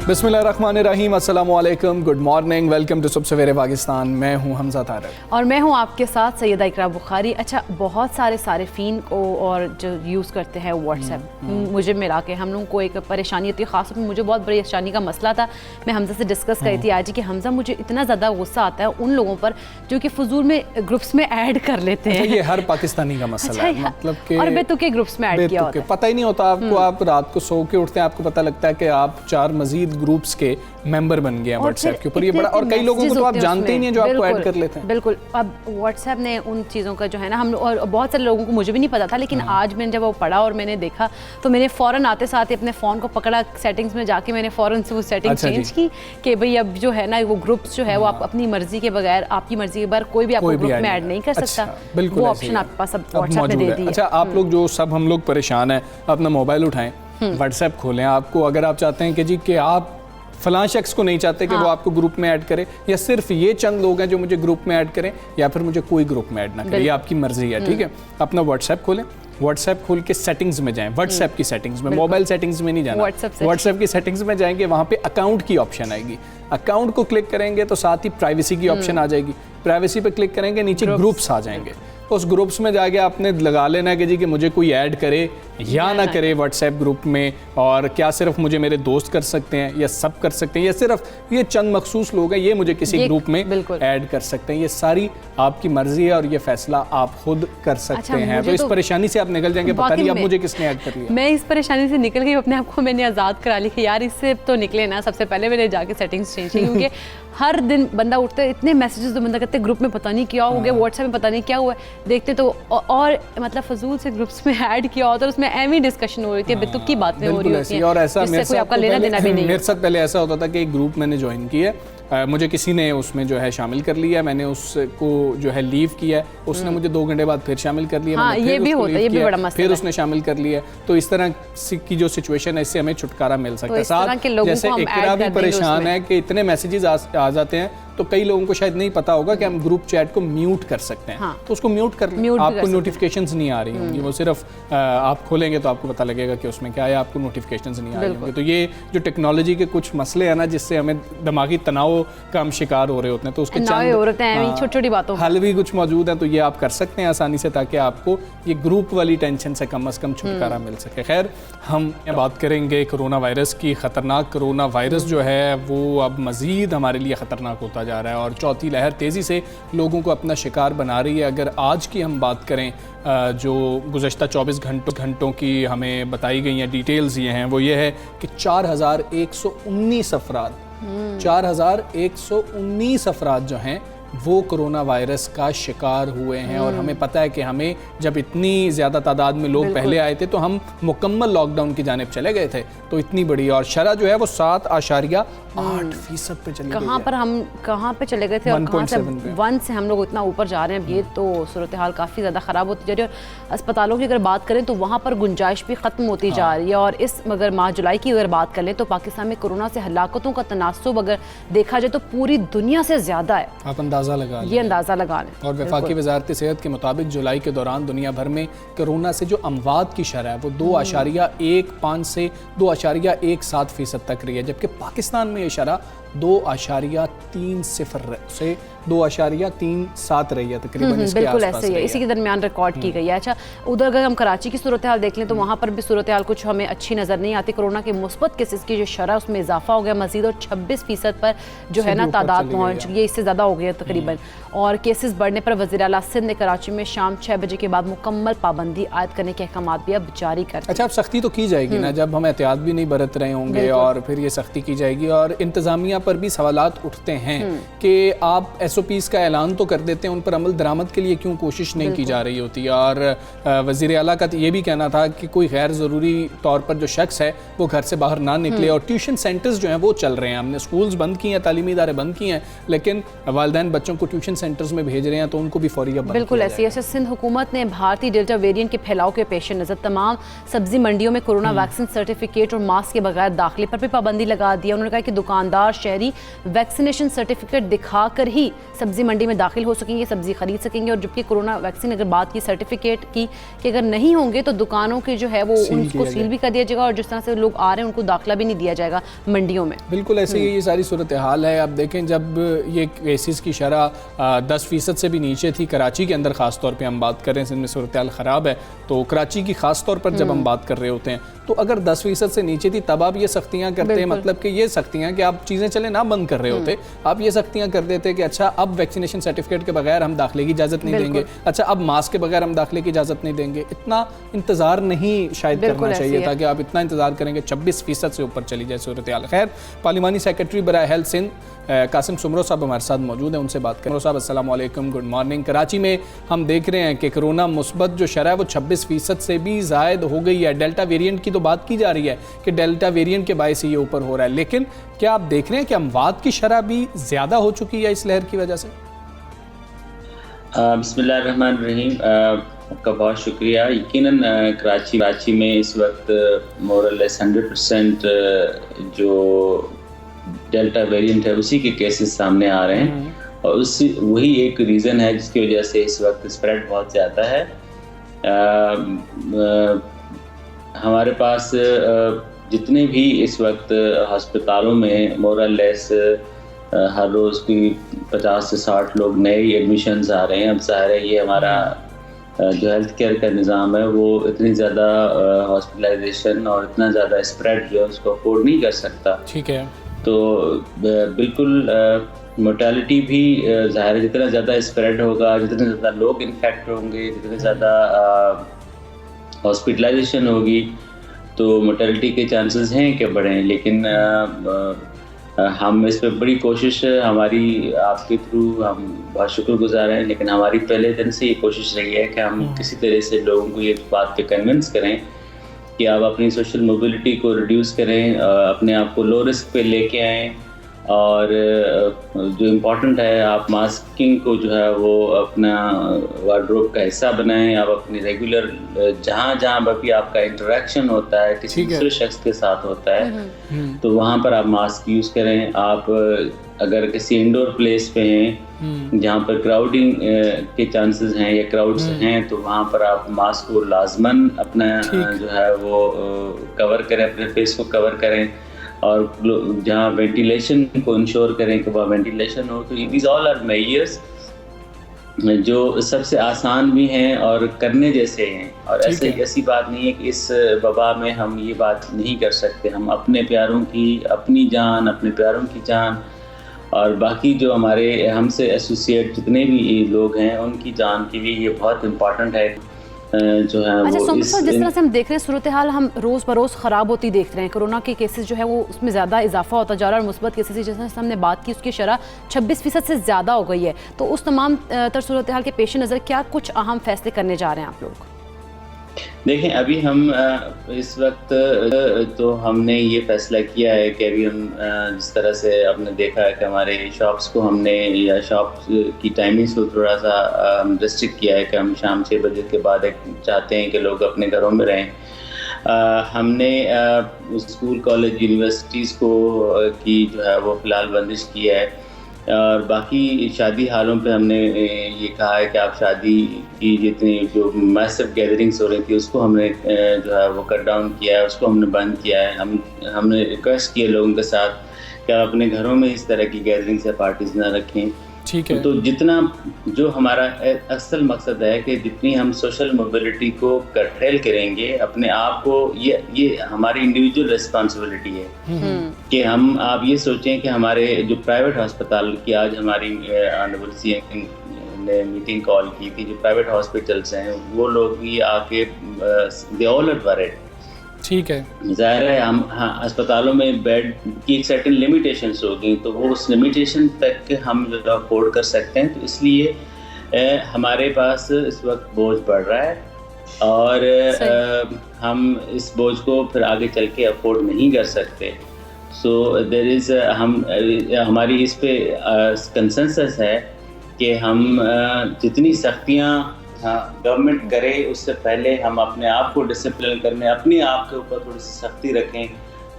बिस्मिल्लाहिर्रहमानिर्रहीम, अस्सलामु अलैकुम, गुड मॉर्निंग, वेलकम टू सुबह सवेरे पाकिस्तान। मैं हूं हमजा तारक और मैं हूं आपके साथ सैयदा इकरा बुखारी। अच्छा, बहुत सारे सारिफीन को और जो यूज़ करते हैं व्हाट्सएप, मुझे मिला के हम लोगों को एक परेशानी होती है। ख़ासतौर पर मुझे बहुत बड़ी परेशानी का मसला था। मैं हमजा से डिस्कस करी थी आज कि हमजा मुझे इतना ज़्यादा गुस्सा आता है उन लोगों पर जो कि फजूल में ग्रुप्स में ऐड कर लेते हैं। ये हर पाकिस्तानी का मसला है, मतलब कि और बेतुके ग्रुप्स में ऐड किया होता है, पता ही नहीं होता आपको। आप रात को सो के उठते हैं, आपको पता लगता है कि आप 4 मजीद ग्रुप्स के मेंबर बन गए हैं व्हाट्सएप के ऊपर। ये बड़ा, और कई लोगों को तो आप जानते ही नहीं जो आपको ऐड कर लेते हैं। बिल्कुल, अब व्हाट्सएप ने उन चीज़ों का जो है ना, हम और बहुत सारे लोगों को, मुझे भी नहीं पता था, लेकिन आज मैंने जब वो पढ़ा और मैंने देखा तो मैंने फ़ौरन आते साथ ही अपने फ़ोन को पकड़ा, सेटिंग्स में जाके मैंने फ़ौरन से वो सेटिंग चेंज की कि भाई अब जो है ना वो ग्रुप्स जो है वो आप अपनी मर्जी के बगैर, आपकी मर्जी के बगैर कोई भी आपको ग्रुप में ऐड नहीं कर सकता। बिल्कुल, वो ऑप्शन आपके पास अब व्हाट्सएप ने दे दिया। अच्छा, आप लोग जो सब हम लोग परेशान हैं, अपना मोबाइल उठाएं, व्हाट्सएप खोलें। आपको अगर आप चाहते हैं कि जी कि आप फलां शख्स को नहीं चाहते कि वो आपको ग्रुप में ऐड करे, या सिर्फ ये चंद लोग हैं जो मुझे ग्रुप में ऐड करें, या फिर मुझे कोई ग्रुप में ऐड ना करे, ये आपकी मर्जी है, ठीक है। अपना व्हाट्सएप खोलें, व्हाट्सएप खोल के सेटिंग्स में जाएं, व्हाट्सएप की सेटिंग्स में, मोबाइल सेटिंग्स में नहीं जाना, व्हाट्सएप की सेटिंग्स में जाएंगे, वहाँ पे अकाउंट की ऑप्शन आएगी। अकाउंट को क्लिक करेंगे तो साथ ही प्राइवेसी की ऑप्शन आ जाएगी। प्राइवेसी पे क्लिक करेंगे, नीचे ग्रुप्स आ जाएंगे। उस ग्रुप्स में जाके आपने लगा लेना है कि जी कि मुझे कोई ऐड करे या ना करे व्हाट्सएप ग्रुप में, और क्या सिर्फ मुझे मेरे दोस्त कर सकते हैं या सब कर सकते हैं, या सिर्फ ये चंद मखसूस लोग हैं ये मुझे किसी ग्रुप में ऐड कर सकते हैं। ये सारी आपकी मर्जी है और ये फैसला आप खुद कर सकते हैं। तो इस परेशानी से आप निकल जाएंगे, पता नहीं अब मुझे किसने ऐड कर लिया। मैं इस परेशानी से निकल गई, अपने आप को मैंने आज़ाद करा ली कि यार इससे तो निकले ना। सबसे पहले मैंने जाके सेटिंग्स चेंज की, क्योंकि हर दिन बंदा उठते इतने मैसेजेस तो बंदा कहते ग्रुप में पता नहीं क्या हो गया, व्हाट्सएप में पता नहीं क्या हुआ, देखते तो और मतलब फजूल से ग्रुप्स में ऐड किया होता है, उसमें एवं ही डिस्कशन हो रही थी, बेतुकी की बातें हो रही होती हैं। और ऐसा मेरे साथ पहले ऐसा होता था कि एक ग्रुप मैंने ज्वाइन किया, मुझे किसी ने उसमें जो है शामिल कर लिया, मैंने उसको जो है लीव किया, उसने मुझे 2 घंटे बाद फिर शामिल कर लिया, हाँ, ये भी होता है, ये भी बड़ा मसला है, फिर उसने शामिल कर लिया। तो इस तरह की जो सिचुएशन है, इससे हमें छुटकारा मिल सकता है। साथ जैसे इकरा भी परेशान है कि इतने मैसेजेस आ जाते हैं, तो कई लोगों को शायद नहीं पता होगा कि हम ग्रुप चैट को म्यूट कर सकते हैं। हाँ, तो उसको म्यूट कर लें, आपको नोटिफिकेशंस नहीं आ रही होंगी, वो सिर्फ आप खोलेंगे तो आपको पता लगेगा कि उसमें क्या है, आपको नोटिफिकेशंस नहीं आ रही होंगी। तो ये जो टेक्नोलॉजी के कुछ मसले हैं ना, जिससे हमें दिमागी तनाव का हम शिकार हो रहे होते हैं, तो उसके छोटी-छोटी बातों हल भी कुछ मौजूद हैं। तो ये आप कर सकते हैं आसानी से, ताकि आपको ये ग्रुप वाली टेंशन से कम छुटकारा मिल सके। खैर, हम बात करेंगे कोरोना वायरस की। ख़तरनाक कोरोना वायरस जो है वो अब मज़ीद हमारे लिए ख़तरनाक होता जा रहा है, और चौथी लहर तेज़ी से लोगों को अपना शिकार बना रही है। अगर आज की हम बात करें, जो गुज़श्ता 24 घंटों की हमें बताई गई हैं डिटेल्स ये हैं, वो ये है कि 4119 अफराद 4119 अफराद जो हैं वो कोरोना वायरस का शिकार हुए हैं। और हमें पता है कि हमें जब इतनी ज़्यादा तादाद में लोग पहले आए थे तो हम मुकम्मल लॉकडाउन की जानिब चले गए थे, तो इतनी बड़ी, और शरह जो है वो 7.8% पे चली गई। कहाँ पे चले गए थे, और कहाँ से 1 से हम लोग इतना ऊपर जा रहे हैं। ये तो सूरत हाल काफ़ी ज़्यादा ख़राब होती जा रही है। और अस्पतालों की अगर बात करें तो वहाँ पर गुंजाइश भी ख़त्म होती जा रही है। और इस अगर माह जुलाई की अगर बात करें तो पाकिस्तान में कोरोना से हलाकतों का तनासुब अगर देखा जाए तो पूरी दुनिया से ज़्यादा है। आप अंदाज़ा लगा लें। और वफाकी वज़ारत सेहत के मुताबिक जुलाई के दौरान दुनिया भर में कोरोना से जो अमवात की शरह है वो 2.15 से 2.17% तक रही है, जबकि पाकिस्तान में ये शरह 2.30 से 2.37 रही है तकरीबन। बिल्कुल ऐसे ही है, इसी के दरमियान रिकॉर्ड की गई है। अच्छा, उधर अगर हम कराची की सूरत हाल देख लें तो वहाँ पर भी सूरत हाल कुछ हमें अच्छी नज़र नहीं आती। कोरोना के मुस्बत केसेस की जो शरह उसमें इजाफा हो गया मजीद, और 26% पर जो है ना तादाद पहुँच गई, इससे ज़्यादा हो गया तकरीबन। और केसेस बढ़ने पर वज़ीर आला सिंध ने कराची में शाम 6 बजे के बाद मुकम्मल पाबंदी आयद करने के अहकाम भी अब जारी कर। अच्छा, अब सख्ती तो की जाएगी ना, जब हम एहतियात भी नहीं बरत रहे होंगे और फिर ये सख्ती की जाएगी। और और इंतज़ामिया पर भी सवालात उठते हैं कि आप SOPs का ऐलान तो कर देते हैं, उन पर अमल दरामद के लिए क्यों कोशिश नहीं की जा रही होती। और वज़ीर आला का ये भी कहना था कि कोई गैर ज़रूरी तौर पर जो शख्स है वो घर से बाहर ना निकले। और ट्यूशन सेंटर्स जो हैं वो चल रहे हैं, हमने स्कूल्स बंद किए हैं, तालीमी इदारे बंद किए हैं, लेकिन वालिदैन बच्चों को ट्यूशन सेंटर्स में भेज रहे हैं, तो उनको भी फौरी अब बिल्कुल ऐसी है। सिंध हुकूमत ने भारतीय डेल्टा वेरिएंट के फैलाव के पेश नज़र तमाम सब्जी मंडियों में कोरोना वैक्सीन सर्टिफिकेट और मास्क के बगैर दाखिले पर भी पाबंदी लगा दी है। उन्होंने कहा कि दुकानदार शहरी वैक्सीनेशन सर्टिफिकेट दिखाकर ही सब्जी मंडी में दाखिल हो सकेंगे, सब्जी खरीद सकेंगे। और जबकि कोरोना वैक्सीन अगर बात की सर्टिफिकेट की कि अगर नहीं होंगे तो दुकानों के जो है वो उनको सील भी कर दिया जाएगा और जिस तरह से लोग आ रहे हैं उनको दाखिला भी नहीं दिया जाएगा मंडियों में। बिल्कुल ऐसे ही ये सारी सूरत हाल है। आप देखें जब ये केसेस की शरह 10% से भी नीचे थी कराची के अंदर, ख़ास तौर पे हम बात कर रहे हैं, जिनमें सूरत हाल ख़राब है, तो कराची की ख़ास तौर पर जब हम बात कर रहे होते हैं तो अगर 10% से नीचे थी तब आप ये सख्तियाँ करते हैं, मतलब कि ये सख्तियाँ कि आप चीज़ें चले ना बंद कर रहे होते, आप ये सख्तियाँ कर देते कि अच्छा अब वैक्सीनेशन सर्टिफिकेट के बगैर हम दाखिले की इजाज़त नहीं देंगे, अच्छा अब मास्क के बगैर हम दाखिले की इजाज़त नहीं देंगे। इतना इंतज़ार नहीं शायद करना चाहिए था कि आप इतना इंतज़ार करेंगे 26% से ऊपर चली जाए सूरत हाल। खैर, पार्लिमानी सेक्रेटरी बराए हेल्थ सिंध कासिम सुमरो साहब हमारे साथ मौजूद हैं, उनसे बात करें। सुमरो साहब अस्सलाम वालेकुम, गुड मॉर्निंग। कराची में हम देख रहे हैं कि कोरोना मुस्बत जो शरह है वो 26% से भी ज़ायद हो गई है। डेल्टा वेरिएंट की तो बात की जा रही है कि डेल्टा वेरिएंट के बायस ये ऊपर हो रहा है, लेकिन क्या आप देख रहे हैं कि अमवात की शरह भी ज़्यादा हो चुकी है इस लहर की वजह से? बिस्मिल्लाहिर्रहमानिर्रहीम, आपका बहुत शुक्रिया। यकीनन कराची में इस वक्त मोरलेस 100% जो डेल्टा वेरिएंट है उसी के केसेस सामने आ रहे हैं और उसी वही एक रीज़न है जिसकी वजह से इस वक्त स्प्रेड बहुत ज़्यादा है। हमारे पास जितने भी इस वक्त हस्पतालों में मोरलेस हर रोज़ की 50 से 60 लोग नए एडमिशन्स आ रहे हैं। अब ज़ाहिर है ये हमारा जो हेल्थ केयर का निज़ाम है वो इतनी ज़्यादा हॉस्पिटलाइजेशन और इतना ज़्यादा स्प्रेड जो है उसको अफोर्ड नहीं कर सकता। ठीक है, तो बिल्कुल मोर्टेलिटी भी ज़ाहिर है जितना ज़्यादा स्प्रेड होगा, जितने ज़्यादा लोग इन्फेक्ट होंगे, जितने ज़्यादा हॉस्पिटलाइजेशन होगी तो मोर्टेलिटी के चांसेस हैं कि बढ़ें। लेकिन हम इस पर बड़ी कोशिश हमारी आपके थ्रू हम बहुत शुक्रगुजार हैं, लेकिन हमारी पहले दिन से ये कोशिश रही है कि हम किसी तरह से लोगों को ये बात पे कन्विंस करें कि आप अपनी सोशल मोबिलिटी को रिड्यूस करें, अपने आप को लो रिस्क पे लेके आएँ और जो इम्पोर्टेंट है आप मास्किंग को जो है वो अपना वार्डरोब का हिस्सा बनाएं। आप अपनी रेगुलर जहाँ भी आपका इंटरेक्शन होता है किसी दूसरे शख्स के साथ होता है तो वहाँ पर आप मास्क यूज़ करें। आप अगर किसी इंडोर प्लेस पे हैं जहाँ पर क्राउडिंग के चांसेस हैं या क्राउड्स हैं तो वहाँ पर आप मास्क को लाजमन अपना जो है वो कवर करें, अपने फेस को कवर करें और जहाँ वेंटिलेशन को इंश्योर करें कि वह वेंटिलेशन हो। तो दीज ऑल आर मेजर्स जो सबसे आसान भी हैं और करने जैसे हैं और ऐसी बात नहीं है कि इस वबा में हम ये बात नहीं कर सकते। हम अपने प्यारों की अपनी जान, अपने प्यारों की जान और बाकी जो हमारे हमसे एसोसिएट जितने भी लोग हैं उनकी जान के लिए ये बहुत इम्पॉर्टेंट है जो है। अच्छा सोमर साहब, जिस तरह से हम देख रहे हैं सूरत हाल हम रोज़ बरोज़ ख़राब होती देख रहे हैं, कोरोना के केसेस जो है वो उसमें ज़्यादा इजाफा होता जा रहा है और मुस्बत केसेस की जैसे हमने बात की उसकी शरह 26% से ज़्यादा हो गई है। तो उस तमाम तर सूरत हाल के पेश नज़र क्या कुछ अहम फैसले करने जा रहे हैं आप लोग? देखें, अभी हम इस वक्त तो हमने ये फैसला किया है कि अभी हम जिस तरह से आपने देखा है कि हमारे शॉप्स को हमने या शॉप्स की टाइमिंग्स को थोड़ा सा रिस्ट्रिक्ट किया है कि हम शाम 6 बजे के बाद चाहते हैं कि लोग अपने घरों में रहें। हमने स्कूल, कॉलेज, यूनिवर्सिटीज़ को की जो है वो फ़िलहाल बंदिश की है और बाकी शादी हालों पे हमने ये कहा है कि आप शादी की जितनी जो मैसिव गैदरिंग्स हो रही थी उसको हमने जो है वो कट डाउन किया है, उसको हमने बंद किया है। हमने रिक्वेस्ट किया लोगों के साथ कि आप अपने घरों में इस तरह की गैदरिंग्स या पार्टीज ना रखें। ठीक है, तो जितना जो हमारा असल मकसद है कि जितनी हम सोशल मोबिलिटी को कंट्रोल करेंगे अपने आप को, ये हमारी इंडिविजुअल रिस्पॉन्सिबिलिटी है कि हम आप ये सोचें कि हमारे जो प्राइवेट अस्पताल की आज हमारी ऑनरेबल सीएम ने मीटिंग कॉल की थी, जो प्राइवेट हॉस्पिटल्स हैं वो लोग भी आके दे ऑल आर वरीड ठीक है। ज़ाहिर है हम अस्पतालों में बेड की एक सर्टेन लिमिटेशंस होगी, तो वो उस लिमिटेशन तक हम अफोर्ड कर सकते हैं। तो इसलिए हमारे पास इस वक्त बोझ बढ़ रहा है और हम इस बोझ को फिर आगे चल के अफोर्ड नहीं कर सकते। सो देयर इज़ हमारी इस पे कंसेंसस है कि हम जितनी सख्तियाँ गवर्नमेंट करे उससे पहले हम अपने आप को डिसिप्लिन करने, अपने आप के ऊपर थोड़ी सी सख्ती रखें,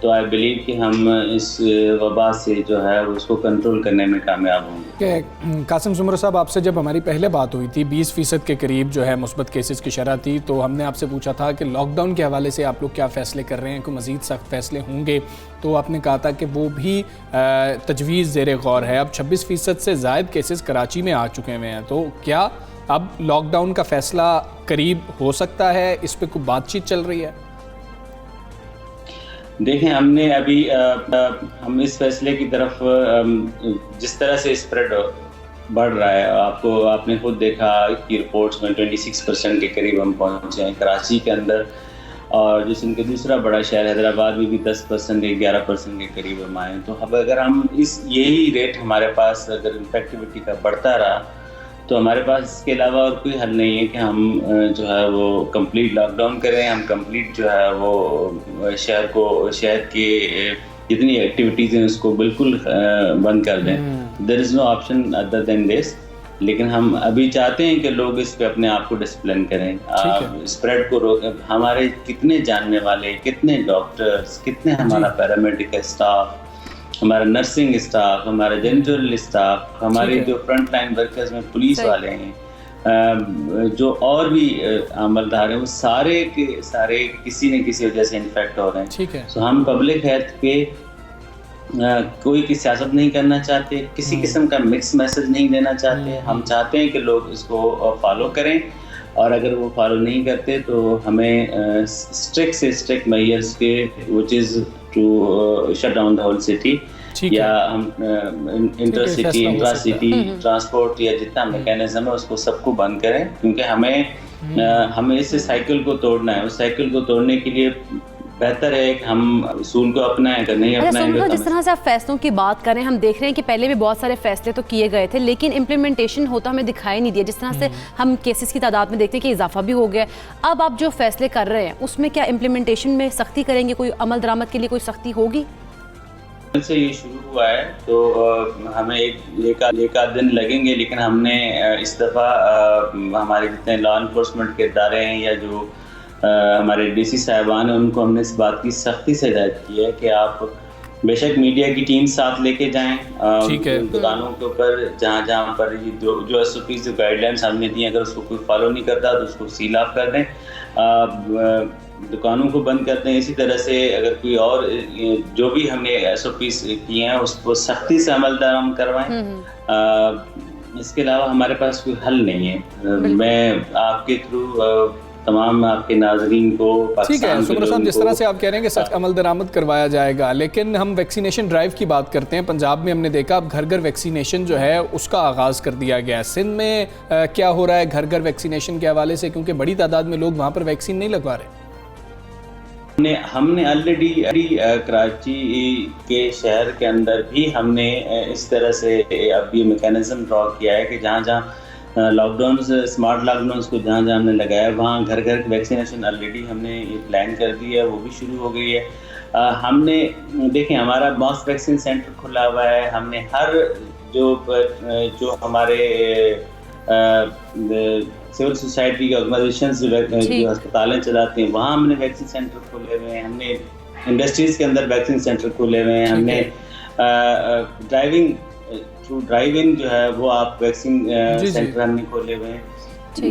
तो आई बिलीव कि हम इस वबा से जो है उसको कंट्रोल करने में कामयाब होंगे। कासिम सुमरो साहब, आपसे जब हमारी पहले बात हुई थी 20% के करीब जो है मुस्बत केसेस की शरह थी, तो हमने आपसे पूछा था कि लॉकडाउन के हवाले से आप लोग क्या फ़ैसले कर रहे हैं, कोई मज़ीद सख्त फ़ैसले होंगे, तो आपने कहा था कि वो भी तजवीज़ ज़ेर गौर है। अब 26% से ज़ायद केसेस कराची में आ चुके हुए हैं, तो क्या अब लॉकडाउन का फ़ैसला करीब हो सकता है? इस पे कोई बातचीत चल रही है? देखें, हमने अभी हम इस फैसले की तरफ जिस तरह से स्प्रेड बढ़ रहा है, आपने खुद देखा कि रिपोर्ट्स में 26% के करीब हम पहुंचे हैं कराची के अंदर, और जो इनके दूसरा बड़ा शहर हैदराबाद में भी 10% 11% के करीब हम आए। तो अब अगर हम यही रेट हमारे पास अगर इन्फेक्टिविटी का बढ़ता रहा, तो हमारे पास इसके अलावा और कोई हल नहीं है कि हम जो है वो कंप्लीट लॉकडाउन करें, हम कंप्लीट जो है वो शहर के जितनी एक्टिविटीज़ हैं उसको बिल्कुल बंद कर दें। There is no option other than this. लेकिन हम अभी चाहते हैं कि लोग इस पे अपने आप को डिसिप्लिन करें, स्प्रेड को रोकें। हमारे कितने जानने वाले, कितने डॉक्टर्स, कितने हमारा पैरामेडिकल स्टाफ, हमारा नर्सिंग स्टाफ, हमारा जनरल स्टाफ, हमारे जो फ्रंट लाइन वर्कर्स में पुलिस वाले हैं, जो और भी अमलदार हैं, वो सारे के सारे किसी न किसी वजह से इन्फेक्ट हो रहे हैं। ठीक है। तो हम पब्लिक हेल्थ पे कोई की सियासत नहीं करना चाहते, किसी किस्म का मिक्स मैसेज नहीं देना चाहते। हम चाहते हैं कि लोग इसको फॉलो करें, और अगर वो फॉलो नहीं करते तो हमें स्ट्रिक्ट से स्ट्रिक्ट मेजर्स के which is to shut down the whole city, या हम इंटरसिटी, इंट्रा सिटी ट्रांसपोर्ट या जितना मैकेनिज्म है उसको सबको बंद करें, क्योंकि हमें इस साइकिल को तोड़ना है। उस साइकिल को तोड़ने के लिए बेहतर है कि हम उसूल को अपनाएं, अगर नहीं अपनाएंगे तो जिस तरह से आप फैसलों की बात करें, हम देख रहे हैं कि पहले भी बहुत सारे फैसले तो किए गए थे, लेकिन इम्प्लीमेंटेशन होता हमें दिखाई नहीं दिया। जिस तरह से हम केसेस की तादाद में देखते हैं कि इजाफा भी हो गया। अब आप जो फैसले कर रहे हैं उसमें क्या इम्प्लीमेंटेशन में सख्ती करेंगे? कोई अमल दरामद के लिए कोई सख्ती होगी? से ये शुरू हुआ है तो हमें एक आध दिन लगेंगे, लेकिन हमने इस दफ़ा हमारे जितने लॉ इन्फोर्समेंट के इदारे हैं या जो हमारे डीसी साहिबान हैं, उनको हमने इस बात की सख्ती से हिदायत की है कि आप बेशक मीडिया की टीम साथ लेके जाएं, दुकानों के ऊपर जहाँ पर जो एसओपीज़, जो गाइडलाइंस हमने दी, अगर उसको कोई फॉलो नहीं करता तो उसको सील ऑफ कर दें, दुकानों को बंद करते हैं। इसी तरह से अगर कोई और जो भी हमने एसओपीज़ किए हैं उसको सख्ती से अमल दरामद करवाएं। इसके अलावा हमारे पास कोई हल नहीं है। मैं आपके थ्रू तमाम आपके नाज़रीन को, ठीक है सुमरो साहब, जिस तरह से आप कह रहे हैं कि सख्त अमल दरामद करवाया जाएगा, लेकिन हम वैक्सीनेशन ड्राइव की बात करते हैं। पंजाब में हमने देखा अब घर घर वैक्सीनेशन जो है उसका आगाज़ कर दिया गया है। सिंध में क्या हो रहा है घर घर वैक्सीनेशन के हवाले से, क्योंकि बड़ी तादाद में लोग वहाँ पर वैक्सीन नहीं लगवा रहे? हमने ऑलरेडी कराची के शहर के अंदर भी हमने इस तरह से अब ये मैकेनिज्म ड्रॉ किया है कि जहाँ लॉकडाउन, स्मार्ट लॉकडाउन को जहाँ हमने लगाया वहाँ घर घर वैक्सीनेशन ऑलरेडी हमने ये प्लान कर दी है, वो भी शुरू हो गई है। हमने देखें, हमारा मॉस वैक्सीन सेंटर खुला हुआ है। हमने हर जो हमारे सिविल सोसाइटी की ऑर्गेनाइजेशंस जो अस्पतालें चलाते हैं वहाँ हमने वैक्सीन सेंटर खोले हुए हैं। हमने इंडस्ट्रीज़ के अंदर वैक्सीन सेंटर खोले हुए हैं। हमने ड्राइव इन जो है वो आप वैक्सीन सेंटर हमने खोले हुए हैं।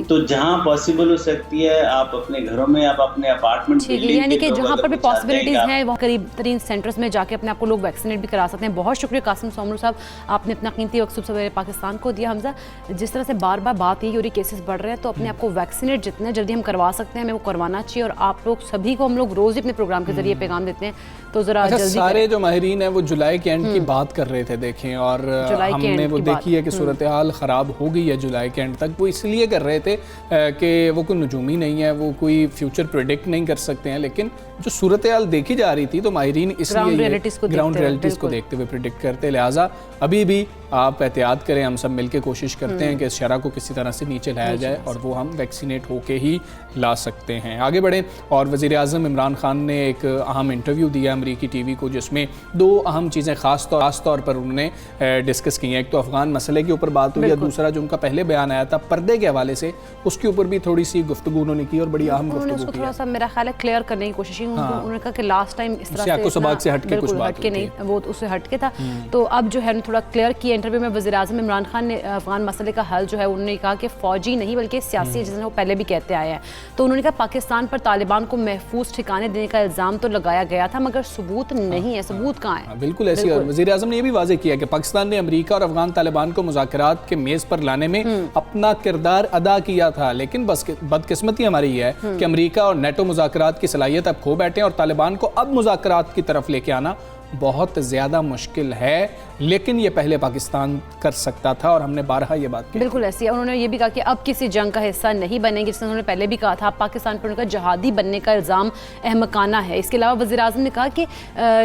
तो जहाँ पॉसिबल हो सकती है आप अपने घरों में, आप अपने अपार्टमेंट, यानी कि जहाँ पर भी पॉसिबिलिटीज़ हैं वहाँ करीब तरीन सेंटर्स में जाके अपने आप को लोग वैक्सीनेट भी करा सकते हैं। बहुत शुक्रिया कासिम सोमरू साहब, आपने अपना कीमती वक्त सुबह सवेरे पाकिस्तान को दिया। हमजा, जिस तरह से बार बार बात यही हो रही केसेस बढ़ रहे हैं, तो अपने आप को वैक्सीनेट जितने जल्दी हम करवा सकते हैं हमें वो करवाना चाहिए। और आप लोग सभी को हम लोग रोज़ अपने प्रोग्राम के जरिए पैगाम देते हैं, तो ज़रा जल्दी। सारे जो माहिरीन हैं वो जुलाई के एंड की बात कर रहे थे, देखें, और हमने वो देखी है कि सूरत हाल ख़राब हो गई है जुलाई के एंड तक। वो इसलिए कर रहे थे कि वो कोई नजूमी नहीं है, वो कोई फ्यूचर प्रेडिक्ट नहीं कर सकते हैं, लेकिन जो सूरत हाल देखी जा रही थी तो माहिरीन Ground realities को इसलिए ग्राउंड देखते हुए, रियलिटीज़ को बिल्कुल। देखते हुए प्रिडिक्ट करते, लिहाजा अभी भी आप एहतियात करें, हम सब मिलकर कोशिश करते हैं कि इस शरह को किसी तरह से नीचे लाया जाए और वो हम वैक्सीनेट होके ही ला सकते हैं। आगे बढ़ें और वज़ीर आज़म इमरान खान ने एक अहम इंटरव्यू दिया अमरीकी टीवी को, जिसमें दो अहम चीज़ें ख़ास तौर पर उन्होंने डिस्कस की हैं। एक तो अफ़गान मसले के ऊपर बात हुई है, दूसरा जो उनका पहले बयान आया था पर्दे के हवाले से, उसके ऊपर भी थोड़ी सी गुफ्तगू उन्होंने की और बड़ी अहम उन्होंने गुफ्तगू उसको की थोड़ा है। सा मेरा ख्याल है क्लियर करने की कोशिश की। उन्होंने कहा कि लास्ट टाइम इस तरह सियाको सबाक से हट के कुछ बात हटके हुई थी। नहीं, वो उससे हटके था। तो अब जो है थोड़ा क्लियर किया इंटरव्यू में वज़ीर आज़म इमरान खान ने अफगान मसले का हल जो है, उन्होंने कहा कि फ़ौजी नहीं बल्कि सियासी, जिसने वो पहले भी कहते आए हैं। तो उन्होंने कहा पाकिस्तान पर तालिबान को महफूज ठिकाने देने का इल्ज़ाम तो लगाया गया था मगर सबूत नहीं है, सबूत कहाँ है? बिल्कुल ऐसी। और वज़ीर आज़म ने यह भी वाज़ेह किया कि पाकिस्तान ने अमेरिका और अफगान तालिबान को मुज़ाकरात के मेज़ पर लाने में अपना किरदार अदा किया था, लेकिन बस बदकिस्मती हमारी है कि अमेरिका और नेटो मुज़ाकरात की सलाहियत अब खो बैठे हैं और तालिबान को अब मुज़ाकरात की तरफ लेके आना बहुत ज़्यादा मुश्किल है, लेकिन ये पहले पाकिस्तान कर सकता था और हमने बारहा ये बात की। बिल्कुल ऐसी है। उन्होंने ये भी कहा कि अब किसी जंग का हिस्सा नहीं बनेंगे, जिसने उन्होंने पहले भी कहा था। पाकिस्तान पर उनका जहादी बनने का इल्ज़ाम अहमकाना है। इसके अलावा वज़ीर आज़म ने कहा कि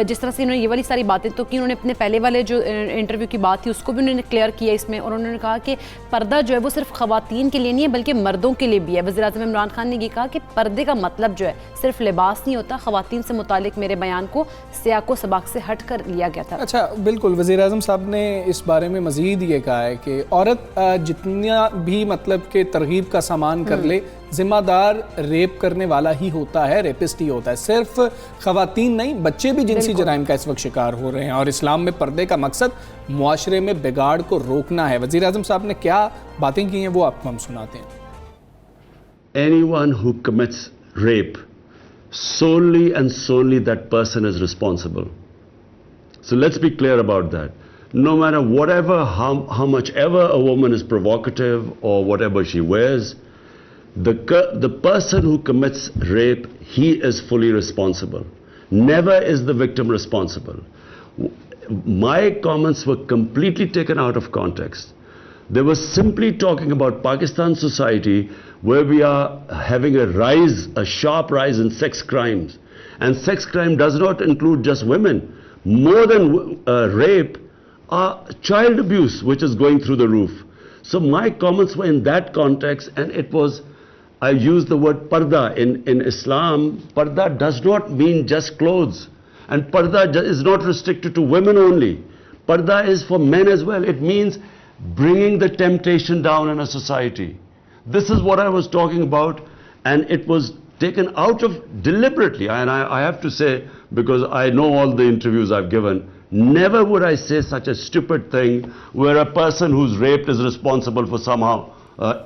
जिस तरह से उन्होंने ये वाली सारी बातें तो की, उन्होंने अपने पहले वाले जो इंटरव्यू की बात थी उसको भी उन्होंने क्लियर किया इसमें, और उन्होंने कहा कि पर्दा जो है वो सिर्फ ख़वातीन के लिए नहीं है बल्कि मर्दों के लिए भी है। वज़ीर आज़म इमरान खान ने ये कहा कि पर्दे का मतलब जो है सिर्फ लिबास नहीं होता। ख़वातीन से मुतालिक मेरे बयान को सियाको सबाक से हट कर लिया गया था। अच्छा, बिल्कुल। वज़ीर आज़म साहब ने इस बारे में मज़ीद ये कहा है कि औरत जितना भी मतलब के तरगीब का सामान कर ले, ज़िम्मेदार रेप करने वाला ही होता है, रेपिस्ट ही होता है। सिर्फ ख़वातीन नहीं, बच्चे भी जिनसी जराइम का इस वक्त शिकार हो रहे हैं और इस्लाम में पर्दे का मकसद मुआशरे में बिगाड़ को रोकना है। वज़ीर आज़म साहब ने क्या बातें की हैं वो आपको हम सुनाते हैं। Anyone who commits rape, solely and solely that person is responsible. So let's be clear about that. No matter whatever, how much ever a woman is provocative or whatever she wears, the person who commits rape, he is fully responsible. Never is the victim responsible. My comments were completely taken out of context. They were simply talking about Pakistan society, where we are having a rise, a sharp rise in sex crimes. And sex crime does not include just women. More than rape are child abuse, which is going through the roof. So my comments were in that context, and it was, I used the word parda. In Islam, parda does not mean just clothes. And parda is not restricted to women only. Parda is for men as well. It means bringing the temptation down in a society. This is what I was talking about, and it was taken out of deliberately. And I have to say, because I know all the interviews I've given, never would I say such a stupid thing where a person who's raped is responsible for somehow.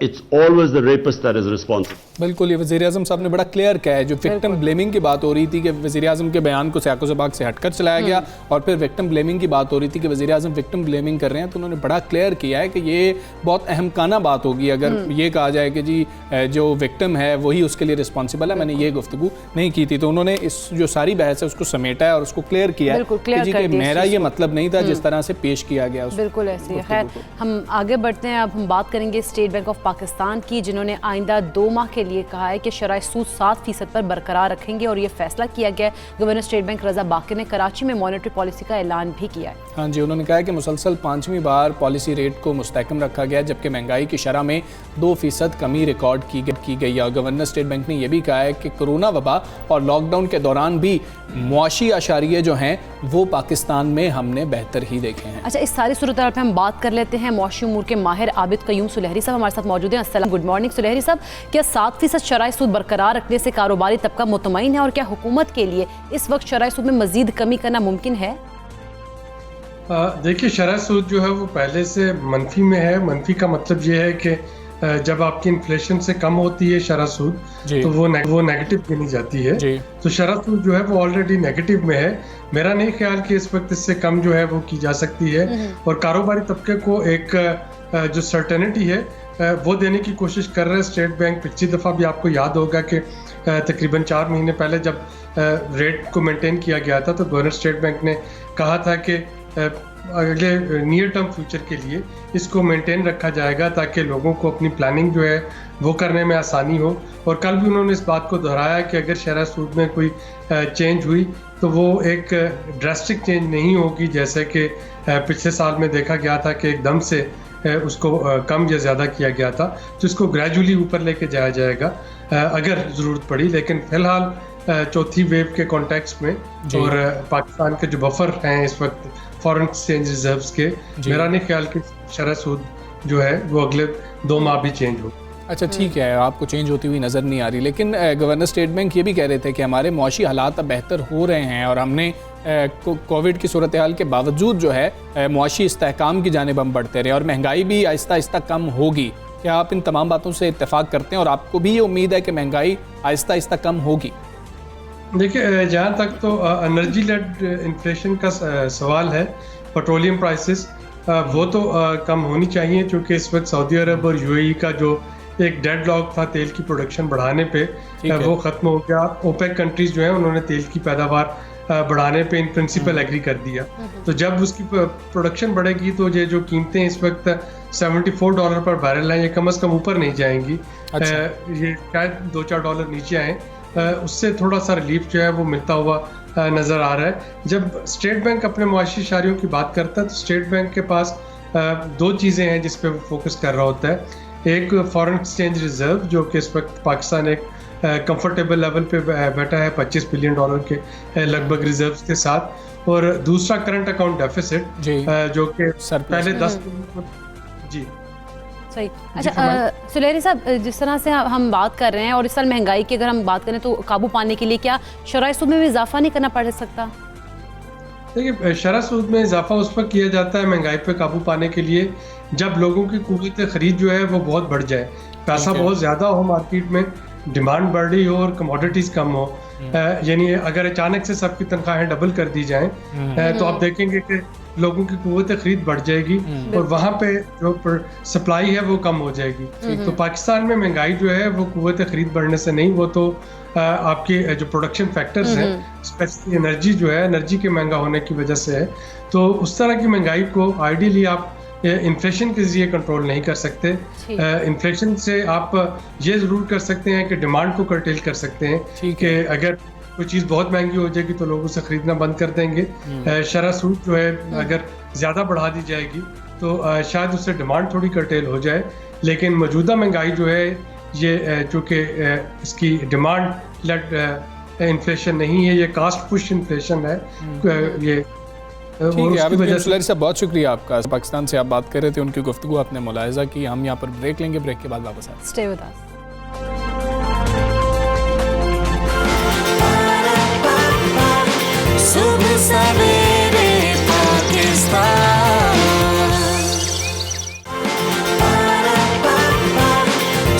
It's always the rapist that is responsible. बिल्कुल, ये वज़ीर आज़म साहब ने बड़ा clear किया है। जो victim blaming की बात हो रही थी कि वज़ीर आज़म के बयान को सियाको सबाक से हटकर चलाया गया, और फिर विक्टिम ब्लेमिंग की बात हो रही थी कि वज़ीर आज़म विक्टिम ब्लेमिंग कर रहे हैं, तो उन्होंने बड़ा क्लियर किया है कि ये बहुत अहमकाना बात होगी अगर ये कहा जाए कि जी जो विक्टिम है वही उसके लिए रिस्पॉन्सिबल है। मैंने ये गुफ्तगू नहीं की थी। तो उन्होंने इस जो सारी बहस है उसको समेटा है और उसको क्लियर किया है कि जी कि मेरा ये मतलब नहीं था जिस तरह से पेश किया गया। बिल्कुल ऐसी है। खैर, हम आगे बढ़ते हैं। अब हम बात करेंगे स्टेट बैंक ऑफ पाकिस्तान की, जिन्होंने आइंदा 2 माह के लिए कहा है कि शरह सूद 7% पर बरकरार रखेंगे, और ये फैसला किया गया है। गवर्नर स्टेट बैंक रजा बाकी ने कराची में मॉनेटरी पॉलिसी का ऐलान भी किया है। हाँ जी, उन्होंने कहा है कि मुसलसल 5वीं बार पॉलिसी रेट को मुस्तहकम रखा गया, जबकि महंगाई की शरह में 2% कमी रिकॉर्ड की गई है। और गवर्नर स्टेट बैंक ने यह भी कहा है कि कोरोना वबा और लॉकडाउन के दौरान भी मुआशी अशारिये जो हैं वो पाकिस्तान में हमने बेहतर ही देखे हैं। अच्छा, इस सारी सूरत पर हम बात कर लेते हैं। मुआशी उमूर के माहिर आबिद कयूम सुलहरी साहब हमारे साथ मौजूद हैं। अस्सलाम, गुड मॉर्निंग सुलहरी साहब। क्या 7% शरह सूद बरकरार रखने से कारोबारी तबका मुतमईन है, और क्या हुकूमत के लिए इस वक्त शरह सूद में मजीद कमी करना मुमकिन है? देखिए, शरह सूद जो है वो पहले से मनफी में है। मनफी का मतलब ये है कि जब आपकी इन्फ्लेशन से कम होती है शरह सूद, तो वो नेगेटिव गिनी जाती है। तो शरह सूद जो है वो ऑलरेडी नेगेटिव में है। मेरा नहीं ख्याल कि इस वक्त इससे कम जो है वो की जा सकती है, और कारोबारी तबके को एक जो सर्टेनिटी है वो देने की कोशिश कर रहे हैं स्टेट बैंक। पिछली दफ़ा भी आपको याद होगा कि तकरीबन 4 महीने पहले जब रेट को मेंटेन किया गया था, तो गवर्नर स्टेट बैंक ने कहा था कि अगले नियर टर्म फ्यूचर के लिए इसको मेंटेन रखा जाएगा ताकि लोगों को अपनी प्लानिंग जो है वो करने में आसानी हो। और कल भी उन्होंने इस बात को दोहराया कि अगर शरह सूद में कोई चेंज हुई तो वो एक ड्रास्टिक चेंज नहीं होगी, जैसे कि पिछले साल में देखा गया था कि एकदम से उसको कम या ज़्यादा किया गया था। तो इसको ग्रेजुअली ऊपर लेके जाया जाएगा अगर ज़रूरत पड़ी। लेकिन फ़िलहाल चौथी वेव के कॉन्टेक्स्ट में और पाकिस्तान के जो बफर हैं इस वक्त फॉरेन एक्सचेंज रिजर्व्स के, मेरा नहीं ख्याल कि शरह सूद जो है वो अगले 2 माह भी चेंज हो। अच्छा ठीक है, आपको चेंज होती हुई नज़र नहीं आ रही, लेकिन गवर्नर स्टेट बैंक ये भी कह रहे थे कि हमारे मुआशी हालात अब बेहतर हो रहे हैं और हमने कोविड की सूरत हाल के बावजूद जो है मुआशी इस्तेहकाम की जानिब हम बढ़ते रहे और महंगाई भी आहिस्ता आहिस्ता कम होगी। क्या आप इन तमाम बातों से इत्तेफाक करते हैं और आपको भी ये उम्मीद है कि महंगाई आहिस्ता आहिस्ता कम होगी? देखिए, जहाँ तक तो एनर्जी लेड इन्फ्लेशन का सवाल है, पेट्रोलियम प्राइसेस वो तो कम होनी चाहिए, क्योंकि इस वक्त सऊदी अरब और यूएई का जो एक डेडलॉक था तेल की प्रोडक्शन बढ़ाने पे वो ख़त्म हो गया। ओपेक कंट्रीज जो है उन्होंने तेल की पैदावार बढ़ाने पे इन प्रिंसिपल एग्री कर दिया। तो जब उसकी प्रोडक्शन बढ़ेगी तो ये जो कीमतें इस वक्त $74 पर बैरल हैं, ये कम से कम ऊपर नहीं जाएंगी। ये शायद $2-4 नीचे आए, उससे थोड़ा सा रिलीफ जो है वो मिलता हुआ नज़र आ रहा है। जब स्टेट बैंक अपने मुआशी इशारियों की बात करता है तो स्टेट बैंक के पास 2 चीज़ें हैं जिस पे वो फोकस कर रहा होता है। एक फॉरेन एक्सचेंज रिजर्व, जो कि इस वक्त पाकिस्तान एक कंफर्टेबल लेवल पे बैठा है $25 बिलियन के लगभग रिजर्व्स के साथ, और दूसरा करंट अकाउंट डेफिसिट जो कि पहले 10 जी सही। अच्छा सुलेरी साहब, जिस तरह से हम बात कर रहे हैं और इस साल महंगाई की अगर हम बात करें तो काबू पाने के लिए क्या शरह सूद में भी इजाफा नहीं करना पड़ सकता? देखिए, शरह सूद में इजाफा उस वक्त किया जाता है महंगाई पे काबू पाने के लिए जब लोगों की कुव्वत खरीद जो है वो बहुत बढ़ जाए, पैसा बहुत ज़्यादा हो मार्केट में, डिमांड बढ़ रही हो और कमोडिटीज़ कम हो। यानी अगर अचानक से सबकी तनख्वाहें डबल कर दी जाएं तो आप देखेंगे कि लोगों की कुव्वत खरीद बढ़ जाएगी और वहाँ पे जो सप्लाई है वो कम हो जाएगी। तो पाकिस्तान में महंगाई जो है वो कुव्वत खरीद बढ़ने से नहीं, वो तो आपके जो प्रोडक्शन फैक्टर्स हैं, स्पेशली एनर्जी जो है, एनर्जी के महंगा होने की वजह से है। तो उस तरह की महंगाई को आइडियली आप इन्फ्लेशन के जरिए कंट्रोल नहीं कर सकते। इन्फ्लेशन से आप ये ज़रूर कर सकते हैं कि डिमांड को कर्टेल कर सकते हैं कि अगर कोई चीज़ बहुत महंगी हो जाएगी तो लोग उसे खरीदना बंद कर देंगे। शरह सूद जो है अगर ज़्यादा बढ़ा दी जाएगी तो शायद उससे डिमांड थोड़ी कर्टेल हो जाए, लेकिन मौजूदा महंगाई जो है ये चूँकि इसकी डिमांड लेड इन्फ्लेशन नहीं है, ये कास्ट पुश इन्फ्लेशन है। ये ठीक है आबिद सुलेरी साहब, बहुत शुक्रिया आपका। पाकिस्तान से आप बात कर रहे थे, उनकी गुफ्तगू आपने मुलाहिजा की। हम यहाँ पर ब्रेक लेंगे, ब्रेक के बाद वापस आएंगे। Stay with us. सुबह सवेरे पाकिस्तान,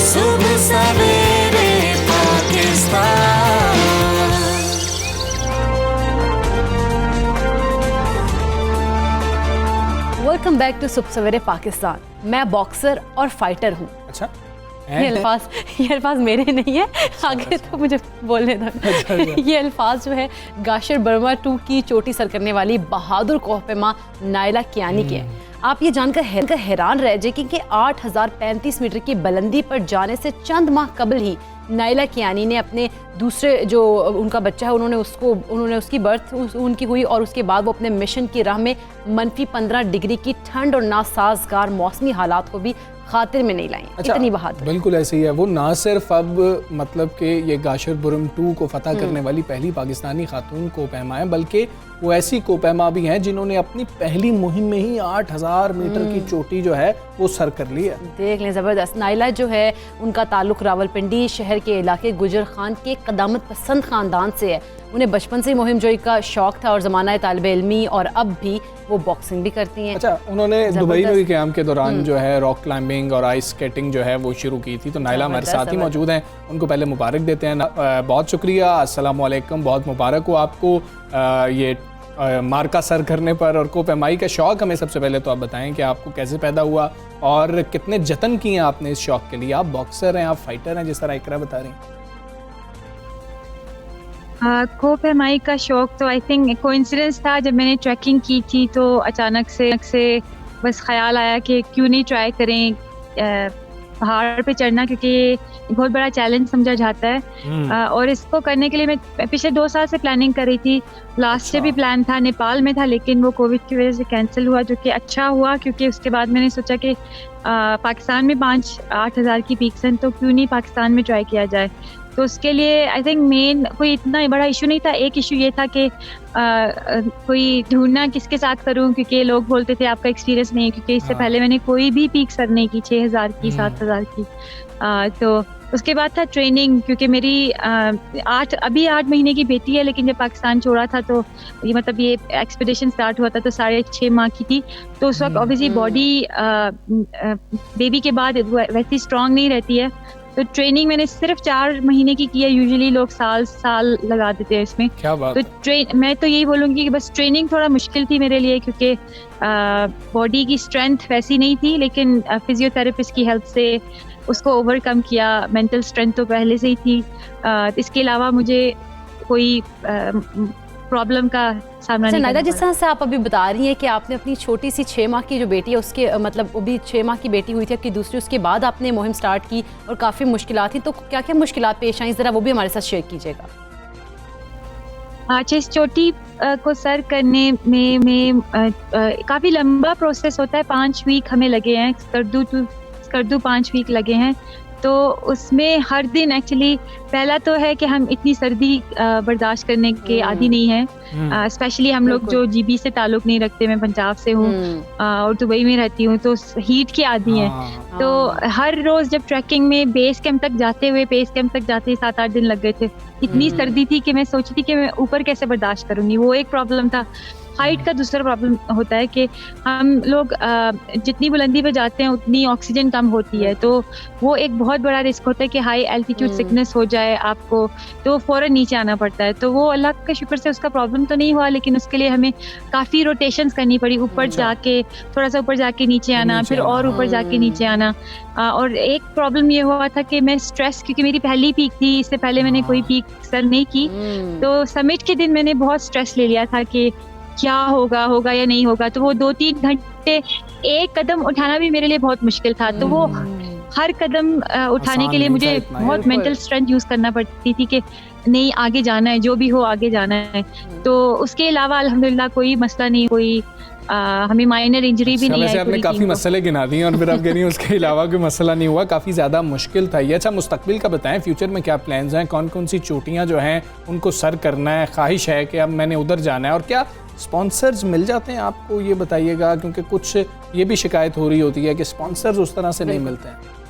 सुबह सवेरे पाकिस्तान। वेलकम बैक टू सुबह सवेरे पाकिस्तान। मैं बॉक्सर और फाइटर हूँ। अच्छा, ये अल्फाज मेरे नहीं है, आगे तो मुझे बोलने दो। ये अल्फाज जो है गाशर बर्मा 2 की चोटी सर करने वाली बहादुर कोहपेमा नायला कियानी के हैं। आप ये जानकर हैरान रह जाएंगे कि 8035 मीटर की बुलंदी पर जाने से चंद माह कबल ही नायला कियानी ने अपने दूसरे जो उनका बच्चा है उन्होंने उसकी बर्थ उनकी हुई और उसके बाद वो अपने मिशन की राह में -15 डिग्री की ठंड और नासाजगार मौसमी हालात को भी खातिर में नहीं लाई। अच्छा, इतनी बहादुर। बिल्कुल ऐसे ही है। वो ना सिर्फ अब मतलब कि ये गाशर बुरम 2 को फतह करने वाली पहली पाकिस्तानी खातून कोपैमा है, बल्कि वो ऐसी कोपैमा भी हैं जिन्होंने अपनी पहली मुहिम में ही 8000 मीटर की चोटी जो है वो सर कर ली है। देख लें, ज़बरदस्त। नायला जो है उनका ताल्लुक रावलपिंडी शहर के इलाके गुजर खान के कदामत पसंद ख़ानदान से है। उन्हें बचपन से ही मुहिम जोई का शौक था और ज़माना तालिब इल्मी, और अब भी वो बॉक्सिंग भी करती हैं। अच्छा, उन्होंने दुबई में भी क़याम के दौरान जो है रॉक क्लाइंबिंग और आइस स्केटिंग जो है वो शुरू की थी। तो नायला हमारे साथ ही मौजूद हैं, उनको पहले मुबारक देते हैं। बहुत शुक्रिया, अस्सलाम वालेकुम, बहुत मुबारक हो आपको ये मार्का सर करने पर और कोपैमाई का शौक़। हमें सबसे पहले तो आप बताएं कि आपको कैसे पैदा हुआ और कितने जतन किए हैं आपने इस शौक़ के लिए। आप बॉक्सर हैं, आप फाइटर हैं, जिस तरह इकरा बता रही हैं। कोपेमाई का शौक तो आई थिंक कोइंसिडेंस था। जब मैंने ट्रैकिंग की थी तो अचानक से बस ख्याल आया कि क्यों नहीं ट्राई करें पहाड़ पे चढ़ना, क्योंकि बहुत बड़ा चैलेंज समझा जाता है। और इसको करने के लिए मैं पिछले 2 साल से प्लानिंग कर रही थी। लास्ट ईयर भी प्लान था, नेपाल में था, लेकिन वो कोविड की वजह से कैंसिल हुआ, जो कि अच्छा हुआ, क्योंकि उसके बाद मैंने सोचा कि पाकिस्तान में 5-8 हज़ार की पीक्स हैं, तो क्यों नहीं पाकिस्तान में ट्राई किया जाए। तो उसके लिए आई थिंक मेन कोई इतना बड़ा इशू नहीं था। एक इशू ये था कि कोई ढूंढना किसके साथ करूं, क्योंकि लोग बोलते थे आपका एक्सपीरियंस नहीं है, क्योंकि इससे पहले मैंने कोई भी पीक सर नहीं की 6,000 की 7,000 की। तो उसके बाद था ट्रेनिंग, क्योंकि मेरी 8 महीने की बेटी है, लेकिन जब पाकिस्तान छोड़ा था तो ये मतलब ये एक्सपीडिशन स्टार्ट हुआ था तो 6.5 माह की थी। तो उस वक्त ऑब्वियसली बॉडी बेबी के बाद वैसी स्ट्रांग नहीं रहती है। तो ट्रेनिंग मैंने सिर्फ 4 महीने की है। यूजुअली लोग साल लगा देते हैं इसमें। क्या बात तो मैं तो यही बोलूँगी कि बस ट्रेनिंग थोड़ा मुश्किल थी मेरे लिए, क्योंकि बॉडी की स्ट्रेंथ वैसी नहीं थी, लेकिन फिजियोथेरेपिस्ट की हेल्प से उसको ओवरकम किया। मेंटल स्ट्रेंथ तो पहले से ही थी। इसके अलावा मुझे कोई प्रॉब्लम का सामना नहीं करना। जिस तरह से आप अभी बता रही हैं कि आपने अपनी छोटी सी 6 माह की जो बेटी है उसके मतलब वो भी 6 माह की बेटी हुई थी आपकी दूसरी, उसके बाद आपने मुहिम स्टार्ट की और काफ़ी मुश्किलात थी, तो क्या क्या मुश्किलात पेश आई, ज़रा वो भी हमारे साथ शेयर कीजिएगा। इस चोटी को सर करने में काफ़ी लंबा प्रोसेस होता है। 5 वीक हमें लगे हैं, स्कर्दू 5 वीक लगे हैं। तो उसमें हर दिन एक्चुअली पहला तो है कि हम इतनी सर्दी बर्दाश्त करने के आदी नहीं है। स्पेशली हम लोग जो जीबी से ताल्लुक नहीं रखते, मैं पंजाब से हूँ और दुबई में रहती हूँ, तो हीट की आदी हैं। तो हर रोज जब ट्रैकिंग में बेस कैंप तक जाते 7-8 दिन लग गए थे। इतनी सर्दी थी कि मैं सोची थी कि मैं ऊपर कैसे बर्दाश्त करूंगी, वो एक प्रॉब्लम था। हाइट का दूसरा प्रॉब्लम होता है कि हम लोग जितनी बुलंदी पे जाते हैं उतनी ऑक्सीजन कम होती है, तो वो एक बहुत बड़ा रिस्क होता है कि हाई एल्टीट्यूड सिकनेस हो जाए आपको, तो फौरन नीचे आना पड़ता है। तो वो अल्लाह के शुक्र से उसका प्रॉब्लम तो नहीं हुआ, लेकिन उसके लिए हमें काफ़ी रोटेशंस करनी पड़ी। ऊपर जाके थोड़ा सा ऊपर जाके नीचे आना, फिर और ऊपर जाके नीचे आना। और एक प्रॉब्लम ये हुआ था कि मैं स्ट्रेस, क्योंकि मेरी पहली पीक थी, इससे पहले मैंने कोई पीक सर नहीं की, तो समिट के दिन मैंने बहुत स्ट्रेस ले लिया था कि क्या होगा या नहीं होगा। तो वो 2-3 घंटे एक कदम उठाना भी मेरे लिए बहुत मुश्किल था। तो वो हर कदम उठाने के लिए मुझे बहुत मेंटल स्ट्रेंथ यूज करना पड़ती थी कि नहीं, आगे जाना है, जो भी हो आगे जाना है। तो उसके अलावा अल्हम्दुलिल्लाह कोई मसला नहीं, कोई हमें माइनर इंजरी भी नहीं आई। आपने काफ़ी मसले गिना दिए और फिर आप कह रही हैं उसके अलावा कोई मसला नहीं हुआ, काफ़ी ज़्यादा मुश्किल था ये। अच्छा, मुस्तकबिल का बताएं, फ्यूचर में क्या प्लान्स हैं, कौन कौन सी चोटियाँ जो हैं उनको सर करना है, ख्वाहिश है कि अब मैंने उधर जाना है, और क्या स्पॉन्सर्स मिल जाते हैं आपको, ये बताइएगा, क्योंकि कुछ ये भी शिकायत हो रही होती है कि स्पॉन्सर्स उस तरह से नहीं मिलते हैं।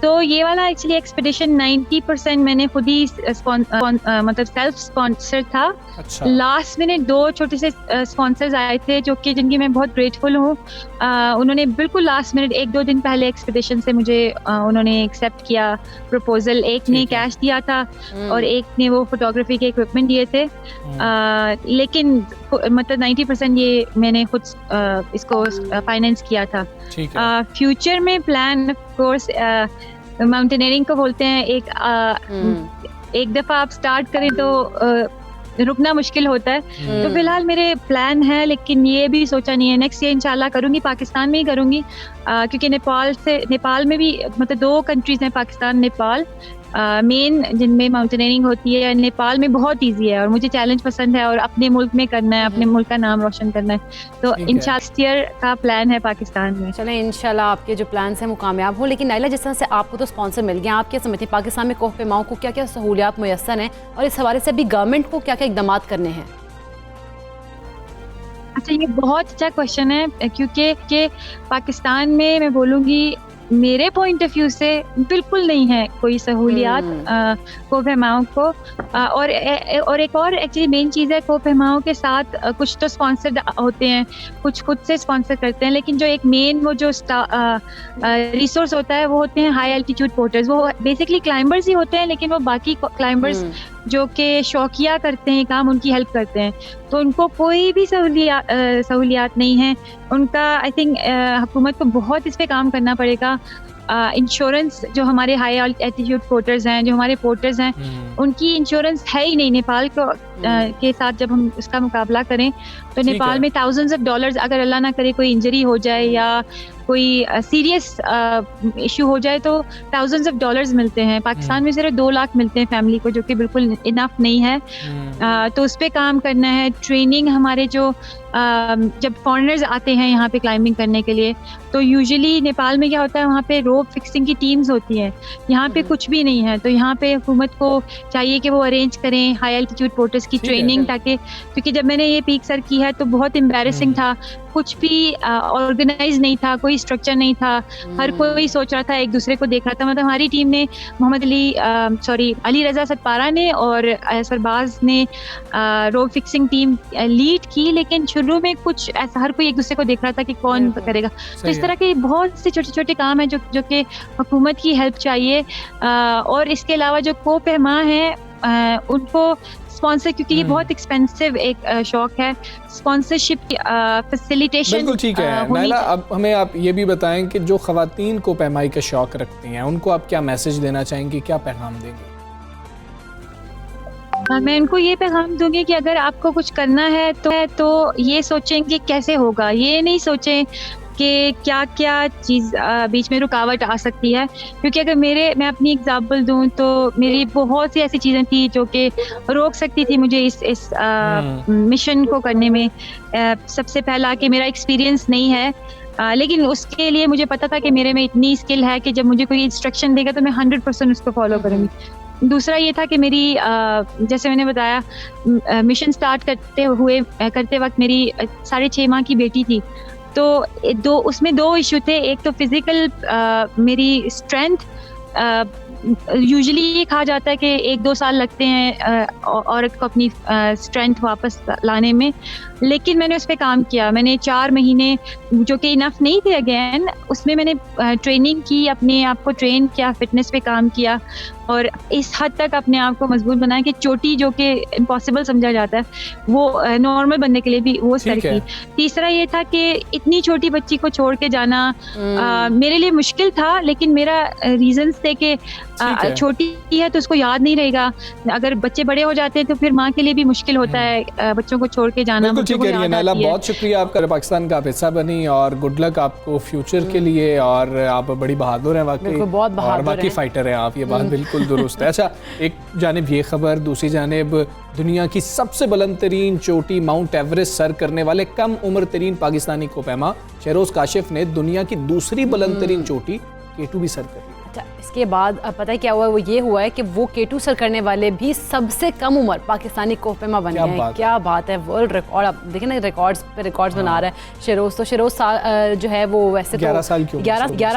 तो ये वाला एक्चुअली एक्सपेडिशन 90% मैंने खुद ही मतलब सेल्फ स्पॉन्सर था। अच्छा। लास्ट मिनट 2 छोटे से स्पॉन्सर्स आए थे जो कि जिनकी मैं बहुत ग्रेटफुल हूँ। उन्होंने बिल्कुल लास्ट मिनट 1-2 दिन पहले एक्सपेडिशन से मुझे उन्होंने एक्सेप्ट किया प्रपोजल। एक ने कैश दिया था और एक ने वो फोटोग्राफी के इक्विपमेंट दिए थे। लेकिन मतलब 90% ये मैंने खुद इसको फाइनेंस किया था। फ्यूचर में प्लान ऑफ कोर्स माउंटेनियरिंग को बोलते हैं, एक दफा आप स्टार्ट करें तो रुकना मुश्किल होता है। तो फिलहाल मेरे प्लान है, लेकिन ये भी सोचा नहीं है। नेक्स्ट ईयर इंशाल्लाह करूंगी, पाकिस्तान में ही करूंगी, क्योंकि नेपाल में भी मतलब 2 कंट्रीज हैं, पाकिस्तान नेपाल मेन, जिनमें माउंटेनियरिंग होती है। नेपाल में बहुत इजी है और मुझे चैलेंज पसंद है और अपने मुल्क में करना है, अपने मुल्क का नाम रोशन करना है। तो इंशाल्लाह ईयर का प्लान है पाकिस्तान में। चलें, इंशाल्लाह आपके जो प्लान्स हैं वो कामयाब हो। लेकिन नाइला, जिस तरह से आपको तो स्पॉन्सर मिल गया, आप क्या समझते हैं पाकिस्तान में कोह पेमाओं को क्या क्या सहूलियात मुयस्सर हैं, और इस हवाले से अभी गवर्नमेंट को क्या क्या इकदाम करने हैं? अच्छा, ये बहुत अच्छा क्वेश्चन है, क्योंकि पाकिस्तान में मैं बोलूँगी मेरे पॉइंट ऑफ व्यू से बिल्कुल नहीं है कोई सहूलियात कोह पेमाओं को। और एक और एक्चुअली मेन चीज़ है, कोह पेमाओं के साथ कुछ तो स्पॉन्सर्ड होते हैं, कुछ खुद से स्पॉन्सर करते हैं, लेकिन जो एक मेन वो जो रिसोर्स होता है वो होते हैं हाई एल्टीट्यूड पोर्टर्स। वो बेसिकली क्लाइंबर्स ही होते हैं, लेकिन वो बाकी क्लाइंबर्स जो कि शौकिया करते हैं काम, उनकी हेल्प करते हैं। तो उनको कोई भी सहूलियात नहीं है उनका। आई थिंक हुकूमत को बहुत इस पे काम करना पड़ेगा। इंश्योरेंस जो हमारे हाई एल्टीट्यूड पोर्टर्स हैं, जो हमारे पोर्टर्स हैं, उनकी इंश्योरेंस है ही नहीं नेपाल को के साथ। जब हम उसका मुकाबला करें तो नेपाल में थाउजेंड्स ऑफ डॉलर्स, अगर अल्लाह ना करे कोई इंजरी हो जाए या कोई सीरियस इशू हो जाए तो थाउजेंड्स ऑफ डॉलर्स मिलते हैं। पाकिस्तान में सिर्फ 2 लाख मिलते हैं फैमिली को, जो कि बिल्कुल इनफ नहीं है। तो उस पर काम करना है। ट्रेनिंग हमारे जो जब फॉरेनर्स आते हैं यहाँ पे क्लाइंबिंग करने के लिए, तो यूजुअली नेपाल में क्या होता है, वहाँ पे रोप फिक्सिंग की टीम्स होती हैं, यहाँ पे कुछ भी नहीं है। तो यहाँ पे हुकूमत को चाहिए कि वो अरेंज करें हाई एल्टीट्यूड पोर्टर्स की ट्रेनिंग, ताकि, क्योंकि जब मैंने ये पीक सर की है तो बहुत एम्बैरेसिंग था, कुछ भी ऑर्गेनाइज नहीं था, कोई स्ट्रक्चर नहीं था, हर कोई सोच रहा था, एक दूसरे को देख रहा था। मतलब हमारी टीम ने अली रजा सतपारा ने और सरबाज ने रोप फिक्सिंग टीम लीड की, लेकिन शुरू में कुछ ऐसा हर कोई एक दूसरे को देख रहा था कि कौन करेगा। तो इस तरह के बहुत से छोटे छोटे काम हैं जो कि हुकूमत की हेल्प चाहिए। और इसके अलावा जो को-पहमा हैं उनको स्पॉन्सर, क्योंकि ये बहुत एक्सपेंसिव एक शौक है, स्पॉन्सरशिप की फैसिलिटेशन। बिल्कुल ठीक है नाइला, अब हमें आप ये भी बताएं कि जो ख़वातीन को पैमाई का शौक रखती हैं उनको आप क्या मैसेज देना चाहेंगी, क्या पैगाम देंगे? मैं उनको ये पैगाम दूंगी कि अगर आपको कुछ करना है तो ये सोचें कि कैसे होगा, ये नहीं सोचें कि क्या क्या चीज़ बीच में रुकावट आ सकती है। क्योंकि अगर मैं अपनी एग्जांपल दूं तो मेरी बहुत सी ऐसी चीज़ें थी जो कि रोक सकती थी मुझे इस मिशन को करने में। सबसे पहला कि मेरा एक्सपीरियंस नहीं है, लेकिन उसके लिए मुझे पता था कि मेरे में इतनी स्किल है कि जब मुझे कोई इंस्ट्रक्शन देगा तो मैं 100% उसको फॉलो करूँगी। दूसरा ये था कि मेरी जैसे मैंने बताया मिशन स्टार्ट करते वक्त मेरी 6.5 माह की बेटी थी, तो उसमें 2 इशू थे। एक तो फिजिकल मेरी स्ट्रेंथ, यूजुअली ये कहा जाता है कि 1-2 साल लगते हैं औरत को अपनी स्ट्रेंथ वापस लाने में, लेकिन मैंने उस पर काम किया। मैंने 4 महीने, जो कि इनफ नहीं थे अगेन, उसमें मैंने ट्रेनिंग की, अपने आप को ट्रेन किया, फिटनेस पे काम किया और इस हद तक अपने आप को मजबूत बनाया कि चोटी जो कि इम्पॉसिबल समझा जाता है वो नॉर्मल बनने के लिए भी वो सर की। तीसरा ये था कि इतनी छोटी बच्ची को छोड़ के जाना मेरे लिए मुश्किल था, लेकिन मेरा रीजंस थे कि छोटी है तो उसको याद नहीं रहेगा, अगर बच्चे बड़े हो जाते हैं तो फिर माँ के लिए भी मुश्किल होता है बच्चों को छोड़ के जाना। ठीक है नाइला, बहुत शुक्रिया आपका, पाकिस्तान का आप हिस्सा बनी और गुड लक आपको फ्यूचर के लिए। और आप बड़ी बहादुर हैं वाकई, बहुत बहादुर और बाकी फाइटर हैं आप, ये बात बिल्कुल दुरुस्त है। अच्छा, एक जानिब ये खबर, दूसरी जानिब दुनिया की सबसे बुलंद तरीन चोटी माउंट एवरेस्ट सर करने वाले कम उम्र तरीन पाकिस्तानी कोपैमा शेरोज काशिफ ने दुनिया की दूसरी बुलंद तरीन चोटी K2 भी सर कर ली। अच्छा, इसके बाद पता है क्या हुआ, वो ये हुआ है कि वो K2 सर करने वाले भी सबसे कम उम्र पाकिस्तानी कोपैमा बन गए हैं। क्या बात है, वर्ल्ड रिकॉर्ड। आप देखें ना, रिकॉर्ड्स पे रिकॉर्ड्स बना रहा है शेरोज। तो शेरोज जो है वो वैसे 11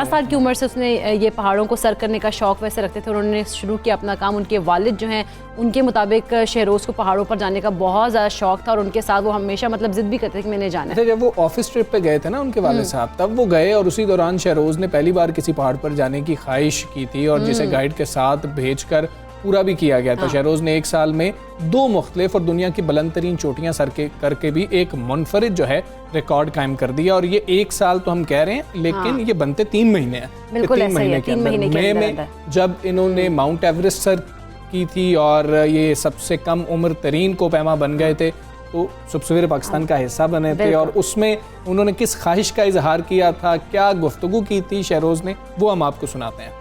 साल की उम्र से उसने ये पहाड़ों को सर करने का शौक वैसे रखते थे। उन्होंने शुरू किया अपना काम, उनके वालिद जो हैं उनके मुताबिक शेरोज को पहाड़ों पर जाने का बहुत ज़्यादा शौक था और उनके साथ वो हमेशा मतलब जिद भी करते थे कि मैंने जाना है। जब वो ऑफिस ट्रिप पे गए थे ना उनके वाले साहब, तब वो गए और उसी दौरान शेरोज ने पहली बार किसी पहाड़ पर जाने की ख्वाहिश की थी और जिसे गाइड के साथ भेजकर पूरा भी किया गया था। शेरोज ने 1 साल में 2 मुख्तलिफ और दुनिया की बुलंद तरीन चोटियां सर करके भी एक मुनफरिद जो है रिकॉर्ड कायम कर दिया। और ये 1 साल तो हम कह रहे हैं, लेकिन ये बनते 3 महीने हैं। 3 महीने के अंदर मई में जब इन्होंने माउंट एवरेस्ट सर की थी और ये सबसे कम उम्र तरीन कोपैमा बन गए थे, तो सुबह पाकिस्तान का हिस्सा बने थे। और उसमें उन्होंने किस ख्वाहिश का इजहार किया था, क्या गुफ्तगू की थी शेरोज ने, वो हम आपको सुनाते हैं।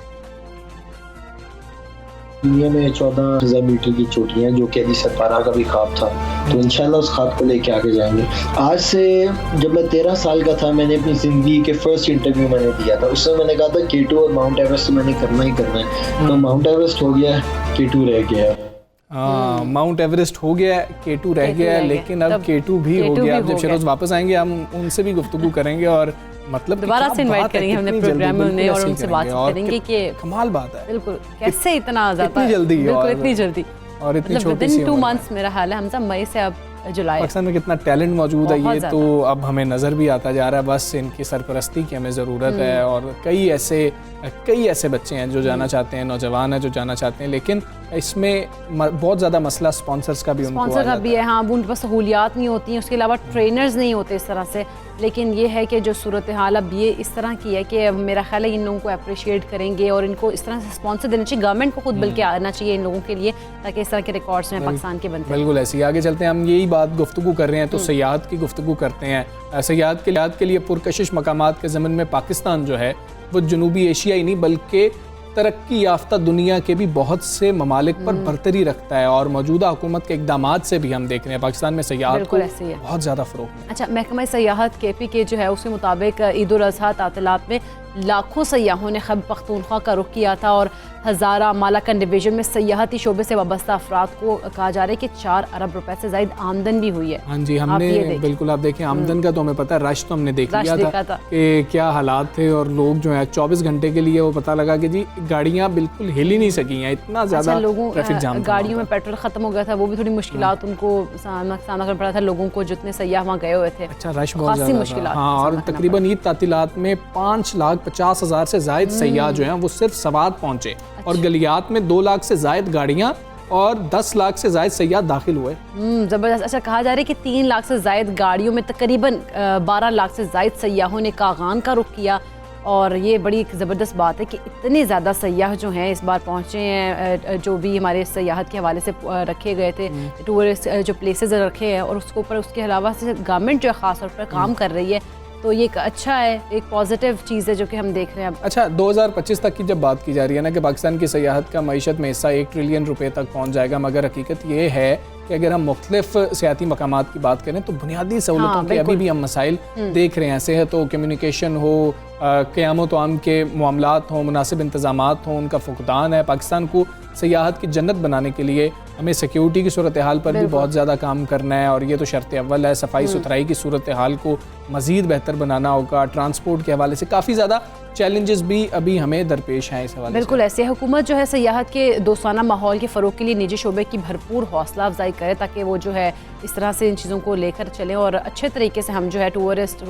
दुनिया में 14,000 मीटर की चोटियां, जो कि अली सतपारा का भी ख्वाब था, तो इंशाल्लाह उस ख्वाब को लेके आगे जाएंगे। आज से जब मैं 13 साल का था, मैंने अपनी ज़िंदगी के फर्स्ट इंटरव्यू मैंने दिया था। उसमें मैंने कहा था K2 और माउंट एवरेस्ट मैंने करना ही करना है। तो माउंट एवरेस्ट हो गया, K2 रह गया। माउंट एवरेस्ट हो गया, K2 रह गया, लेकिन अब K2 भी हो गया। अब जब शेरोज वापस आएंगे हम उनसे भी गुफ्तगू करेंगे और मतलब दोबारा से इनवाइट करेंगे हमने प्रोग्राम में उन्हें और उनसे बात करेंगे कि कमाल बात है। बिल्कुल, कैसे इतना ज़्यादा जल्दी और इतनी छोटी सी 2 मंथ्स मेरा हाल है हमजा, मई से अब जुलाई। पाकिस्तान में कितना टैलेंट मौजूद है, ये तो अब हमें नज़र भी आता जा रहा है। बस इनकी सरपरस्ती की हमें ज़रूरत है और कई ऐसे बच्चे हैं जो जाना चाहते हैं, नौजवान हैं जो जाना चाहते हैं, लेकिन इसमें बहुत ज़्यादा मसला स्पॉन्सर्स का भी उनको स्पॉन्सर का भी है, हाँ, वो उनके पास सहूलियात नहीं होती हैं, उसके अलावा ट्रेनर्स नहीं होते इस तरह से। लेकिन ये है कि जो सूरत हाल अब ये इस तरह की है कि मेरा ख्याल है इन लोगों को अप्रिशिएट करेंगे और इनको इस तरह से स्पॉन्सर देना चाहिए, गवर्नमेंट को खुद बल्कि आना चाहिए इन लोगों के लिए, ताकि इस तरह के रिकॉर्ड्स में पाकिस्तान के बनते हैं। बिल्कुल ऐसे ही आगे चलते हैं, हम यही बात गुफ्तगू कर रहे हैं तो सयाहत की गुफ्तगू करते हैं। सयाहत के लिए पुरकशिश मकामात के ज़मन में पाकिस्तान जो है वो जनूबी एशिया ही नहीं बल्कि तरक्की याफ्ता दुनिया के भी बहुत से ममालिक पर बरतरी रखता है, और मौजूदा हुकूमत के इक़दामात से भी हम देख रहे हैं पाकिस्तान में सयाहत को बहुत ज़्यादा फ़रोग़ है। अच्छा, महकमा सयाहत KPK जो है उसके मुताबिक ईद उल अज़हा तातिलात में लाखों सयाहों ने खैबर पख्तूनख्वा का रुख किया था और हज़ारा मालाकन डिवीज़न में सयाहती शोबे से वाबस्ता अफराद को कहा जा रहा है कि 4 अरब रुपए से ज़ायद आमदन भी हुई है। हाँ जी, हमने बिल्कुल, आप देखें आमदन का तो हमें पता है, रश तो हमने देख लिया था कि क्या हालात थे, और लोग जो है 24 घंटे के लिए वो पता लगा कि जी गाड़ियाँ बिल्कुल हिल ही नहीं सकी हैं, इतना ज़्यादा लोगों ट्रैफिक जाम, गाड़ियों में पेट्रोल ख़त्म हो गया था, वो भी थोड़ी मुश्किलात उनको सामना करना पड़ा था लोगों को जितने सयाह वहाँ गए हुए थे। अच्छा, रश बहुत ज़्यादा था। हाँ, और तकरीबन ईद तातिलात में 5,50,000 से ज़ायद सयाह जो हैं वो सिर्फ सवात पहुँचे, और गलियात में 2 लाख से ज़ायद गाड़ियाँ और 10 लाख से ज़ायद सयाह दाखिल हुए। ज़बरदस्त। अच्छा, कहा जा रहा है कि 3 लाख से ज़ायद गाड़ियों में तकरीबन 12 लाख से ज़ायद सयाहों ने कागान का रुख किया, और ये बड़ी एक ज़बरदस्त बात है कि इतने ज़्यादा सयाह जो हैं इस बार पहुँचे हैं, जो भी हमारे सयाहत के हवाले से रखे गए थे टूरिस्ट जो प्लेसेस रखे हैं, और उसके ऊपर उसके अलावा से गवर्नमेंट जो है ख़ास तौर पर काम कर रही है, तो ये एक अच्छा है, एक पॉजिटिव चीज़ है जो कि हम देख रहे हैं अब। अच्छा, 2025 तक की जब बात की जा रही है ना कि पाकिस्तान की सयाहत का मईशत में हिस्सा 1 ट्रिलियन रुपए तक पहुँच जाएगा, मगर हकीकत ये है कि अगर हम मुख्तलिफ सियाती मकामात की बात करें तो बुनियादी सहूलतों के अभी भी हम मसाइल देख रहे हैं। ऐसे है तो कम्युनिकेशन हो, क़याम व आम के मामलात हों, मुनासिब इंतज़ामात हों, उनका फुकदान है। पाकिस्तान को सयाहत की जन्नत बनाने के लिए हमें सिक्योरिटी की सूरत हाल पर भी बहुत ज़्यादा काम करना है, और ये तो शर्त अव्वल है। सफाई सुथराई की सूरत हाल को मज़ीद बेहतर बनाना होगा। ट्रांसपोर्ट के हवाले से काफ़ी ज़्यादा चैलेंजेस भी अभी हमें दरपेश हैं इस हवाले से। बिल्कुल ऐसे हुकूमत जो है सयाहत के दोस्ताना माहौल के फ़रोग के लिए निजी शोबे की भरपूर हौसला अफजाई करे, ताकि वो जो है इस तरह से इन चीज़ों को लेकर चलें और अच्छे तरीके से हम जो है टूरिस्ट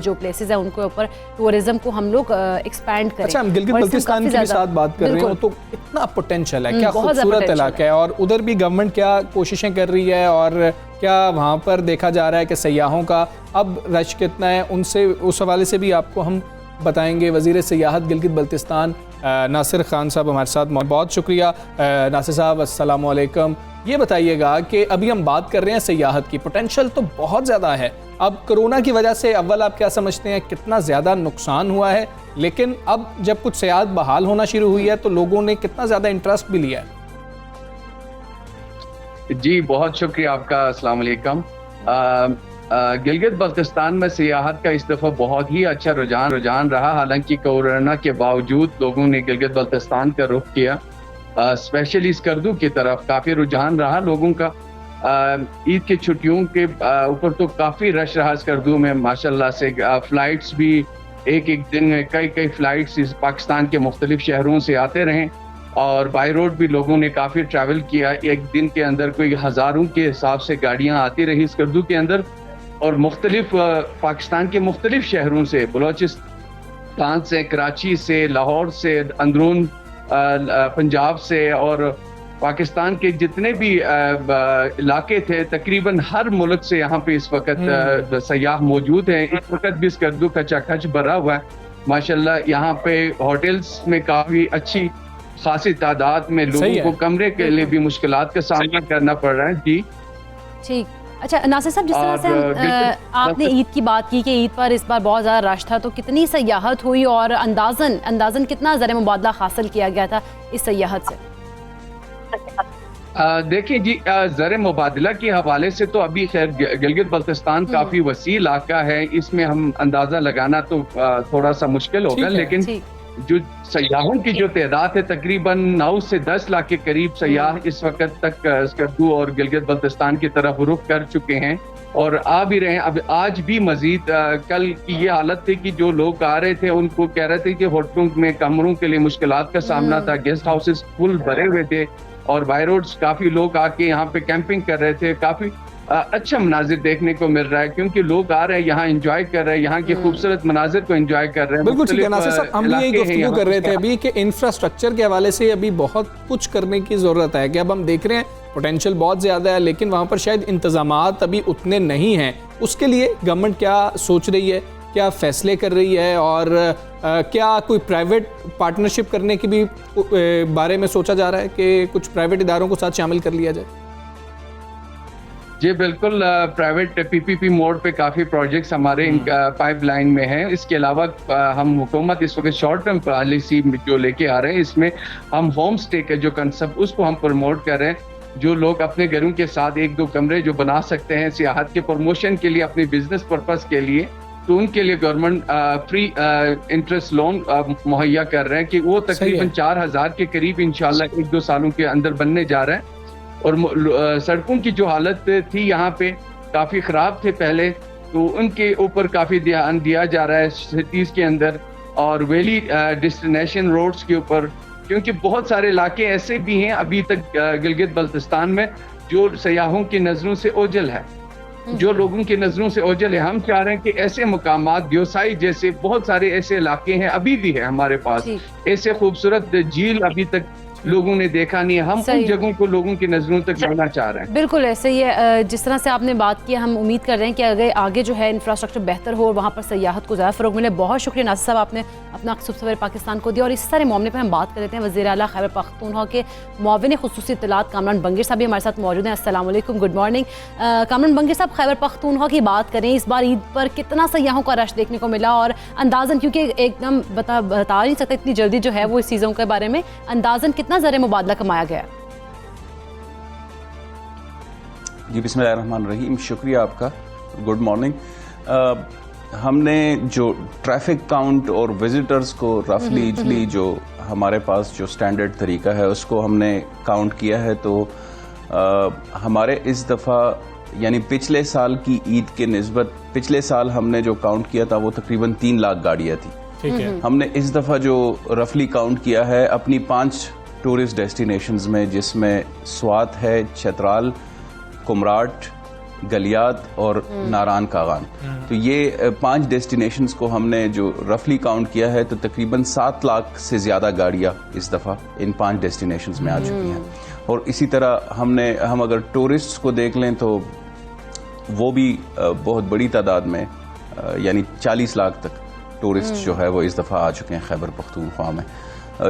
जो प्लेसेस हैं उनके ऊपर टूरिज्म को हम लोग एक्सपैंड करें। अच्छा, हम गिलगित बल्तिस्तान की भी साथ बात कर रहे हो तो इतना पोटेंशियल है, क्या खूबसूरत इलाका है, और उधर भी गवर्नमेंट क्या कोशिशें कर रही है, और क्या वहाँ पर देखा जा रहा है कि सयाहों का अब रश कितना है, उनसे उस हवाले से भी आपको हम बताएंगे। वज़ीर सियाहत गिलगित बल्तिस्तान नासिर खान साहब हमारे साथ, बहुत शुक्रिया नासिर साहब, अस्सलाम वालेकुम। ये बताइएगा कि अभी हम बात कर रहे हैं सयाहत की, पोटेंशियल तो बहुत ज़्यादा है। अब कोरोना की वजह से अव्वल आप क्या समझते हैं कितना ज़्यादा नुकसान हुआ है, लेकिन अब जब कुछ सयाहत बहाल होना शुरू हुई है तो लोगों ने कितना ज़्यादा इंटरेस्ट भी लिया है? जी, बहुत शुक्रिया आपका, अस्सलाम वालेकुम। गिलगित बल्तिस्तान में सियाहत का इस दफ़ा बहुत ही अच्छा रुझान रहा। हालांकि कोरोना के बावजूद लोगों ने गिलगित बल्तिस्तान का रुख किया, स्पेशली स्कर्दू की तरफ काफ़ी रुझान रहा लोगों का। ईद की छुट्टियों के ऊपर तो काफ़ी रश रहा स्कर्दू में माशाल्लाह से। फ़्लाइट्स भी एक दिन में कई फ़्लाइट्स इस पाकिस्तान के मुख्तलिफ शहरों से आते रहे, और बाई रोड भी लोगों ने काफ़ी ट्रैवल किया। एक दिन के अंदर कोई हज़ारों के हिसाब से गाड़ियाँ आती रही स्कर्दू के अंदर, और मुख्तलिफ पाकिस्तान के मुख्तलिफ शहरों से, बलोचिस्तान से, कराची से, लाहौर से, अंदरून पंजाब से, और पाकिस्तान के जितने भी इलाके थे, तकरीबन हर मुल्क से यहाँ पे इस वक्त सयाह मौजूद हैं। इस वक्त भी स्कर्दू खचाखच भरा हुआ है माशाल्लाह। यहाँ पे होटल्स में काफ़ी अच्छी खासी तादाद में लोगों को कमरे के लिए भी मुश्किलात का सामना करना पड़ रहा है। जी ठीक। अच्छा नासिर साहब, जिस तरह से आपने ईद की बात की कि ईद पर इस बार बहुत ज़्यादा रश था, तो कितनी सयाहत हुई और अंदाज़न कितना ज़र मुबादला हासिल किया गया था इस सयाहत से? देखिए जी, ज़र मुबादला के हवाले से तो अभी खैर गिलगित बल्तिस्तान काफ़ी वसी इलाका है, इसमें हम अंदाज़ा लगाना तो थोड़ा सा मुश्किल होगा, लेकिन जो सयाहों की जो तादाद है तकरीबन 9 से 10 लाख के करीब सयाह इस वक्त तक स्कर्दू और गिलगित बल्तिस्तान की तरफ रुख कर चुके हैं और आ भी रहे हैं। अब आज भी मजीद कल की ये हालत थी कि जो लोग आ रहे थे उनको कह रहे थे कि होटलों में कमरों के लिए मुश्किलात का सामना था, गेस्ट हाउसेस फुल भरे हुए थे और बाय रोड्स काफ़ी लोग आके यहाँ पे कैंपिंग कर रहे थे। काफ़ी अच्छा मनाजिर देखने को मिल रहा है, क्योंकि लोग आ रहे हैं यहाँ एंजॉय कर रहे हैं, यहाँ के खूबसूरत मनाजिर को एंजॉय कर रहे हैं। बिल्कुल ठीक है नासिर साहब, हम भी यही गुफ्तगू कर रहे थे अभी कि इंफ्रास्ट्रक्चर के हवाले से अभी बहुत कुछ करने की ज़रूरत है कि अब हम देख रहे हैं पोटेंशियल बहुत ज़्यादा है, लेकिन वहाँ पर शायद इंतज़ामात अभी उतने नहीं हैं। उसके लिए गवर्नमेंट क्या सोच रही है, क्या फ़ैसले कर रही है, और क्या कोई प्राइवेट पार्टनरशिप करने की भी बारे में सोचा जा रहा है कि कुछ प्राइवेट इदारों को साथ शामिल कर लिया जाए? जी बिल्कुल, प्राइवेट पीपीपी मोड पे काफ़ी प्रोजेक्ट्स हमारे पाइपलाइन में हैं। इसके अलावा हम हुकूमत इस वक्त शॉर्ट टर्म पॉलिसी जो लेके आ रहे हैं, इसमें हम होम स्टे का जो कंसेप्ट उसको हम प्रमोट कर रहे हैं। जो लोग अपने घरों के साथ 1-2 कमरे जो बना सकते हैं सियाहत के प्रमोशन के लिए, अपने बिजनेस पर्पस के लिए, तो उनके लिए गवर्नमेंट फ्री इंटरेस्ट लोन मुहैया कर रहे हैं कि वो तकरीबन 4000 के करीब इंशाल्लाह 1-2 सालों के अंदर बनने जा रहे हैं। और सड़कों की जो हालत थी यहाँ पे काफ़ी ख़राब थे पहले, तो उनके ऊपर काफ़ी ध्यान दिया जा रहा है सिटीज़ के अंदर और वैली डेस्टिनेशन रोड्स के ऊपर, क्योंकि बहुत सारे इलाके ऐसे भी हैं अभी तक गिलगित बल्तिस्तान में जो सयाहों की नज़रों से ओझल है, जो लोगों की नज़रों से ओझल है। हम चाह रहे हैं कि ऐसे मकामात ग्योसाई जैसे बहुत सारे ऐसे इलाके हैं, अभी भी है हमारे पास ऐसे खूबसूरत झील अभी तक लोगों ने देखा नहीं है, हम उन जगहों को लोगों की नज़रों तक लाना चाह रहे हैं। बिल्कुल ऐसे ही है, जिस तरह से आपने बात की, हम उम्मीद कर रहे हैं कि अगर आगे जो है इंफ्रास्ट्रक्चर बेहतर हो और वहाँ पर सयाहत को ज़्यादा फ़रोग मिले। बहुत शुक्रिया नासिर साहब, आपने अपना सवेरे पाकिस्तान को दिया। और इस सारे मामले पर हम बात कर लेते हैं वज़ीर आला खैबर पख्तूनख्वा के मुआविन खुसूसी इत्तलात कामरान बंगिर साहब भी हमारे साथ मौजूद हैं। अस्सलाम वालेकुम, गुड मॉर्निंग। कामरान बंगिर साहब, खैबर पख्तूनख्वा की बात करें, इस बार ईद पर कितना सयाहों का रश देखने को मिला, और अंदाज़न, क्योंकि एकदम बता नहीं सकते इतनी जल्दी जो है वो इस चीज़ों के बारे में, अंदाज़न कितना ज़र मुबादला कमाया गया? जी बिस्मिल्लाहिर्रहमानिर्रहीम, शुक्रिया आपका, गुड मॉर्निंग। हमने जो ट्रैफिक काउंट और विजिटर्स को रफली जो हमारे पास जो स्टैंडर्ड तरीका है उसको हमने काउंट किया है, तो हमारे इस दफ़ा यानी पिछले साल की ईद के निस्बत पिछले साल हमने जो काउंट किया था वो तकरीबन 3 लाख गाड़ियाँ थी। ठीक है। हमने इस दफ़ा जो रफली काउंट किया है अपनी 5 टूरिस्ट डेस्टिनेशंस में, जिसमें स्वात है, चतराल, कुमराट, गलियात और नारान कागान, तो ये 5 डेस्टिनेशंस को हमने जो रफली काउंट किया है तो तकरीबन 7 लाख से ज़्यादा गाड़ियाँ इस दफ़ा इन 5 डेस्टिनेशंस में आ चुकी हैं। और इसी तरह हम अगर टूरिस्ट्स को देख लें तो वो भी बहुत बड़ी तादाद में यानी 40 लाख तक टूरिस्ट जो है वो इस दफ़ा आ चुके हैं खैबर पख्तूनख्वा में,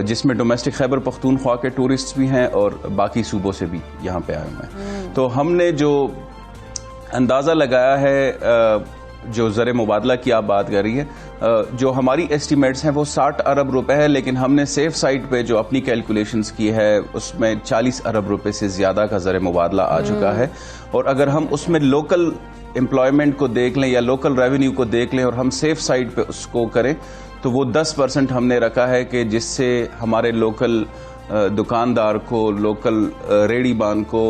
जिसमें डोमेस्टिक खैबर पख्तूनख्वा के टूरिस्ट भी हैं और बाकी सूबों से भी यहाँ पे आए हुए हैं। तो हमने जो अंदाज़ा लगाया है, जो ज़र मुबादला की आप बात कर रही है, जो हमारी एस्टिमेट्स हैं वो 60 अरब रुपए है, लेकिन हमने सेफ साइड पे जो अपनी कैलकुलेशंस की है उसमें 40 अरब रुपए से ज़्यादा का ज़र मुबादला आ चुका है। और अगर हम उसमें लोकल एम्प्लॉयमेंट को देख लें या लोकल रेवेन्यू को देख लें और हम सेफ साइड पे उसको करें तो वो 10% हमने रखा है कि जिससे हमारे लोकल दुकानदार को, लोकल रेड़ीबान को,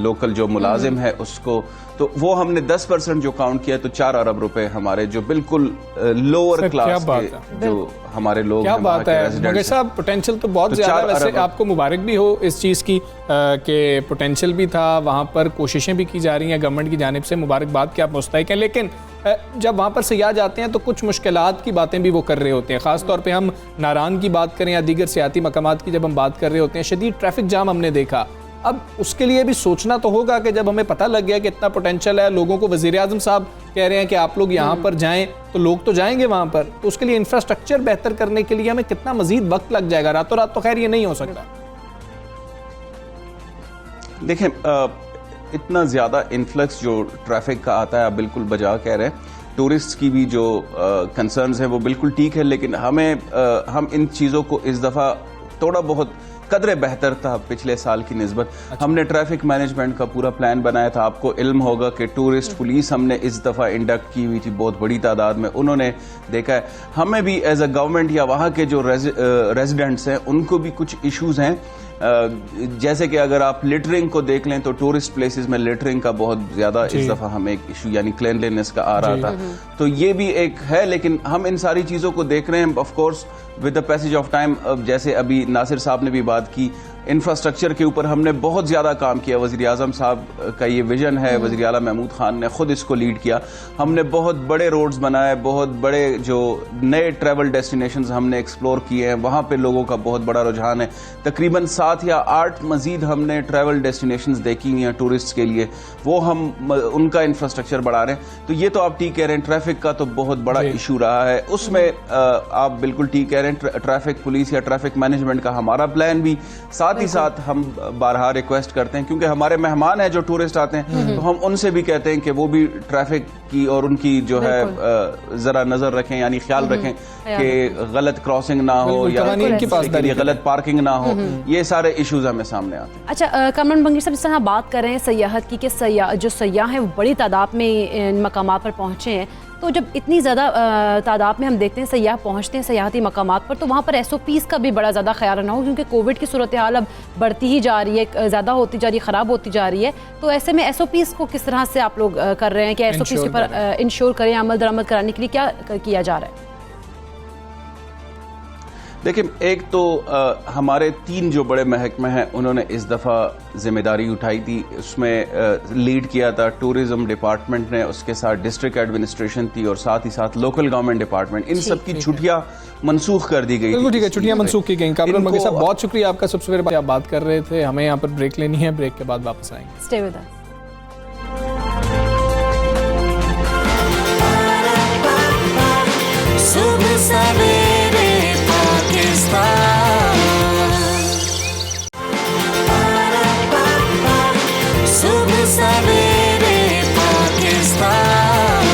लोकल जो मुलाजिम है उसको, तो वो हमने 10% जो काउंट किया तो 4 अरब रुपए हमारे जो बिल्कुल लोअर क्लास के जो हमारे लोग, क्या बात है मगर साहब, पोटेंशियल तो बहुत ज़्यादा है। वैसे आपको मुबारक भी हो इस चीज़ की कि पोटेंशियल भी था, वहाँ पर कोशिशें भी की जा रही हैं गवर्नमेंट की जानिब से, मुबारकबाद के आप मुस्तहिक हैं। लेकिन जब वहाँ पर सयाह जाते हैं तो कुछ मुश्किलात की बातें भी वो कर रहे होते हैं, ख़ास तौर पे हम नारान की बात करें या दीगर सियाती मकामात की जब हम बात कर रहे होते हैं, शदीद ट्रैफिक जाम हमने देखा। अब उसके लिए भी सोचना तो होगा कि जब हमें पता लग गया कि इतना पोटेंशियल है, लोगों को वज़ीर आज़म साहब कह रहे हैं कि आप लोग यहाँ पर जाएं, तो लोग तो जाएंगे वहाँ पर, तो उसके लिए इंफ्रास्ट्रक्चर बेहतर करने के लिए हमें कितना मजीद वक्त लग जाएगा? रातों रात तो खैर ये नहीं हो सकता। देखें, इतना ज़्यादा इन्फ्लक्स जो ट्रैफिक का आता है, आप बिल्कुल बजा कह रहे हैं, टूरिस्ट की भी जो कंसर्न्स हैं वो बिल्कुल ठीक है, लेकिन हम इन चीज़ों को इस दफ़ा थोड़ा बहुत कदरे बेहतर था पिछले साल की निस्बत। हमने ट्रैफिक मैनेजमेंट का पूरा प्लान बनाया था। आपको इल्म होगा कि टूरिस्ट पुलिस हमने इस दफ़ा इंडक्ट की हुई थी बहुत बड़ी तादाद में, उन्होंने देखा है। हमें भी एज अ गवर्नमेंट या वहाँ के जो रेजिडेंट्स हैं उनको भी कुछ इश्यूज़ हैं, जैसे कि अगर आप लिटरिंग को देख लें तो टूरिस्ट प्लेसेस में लिटरिंग का बहुत ज़्यादा इस दफ़ा हमें एक इशू यानी क्लीनलीनेस का आ रहा था, तो ये भी एक है। लेकिन हम इन सारी चीज़ों को देख रहे हैं। Of course with the passage of time, जैसे अभी नासिर साहब ने भी बात की, इंफ्रास्ट्रक्चर के ऊपर हमने बहुत ज़्यादा काम किया। वज़ीर आज़म साहब का ये विज़न है, वज़ीर आला महमूद ख़ान ने ख़ुद इसको लीड किया। हमने बहुत बड़े रोड्स बनाए, बहुत बड़े जो नए ट्रैवल डेस्टिनेशंस हमने एक्सप्लोर किए हैं, वहाँ पे लोगों का बहुत बड़ा रुझान है। तकरीबन 7 या 8 मज़ीद हमने ट्रैवल डेस्टिनेशंस देखी हुई हैं टूरिस्ट के लिए, वो हम उनका इंफ्रास्ट्रक्चर बढ़ा रहे हैं। तो ये तो आप ठीक कह रहे हैं, ट्रैफिक का तो बहुत बड़ा इशू रहा है, उसमें आप बिल्कुल ठीक कह रहे हैं। ट्रैफिक पुलिस या ट्रैफिक मैनेजमेंट का हमारा प्लान भी, साथ ही साथ हम बारहा रिक्वेस्ट करते हैं, क्योंकि हमारे मेहमान हैं जो टूरिस्ट आते हैं, तो हम उनसे भी कहते हैं कि वो भी ट्रैफिक की और उनकी जो है जरा नजर रखें, यानी ख्याल रखें कि गलत क्रॉसिंग ना हो या गलत पार्किंग ना हो। ये सारे इश्यूज हमें सामने आते हैं। अच्छा कमरान बंगी साहब, जिस तरह बात कर रहे हैं सयाहत की कि जो सयाह हैं वो बड़ी तादाद में इन मकामात पर पहुँचे हैं, तो जब इतनी ज़्यादा तादाद में हम देखते हैं सयाह पहुँचते हैं सयाहती मकामात पर, तो वहाँ पर SOPs का भी बड़ा ज़्यादा ख्याल रखना हो, क्योंकि कोविड की सूरत हाल अब बढ़ती ही जा रही है, ज़्यादा होती जा रही है, ख़राब होती जा रही है। तो ऐसे में SOPs को किस तरह से आप लोग कर रहे हैं कि SOPs के ऊपर इंश्योर करें, अमल दरामद कराने के लिए क्या किया जा रहा है? देखिए, एक तो हमारे 3 जो बड़े महकमे हैं उन्होंने इस दफ़ा जिम्मेदारी उठाई थी। उसमें लीड किया था टूरिज़्म डिपार्टमेंट ने, उसके साथ डिस्ट्रिक्ट एडमिनिस्ट्रेशन थी और साथ ही साथ लोकल गवर्नमेंट डिपार्टमेंट। इन सब की छुट्टियां मनसूख कर दी गई। बिल्कुल ठीक है, छुट्टियां मनसूख की गई। कामरान बंगी साहब, बहुत शुक्रिया आपका। सबसे पहले आप बात कर रहे थे, हमें यहाँ पर ब्रेक लेनी है, ब्रेक के बाद वापस आएंगे। Stay with us. सुबह सवेरे पाकिस्तान, सुबह सवेरे पाकिस्तान।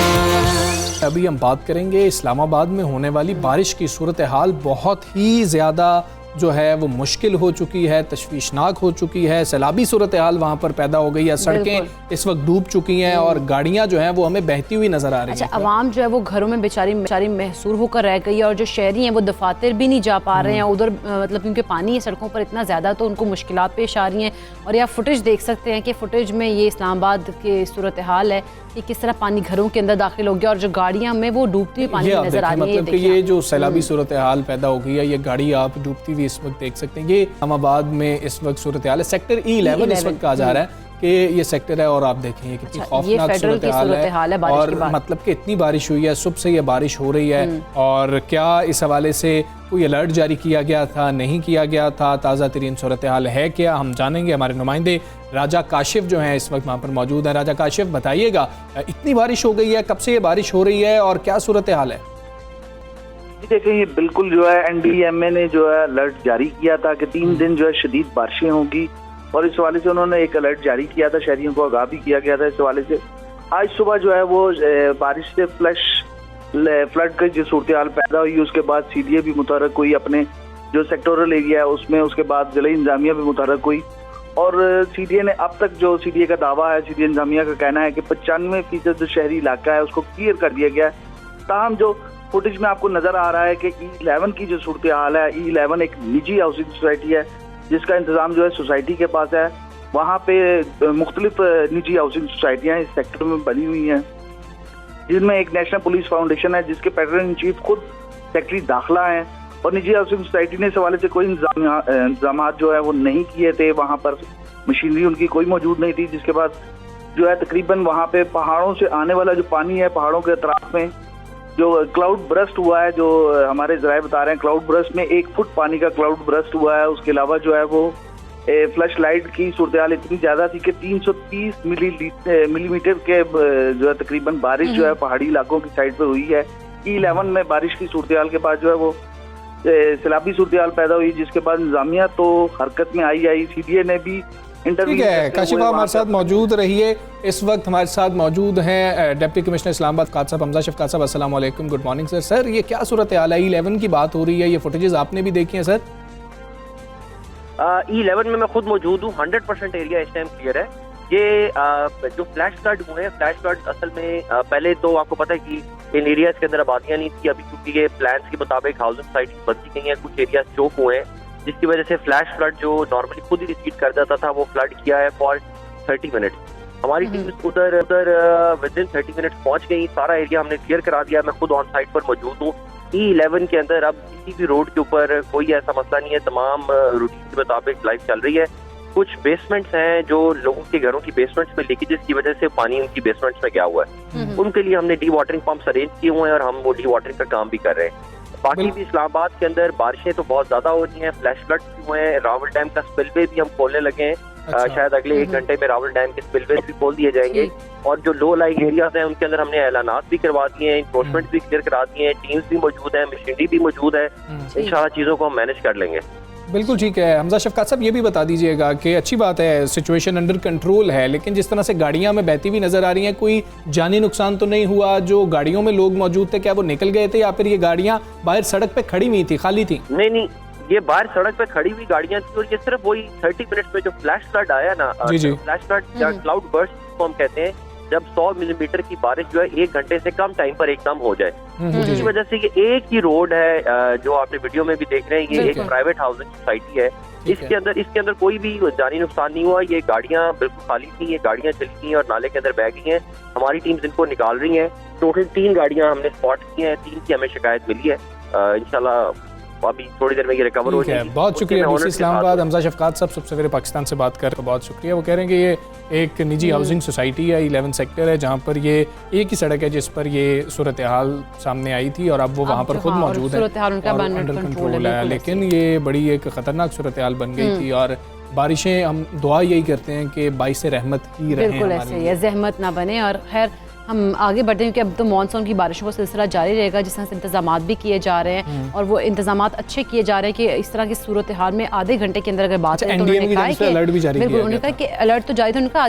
अभी हम बात करेंगे इस्लामाबाद में होने वाली बारिश की सूरत हाल बहुत ही ज़्यादा जो है वो मुश्किल हो चुकी है, तशवीशनाक हो चुकी है। सैलाबी सूरत हाल वहाँ पर पैदा हो गई है, सड़कें इस वक्त डूब चुकी हैं और गाड़ियाँ जो हैं वो हमें बहती हुई नजर आ रही हैं। अच्छा, आवाम जो है वो घरों में बेचारी महसूर होकर रह गई है, और जो शहरी हैं वो दफातर भी नहीं जा पा रहे हैं उधर, मतलब क्योंकि पानी है सड़कों पर इतना ज़्यादा, तो उनको मुश्किलात पेश आ रही हैं। और यह फुटेज देख सकते हैं कि फुटेज में ये इस्लामाबाद की सूरत हाल है कि किस तरह पानी घरों के अंदर दाखिल हो गया और जो गाड़ियाँ में वो डूबती हुई पानी नजर आ रही है। मतलब कि ये जो सैलाबी सूरत हाल पैदा हो गई है, ये गाड़ी आप डूबती हुई इस वक्त देख सकते हैं। ये इस्लामाबाद में इस वक्त सूरत हाल है, सेक्टर E11 इस वक्त कहा जा रहा है कि ये सेक्टर है। और आप देखें कितनी खौफनाक सूरत हाल है, और मतलब कि इतनी बारिश हुई है, सुबह से ये बारिश हो रही है। और क्या इस हवाले से कोई अलर्ट जारी किया गया था, नहीं किया गया था, ताज़ा तरीन सूरत हाल है क्या, हम जानेंगे। हमारे नुमाइंदे राजा काशिफ जो हैं इस वक्त वहाँ पर मौजूद है। राजा काशिफ, बताइएगा इतनी बारिश हो गई है, कब से ये बारिश हो रही है और क्या सूरत हाल है? देखिए, ये बिल्कुल जो है NDMA ने जो है अलर्ट जारी किया था कि 3 दिन जो है शदीद बारिशें होंगी, और इस हवाले से उन्होंने एक अलर्ट जारी किया था, शहरियों को आगाह भी किया गया था इस हवाले से। आज सुबह जो है वो बारिश से फ्लड की जो सूरत हाल पैदा हुई, उसके बाद CDA भी मुतहरक हुई अपने जो सेक्टोरल एरिया है उसमें, उसके बाद जिला इंतजामिया भी मुतहरक हुई। और CDA ने अब तक जो CDA का दावा है, CDA इंतजामिया का कहना है कि 95% जो शहरी इलाका है उसको क्लियर कर दिया गया है। ताहम जो फुटेज में आपको नजर आ रहा है कि E11 की जो सूरत हाल है, E11 एक निजी हाउसिंग सोसाइटी है जिसका इंतजाम जो है सोसाइटी के पास है। वहाँ पे मुख्तलिफ निजी हाउसिंग सोसाइटियाँ इस सेक्टर में बनी हुई हैं, जिनमें एक नेशनल पुलिस फाउंडेशन है जिसके पैटर्न इन चीफ खुद सेक्रेटरी दाखिला हैं। और निजी हाउसिंग सोसाइटी ने इस हवाले से कोई इंतजाम जो है वो नहीं किए थे, वहाँ पर मशीनरी उनकी कोई मौजूद नहीं थी। जिसके बाद जो है तकरीबन वहाँ पे पहाड़ों से आने वाला जो पानी है, पहाड़ों के अतराफ में जो क्लाउड ब्रस्ट हुआ है, जो हमारे जराए बता रहे हैं, क्लाउड ब्रस्ट में 1 फुट पानी का क्लाउड ब्रस्ट हुआ है। उसके अलावा जो है वो फ्लश लाइट की सूरत हाल इतनी ज्यादा थी कि 330 मिलीमीटर के जो है तकरीबन बारिश जो है पहाड़ी इलाकों की साइड पर हुई है। E11 में बारिश की सूरत हाल के बाद जो है वो सैलाबी सूरत हाल पैदा हुई, जिसके बाद इंतजामिया तो हरकत में आई। CDA ने भी ठीक है। काशिफ हमारे साथ मौजूद रहिए। इस वक्त हमारे साथ मौजूद हैं डिप्टी कमिश्नर इस्लामाबाद काद साहब, हमजा शफकात साहब। अस्सलाम वालेकुम, गुड मॉर्निंग सर। सर, ये क्या सूरत हाल है? E11 की बात हो रही है, ये फुटेजेस आपने भी देखी हैं सर? E11 में मैं खुद मौजूद हूँ। 100% एरिया इस टाइम क्लियर है। ये जो फ्लैश फ्लड हुए हैं, फ्लैश फ्लड असल में पहले तो आपको पता है कि इन एरियाज के अंदर आबादियाँ नहीं थी। अभी क्योंकि ये प्लान्स के मुताबिक हाउसिंग सोसाइटी बनती गई हैं, कुछ एरिया चोक हुए हैं, जिसकी वजह से फ्लैश फ्लड जो नॉर्मली खुद ही रिसीड कर जाता था वो फ्लड किया है फॉर 30 मिनट। हमारी टीम उधर विद इन 30 मिनट पहुंच गई, सारा एरिया हमने क्लियर करा दिया। मैं खुद ऑन साइट पर मौजूद हूँ। E11 के अंदर अब किसी भी रोड के ऊपर कोई ऐसा मसला नहीं है, तमाम रूटीन के मुताबिक लाइफ चल रही है। कुछ बेसमेंट्स हैं जो लोगों के घरों की बेसमेंट्स में लीकेजेस की वजह से पानी उनकी बेसमेंट्स में गया हुआ है, उनके लिए हमने डी वाटरिंग पंप्स अरेंज किए हुए हैं और हम वो डी वाटरिंग का काम भी कर रहे हैं। बाकी भी इस्लामाबाद के अंदर बारिशें तो बहुत ज्यादा हो रही हैं, फ्लैश फ्लड्स भी हुए हैं, रावल डैम का स्पिलवे भी हम खोलने लगे हैं। शायद अगले 1 घंटे में रावल डैम के स्पिलवे भी खोल दिए जाएंगे और जो लो लाइंग एरियाज हैं उनके अंदर हमने ऐलानात भी करवा दिए हैं, इन्फोर्समेंट भी क्लियर करा दिए हैं, टीम्स भी मौजूद है, मशीनरी भी मौजूद है। इंशाल्लाह चीजों को हम मैनेज कर लेंगे। बिल्कुल ठीक है। हमजा शफकात साहब ये भी बता दीजिएगा कि अच्छी बात है सिचुएशन अंडर कंट्रोल है, लेकिन जिस तरह से गाड़ियां में बहती हुई नजर आ रही हैं, कोई जानी नुकसान तो नहीं हुआ? जो गाड़ियों में लोग मौजूद थे क्या वो निकल गए थे या फिर ये गाड़ियां बाहर सड़क पे खड़ी हुई थी, खाली थी? नहीं, ये बाहर सड़क पे खड़ी हुई गाड़ियां थी और ये सिर्फ वही 30 मिनट्स में जो फ्लैश फ्लड आया ना, फ्लैश फ्लड या क्लाउड बर्स्ट जिसको हम कहते हैं, जब 100 मिलीमीटर की बारिश जो है 1 घंटे से कम टाइम पर एकदम हो जाए, उसकी वजह से ये एक ही रोड है जो आपने वीडियो में भी देख रहे हैं, ये एक प्राइवेट हाउसिंग सोसाइटी है। इसके अंदर कोई भी जानी नुकसान नहीं हुआ। ये गाड़ियां बिल्कुल खाली थी, ये गाड़ियां चली गई और नाले के अंदर बह गई हैं। हमारी टीम्स इनको निकाल रही हैं। टोटल 3 गाड़ियां हमने स्पॉट की हैं, 3 की हमें शिकायत मिली है। इंशाल्लाह अभी थोड़ी देर में ये रिकवर हो जाएगी। बहुत शुक्रिया BC इस्लामाबाद। हमजा शफकात साहब सबसे पहले पाकिस्तान से बात कर बहुत शुक्रिया। वो कह रहे हैं कि ये एक निजी हाउसिंग सोसाइटी है, 11 सेक्टर है, जहाँ पर ये एक ही सड़क है जिस पर ये सूरत हाल सामने आई थी और अब वो वहाँ पर खुद मौजूद है और अंडर कंट्रोल है। लेकिन ये बड़ी एक ख़तरनाक सूरत हाल बन गई थी और बारिशें, हम दुआ यही करते हैं कि बाइस रहमत ही रहे, बिल्कुल ऐसे ही है, जहमत ना बने। और खैर हम आगे बढ़ते हैं क्योंकि अब तो मानसून की बारिशों का सिलसिला जारी रहेगा, जिस तरह से इंतजामात भी किए जा रहे हैं और वो इंतजामात अच्छे किए जा रहे हैं कि इस तरह की सूरत हाल में आधे घंटे के अंदर अगर बात करें तो उन्होंने कहा कि उन्होंने कहा कि अलर्ट तो जारी था, उनका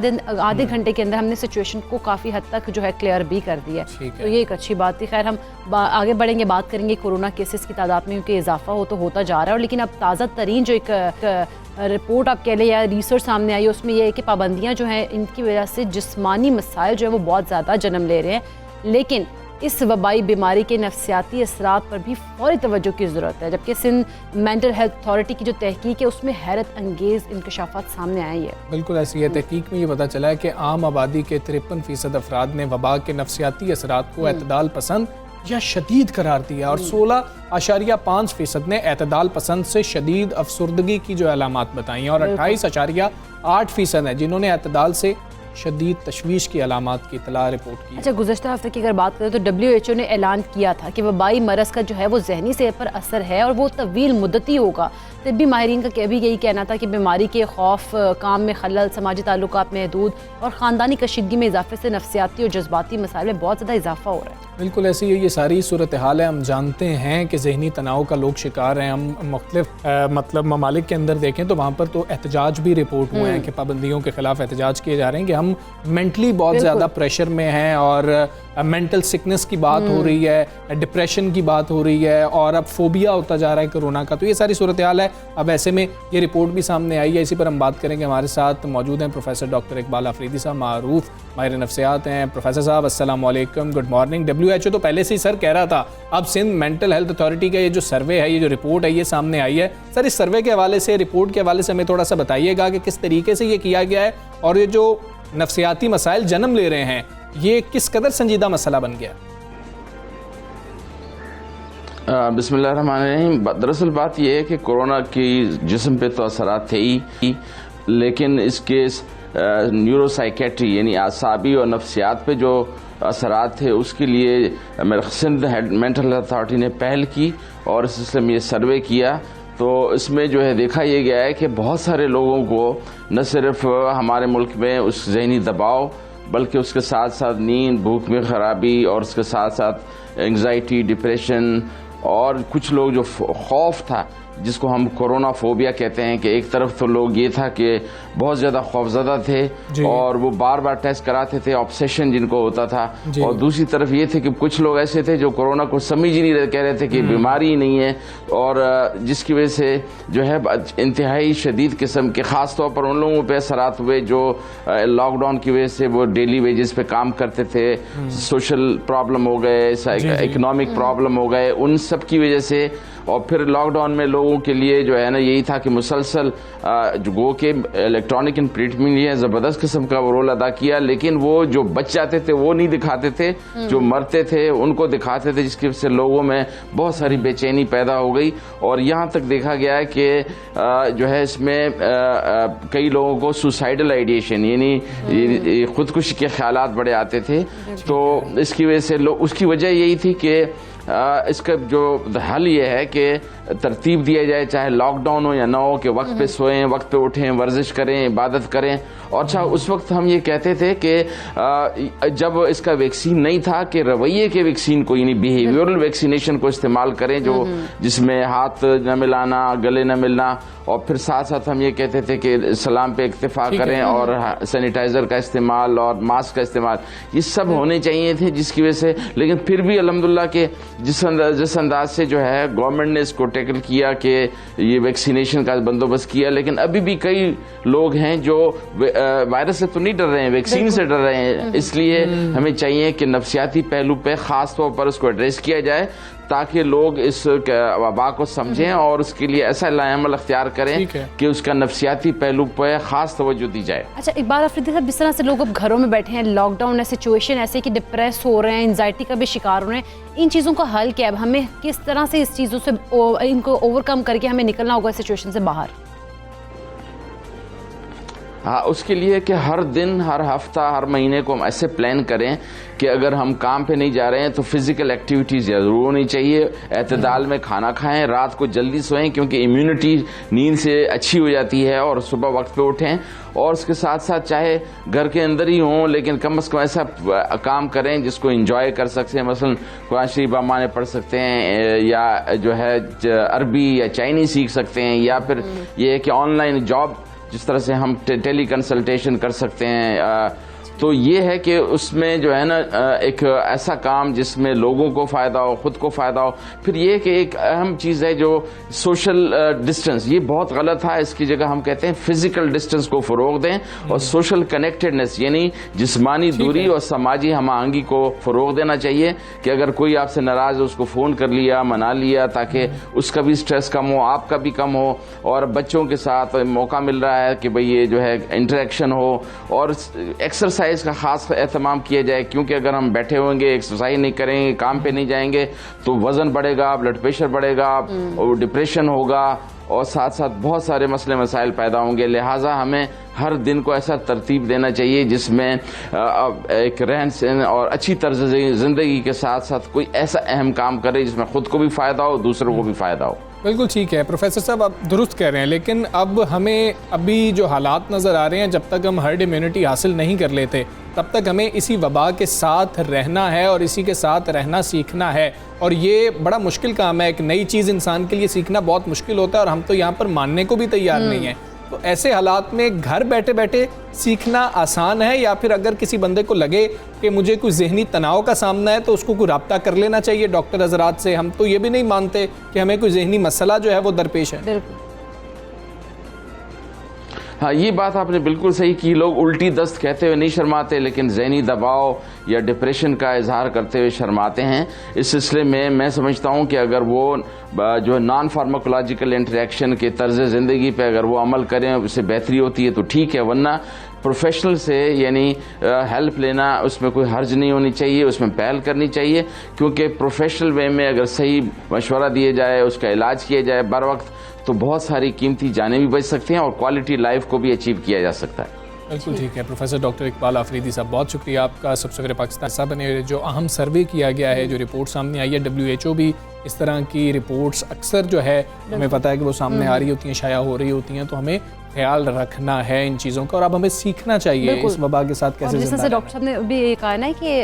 आधे घंटे के अंदर हमने सिचुएशन को काफ़ी हद तक जो है क्लियर भी कर दिया, तो ये एक अच्छी बात थी। खैर हम आगे बढ़ेंगे, बात करेंगे कोरोना केसेस की तादाद में, क्योंकि इजाफा हो तो होता जा रहा है। और लेकिन अब ताज़ा तरीन जो एक रिपोर्ट आप कह लें या रिसर्च सामने आई है, उसमें यह है कि पाबंदियां जो हैं इनकी वजह से जिस्मानी मसाइल जो है वो बहुत ज़्यादा जन्म ले रहे हैं, लेकिन इस वबाई बीमारी के नफसियाती असरात पर भी फौरी तवज्जो की ज़रूरत है। जबकि सिंध मेंटल हेल्थ अथॉरिटी की जो तहकीक है उसमें हैरत अंगेज़ इंकशाफात सामने आए हैं। बिल्कुल ऐसी है। तहकीक में ये पता चला है कि आम आबादी के 53% अफराद ने वबा के नफसियाती असरात को एतदाल पसंद या शदीद करार दिया और 16.5% ने एतदाल पसंद से शदीद अफसुर्दगी की जो अलामात बताई हैं और 28.8% है जिन्होंने एतदाल से शदीद तशवीश की अलामात की इतला रिपोर्ट की। अच्छा, गुज़श्ता हफ्ते की अगर बात करें तो WHO ने ऐलान किया था कि वबाई मरज़ का जो है वो जहनी सेहत पर असर है और वो तवील मुद्दती होगा। तिब्बी माहिरीन का भी यही कहना था कि बीमारी के खौफ, काम में खलल, समाजी ताल्लुकात महदूद और ख़ानदानी कशीदगी में इजाफे से नफसियाती और जज्बाती मसाइल में बहुत ज़्यादा इजाफा हो रहा है। बिल्कुल ऐसी ही ये सारी सूरत हाल है। हम जानते हैं कि जहनी तनाव का लोग शिकार हैं। हम मुख्तलिफ मतलब ममालिक के अंदर देखें तो वहाँ पर तो एहतजाज भी रिपोर्ट हुए हैं कि पाबंदियों के खिलाफ एहतजाज किए जा रहे हैं कि हम मेंटली बहुत ज़्यादा प्रेशर में हैं और मेंटल सिकनेस की बात हो रही है, डिप्रेशन की बात हो रही है और अब फोबिया होता जा रहा है कोरोना का। तो ये सारी सूरत हाल है। अब ऐसे में ये रिपोर्ट भी सामने आई है, इसी पर हम बात करेंगे। हमारे साथ मौजूद हैं प्रोफेसर डॉक्टर इकबाल आफरीदी साहब, मारूफ माहिर नफ्सियात हैं। प्रोफेसर साहब अस्सलाम वालेकुम, गुड मॉर्निंग। WHO तो पहले से ही सर कह रहा था, अब सिंध मेंटल हेल्थ अथॉरिटी का ये जो सर्वे है, ये जो रिपोर्ट है, ये सामने आई है। सर इस सर्वे के हवाले से, रिपोर्ट के हवाले से हमें थोड़ा सा बताइएगा कि किस तरीके से ये किया गया है और ये जो नफ्सियाती मसाइल जन्म ले रहे हैं ये किस कदर संजीदा मसला बन गया। बिस्मिल्लाहिर्रहमानिर्रहीम। दरअसल बात यह है कि कोरोना की जिस्म पे तो असरात थे ही, लेकिन इसके न्यूरोसाइकेट्री यानी आसाबी और नफ्सियात पे जो असरात थे उसके लिए सिंध मेंटल हेल्थ अथॉरिटी ने पहल की और इस सिलसिले में ये सर्वे किया। तो इसमें जो है देखा यह गया है कि बहुत सारे लोगों को न सिर्फ हमारे मुल्क में उस ज़हनी दबाव बल्कि उसके साथ साथ नींद, भूख में ख़राबी और उसके साथ साथ एंग्जाइटी, डिप्रेशन और कुछ लोग जो खौफ था जिसको हम कोरोना फोबिया कहते हैं कि एक तरफ तो लोग ये था कि बहुत ज़्यादा खौफजदा थे और वो बार बार टेस्ट कराते थे, ऑब्सेशन जिनको होता था, और दूसरी तरफ ये थे कि कुछ लोग ऐसे थे जो कोरोना को समझ ही नहीं रहे, कह रहे थे कि बीमारी ही नहीं है और जिसकी वजह से जो है इंतहाई शदीद किस्म के ख़ास तौर पर उन लोगों पर असरात हुए जो लॉकडाउन की वजह से वो डेली वेजेस पे काम करते थे, सोशल प्रॉब्लम हो गए, इकोनॉमिक प्रॉब्लम हो गए, उन सब की वजह से, और फिर लॉकडाउन में लोगों लोगों के लिए जो है ना यही था कि मुसलसल जो गो के इलेक्ट्रॉनिक एंड प्रिंट मीडिया ज़बरदस्त किस्म का वो रोल अदा किया, लेकिन वो जो बच जाते थे वो नहीं दिखाते थे, जो मरते थे उनको दिखाते थे, जिसकी वजह से लोगों में बहुत सारी बेचैनी पैदा हो गई। और यहाँ तक देखा गया है कि जो है इसमें कई लोगों को सुसाइडल आइडिएशन यानी खुदकुशी के ख्यालात बड़े आते थे। तो इसकी वजह से उसकी वजह यही थी कि इसका जो हल ये है कि तरतीब दिया जाए, चाहे लॉकडाउन हो या ना हो, कि वक्त पे सोएं, वक्त पे उठें, वर्जिश करें, इबादत करें। और अच्छा उस वक्त हम ये कहते थे कि जब इसका वैक्सीन नहीं था कि रवैये के वैक्सीन को यानी बिहेवियरल वैक्सीनेशन को इस्तेमाल करें, जो जिसमें हाथ न मिलाना, गले न मिलना, और फिर साथ साथ हम ये कहते थे कि सलाम पे इक्तिफा करें और सैनिटाइजर का इस्तेमाल और मास्क का इस्तेमाल, ये सब होने चाहिए थे, जिसकी वजह से लेकिन फिर भी अल्हम्दुलिल्लाह के जिस अंदाज से जो है गवर्नमेंट ने इसको टैकल किया कि ये वैक्सीनेशन का बंदोबस्त किया, लेकिन अभी भी कई लोग हैं जो वायरस से तो नहीं डर रहे हैं, वैक्सीन से डर रहे हैं। इसलिए हमें चाहिए कि नफ्सियाती पहलू पे खास तौर पर उसको एड्रेस किया जाए ताकि लोग इस वबा को समझें और उसके लिए ऐसा लाएमल अख्तियार करें कि उसका नफ्सियाती पहलू पर खास तवज्जो दी जाए। अच्छा इकबाल अफरीदी साहब, जिस तरह से लोग अब घरों में बैठे हैं, लॉकडाउन है, सिचुएशन ऐसे कि डिप्रेस हो रहे हैं, एंजाइटी का भी शिकार हो रहे हैं, इन चीज़ों का हल क्या है? हमें किस तरह से इस चीज़ों से इनको ओवरकम करके हमें निकलना होगा सिचुएशन से बाहर? हाँ, उसके लिए कि हर दिन, हर हफ्ता, हर महीने को हम ऐसे प्लान करें कि अगर हम काम पे नहीं जा रहे हैं तो फिजिकल एक्टिविटी ज़रूर होनी चाहिए, एतदाल में खाना खाएं, रात को जल्दी सोएं क्योंकि इम्यूनिटी नींद से अच्छी हो जाती है, और सुबह वक्त पे उठें। और उसके साथ साथ चाहे घर के अंदर ही हों लेकिन कम अज़ कम ऐसा काम करें जिसको एंजॉय कर सकते हैं, मसलन कुरान शरीफ माने पढ़ सकते हैं, या जो है अरबी या चाइनीज़ सीख सकते हैं, या फिर ये है कि ऑनलाइन जॉब जिस तरह से हम टेली कंसल्टेशन कर सकते हैं। तो ये है कि उसमें जो है ना एक ऐसा काम जिसमें लोगों को फ़ायदा हो, ख़ुद को फ़ायदा हो। फिर ये कि एक अहम चीज़ है जो सोशल डिस्टेंस, ये बहुत गलत है, इसकी जगह हम कहते हैं फ़िज़िकल डिस्टेंस को फ़रोग़ दें, और सोशल कनेक्टेडनेस यानी जिस्मानी दूरी और समाजी हम आहंगी को फ़रोग़ देना चाहिए कि अगर कोई आपसे नाराज़ है उसको फ़ोन कर लिया, मना लिया, ताकि उसका भी स्ट्रेस कम हो, आपका भी कम हो, और बच्चों के साथ मौका मिल रहा है कि भाई ये जो है इंटरेक्शन हो, और एक्सरसाइज का खास एहतमाम किया जाए, क्योंकि अगर हम बैठे होंगे, एक्सरसाइज नहीं करेंगे, काम पे नहीं जाएंगे तो वजन बढ़ेगा, ब्लड प्रेशर बढ़ेगा, और डिप्रेशन होगा, और साथ साथ बहुत सारे मसले मसाइल पैदा होंगे। लिहाजा हमें हर दिन को ऐसा तरतीब देना चाहिए जिसमें एक रहन सहन और अच्छी तर्ज ज़िंदगी के साथ साथ कोई ऐसा अहम काम करे जिसमें ख़ुद को भी फ़ायदा हो, दूसरों को भी फ़ायदा हो। बिल्कुल ठीक है प्रोफेसर साहब, आप दुरुस्त कह रहे हैं, लेकिन अब हमें अभी जो हालात नज़र आ रहे हैं, जब तक हम हर्ड इम्यूनिटी हासिल नहीं कर लेते तब तक हमें इसी वबा के साथ रहना है और इसी के साथ रहना सीखना है। और ये बड़ा मुश्किल काम है, एक नई चीज़ इंसान के लिए सीखना बहुत मुश्किल होता है, और हम तो यहाँ पर मानने को भी तैयार नहीं हैं। तो ऐसे हालात में घर बैठे बैठे सीखना आसान है, या फिर अगर किसी बंदे को लगे कि मुझे कोई ज़हनी तनाव का सामना है तो उसको कोई रब्ता कर लेना चाहिए डॉक्टर हजरात से? हम तो ये भी नहीं मानते कि हमें कोई ज़हनी मसला जो है वो दरपेश है। बिल्कुल हाँ, ये बात आपने बिल्कुल सही की। लोग उल्टी दस्त कहते हुए नहीं शर्माते, लेकिन ज़हनी दबाव या डिप्रेशन का इजहार करते हुए शर्माते हैं। इस सिलसिले में मैं समझता हूँ कि अगर वो जो नॉन फार्माकोलॉजिकल इंटरेक्शन के तर्ज ज़िंदगी पे अगर वो अमल करें, उससे बेहतरी होती है तो ठीक है, वरना प्रोफेशनल से यानी हेल्प लेना, उसमें कोई हर्ज नहीं होनी चाहिए, उसमें पहल करनी चाहिए, क्योंकि प्रोफेशनल वे में अगर सही मशवरा दिया जाए, उसका इलाज किया जाए बर वक्त, तो बहुत सारी कीमती जानें भी बच सकती हैं और क्वालिटी लाइफ को भी अचीव किया जा सकता है। बिल्कुल ठीक है प्रोफेसर डॉक्टर इकबाल अफरीदी साहब, बहुत शुक्रिया आपका। सबसे पाकिस्तान साहब ने जो अहम सर्वे किया गया है, जो रिपोर्ट सामने आई है, WHO भी इस तरह की रिपोर्ट्स अक्सर जो है हमें पता है कि वो सामने आ रही होती हैं, शाया हो रही होती हैं, तो हमें ख्याल रखना है इन चीज़ों का, और अब हमें सीखना चाहिए इस वबा के साथ कैसे जिंदा रहना। डॉक्टर साहब ने भी ये कहा ना कि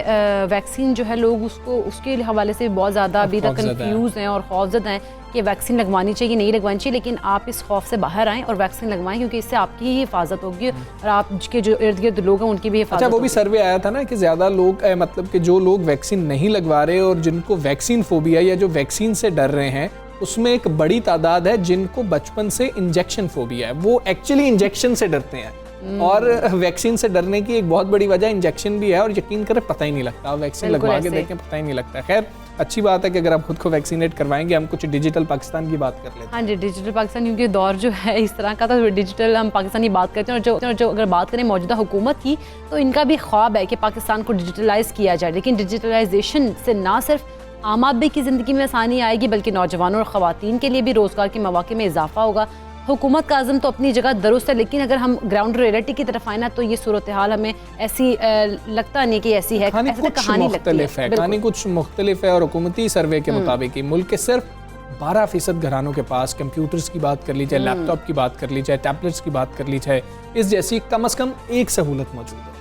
वैक्सीन जो है लोग उसके हवाले से बहुत ज़्यादा अभी तक कंफ्यूज हैं और खौफजदा हैं कि वैक्सीन लगवानी चाहिए नहीं लगवानी चाहिए, लेकिन आप इस खौफ से बाहर आएँ और वैक्सीन लगवाएं, क्योंकि इससे आपकी ही हिफाजत होगी और आपके जो इर्द गिर्द लोग हैं उनकी भी हिफाजत। अच्छा, वो भी सर्वे आया था ना कि ज़्यादा लोग मतलब कि जो लोग वैक्सीन नहीं लगवा रहे और जिनको वैक्सीन फोबिया या जो वैक्सीन से डर रहे हैं, उसमें एक बड़ी तादाद है जिनको बचपन से इंजेक्शन फोबिया है, वो एक्चुअली इंजेक्शन से डरते हैं। और वैक्सीन से डरने की एक बहुत बड़ी वजह इंजेक्शन भी है, और यकीन करें पता ही नहीं लगता, वैक्सीन लगवा के देखें पता ही नहीं लगता। खैर, अच्छी बात है कि अगर आप खुद को वैक्सीनेट करवाएंगे। हम कुछ डिजिटल पाकिस्तान की बात कर लेते हैं। हाँ जी, डिजिटल पाकिस्तान, क्योंकि दौर जो है इस तरह का, तो डिजिटल हम पाकिस्तानी बात करते हैं। और जो अगर बात करें मौजूदा हुकूमत की, तो इनका भी ख्वाब है कि पाकिस्तान को डिजिटलाइज किया जाए। लेकिन डिजिटलाइजेशन से ना सिर्फ आम आदमी की ज़िंदगी में आसानी आएगी, बल्कि नौजवानों और ख़वातीन के लिए भी रोज़गार के मौके में इजाफा होगा। हुकूमत का अज़म तो अपनी जगह दुरुस्त है, लेकिन अगर हम ग्राउंड रियलिटी की तरफ आए ना, तो ये सूरत हाल हमें ऐसी लगता नहीं कि ऐसी है। कहानी कुछ मुख्तलिफ है। और हुकूमती सर्वे के मुताबिक मुल्क के सिर्फ 12% घरानों के पास कंप्यूटर्स की बात कर ली जाए, लैपटॉप की बात कर ली जाए, टैबलेट्स की बात कर ली जाए, इस जैसी कम से कम एक सहूलत मौजूद है।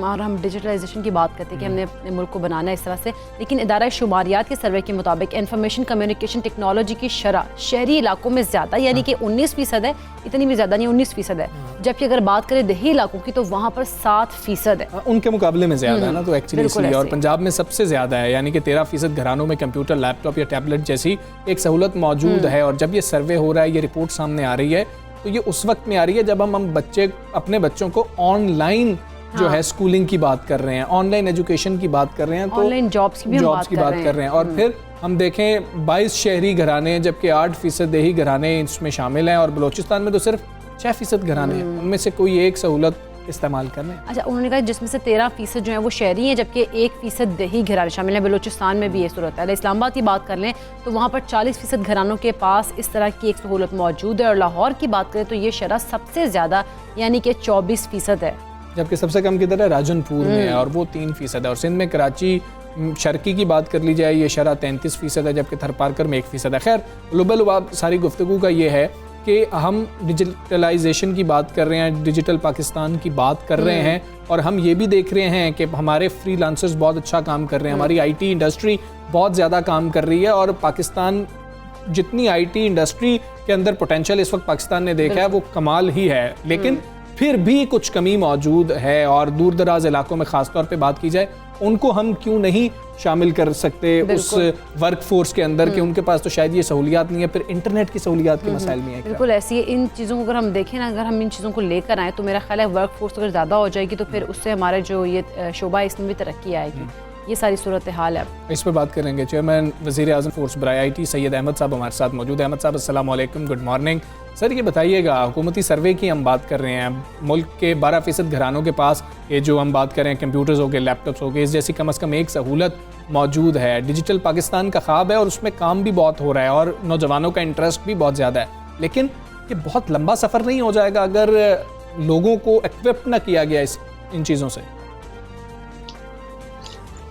और हम डिजिटलाइजेशन की बात करते हैं कि हमने अपने मुल्क को बनाना है इस तरह से, लेकिन इदारा शुमारियात के सर्वे के मुताबिक इंफॉर्मेशन कम्युनिकेशन टेक्नोलॉजी की शरह शहरी इलाकों में ज़्यादा, यानी कि 19% है, इतनी भी ज़्यादा नहीं, 19% है। जबकि अगर बात करें देही इलाकों की, तो वहाँ पर 7% है। उनके मुकाबले में ज़्यादा है ना, तो एक्चुअली इसलिए। और पंजाब में सबसे ज़्यादा है, यानी कि 13% घरानों में कंप्यूटर, लैपटॉप या टैबलेट जैसी एक सहूलत मौजूद है। और जब ये सर्वे हो रहा है, ये रिपोर्ट सामने आ रही है, तो ये उस वक्त में आ रही है जब हम अपने बच्चों को ऑनलाइन जो है स्कूलिंग की बात कर रहे हैं, ऑनलाइन एजुकेशन की बात कर रहे हैं, तो ऑनलाइन जॉब्स की बात कर रहे हैं। और फिर हम देखें 22 शहरी घराने, जबकि 8% देही घराने इसमें शामिल हैं। और बलोचिस्तान में तो सिर्फ 6% घराने हैं, उनमें से कोई एक सहूलत इस्तेमाल कर रहे हैं। अच्छा, उन्होंने कहा जिसमें से 13% जो है वो शहरी हैं, जबकि 1% देही घराने शामिल हैं। बलूचिस्तान में भी ये सूरत है। इस्लामाबाद की बात कर लें तो वहाँ पर 40% घरानों के पास इस तरह की एक सहूलत मौजूद है। और लाहौर की बात करें तो ये शरह सबसे ज़्यादा, यानी कि 24% है। जबकि सबसे कम किधर है, राजनपुर में है, और वो 3% है। और सिंध में कराची शर्की की बात कर ली जाए, ये शरह 33% है, जबकि थरपारकर में 1% है। खैर, ग्लोबल सारी गुफ्तगू का ये है कि हम डिजिटलाइजेशन की बात कर रहे हैं, डिजिटल पाकिस्तान की बात कर रहे हैं, और हम ये भी देख रहे हैं कि हमारे फ्रीलांसर्स बहुत अच्छा काम कर रहे हैं, हमारी IT इंडस्ट्री बहुत ज़्यादा काम कर रही है। और पाकिस्तान जितनी IT इंडस्ट्री के अंदर पोटेंशियल इस वक्त पाकिस्तान ने देखा है, वो कमाल ही है। लेकिन फिर भी कुछ कमी मौजूद है। और दूर दराज इलाकों में ख़ास तौर पे बात की जाए, उनको हम क्यों नहीं शामिल कर सकते उस वर्क फोर्स के अंदर, कि उनके पास तो शायद ये सहूलियात नहीं है, फिर इंटरनेट की सहूलियात के मसाइल नहीं है। बिल्कुल ऐसी है। इन चीज़ों को अगर हम देखें ना, अगर हम इन चीज़ों को लेकर आएँ, तो मेरा ख्याल है वर्क फोर्स अगर ज़्यादा हो जाएगी, तो फिर उससे हमारे जो ये शोबा है, इसमें भी तरक्की आएगी। ये सारी सूरत हाल है। इस पर बात करेंगे। चेयरमैन वज़ीर आज़म फोर्स बराए IT सैयद अहमद साहब हमारे साथ मौजूद है। अहमद साहब, अस्सलाम वालेकुम, गुड मॉर्निंग। सर, ये बताइएगा, हुकूमती सर्वे की हम बात कर रहे हैं, मुल्क के 12% घरानों के पास ये जो हम बात कर रहे हैं, कंप्यूटर्स हो गए, लैपटॉप्स हो गए, इस जैसी कम से कम एक सहूलत मौजूद है। डिजिटल पाकिस्तान का ख्वाब है और उसमें काम भी बहुत हो रहा है, और नौजवानों का इंटरेस्ट भी बहुत ज़्यादा है। लेकिन ये बहुत लंबा सफ़र नहीं हो जाएगा अगर लोगों को इक्विप ना किया गया इन चीज़ों से?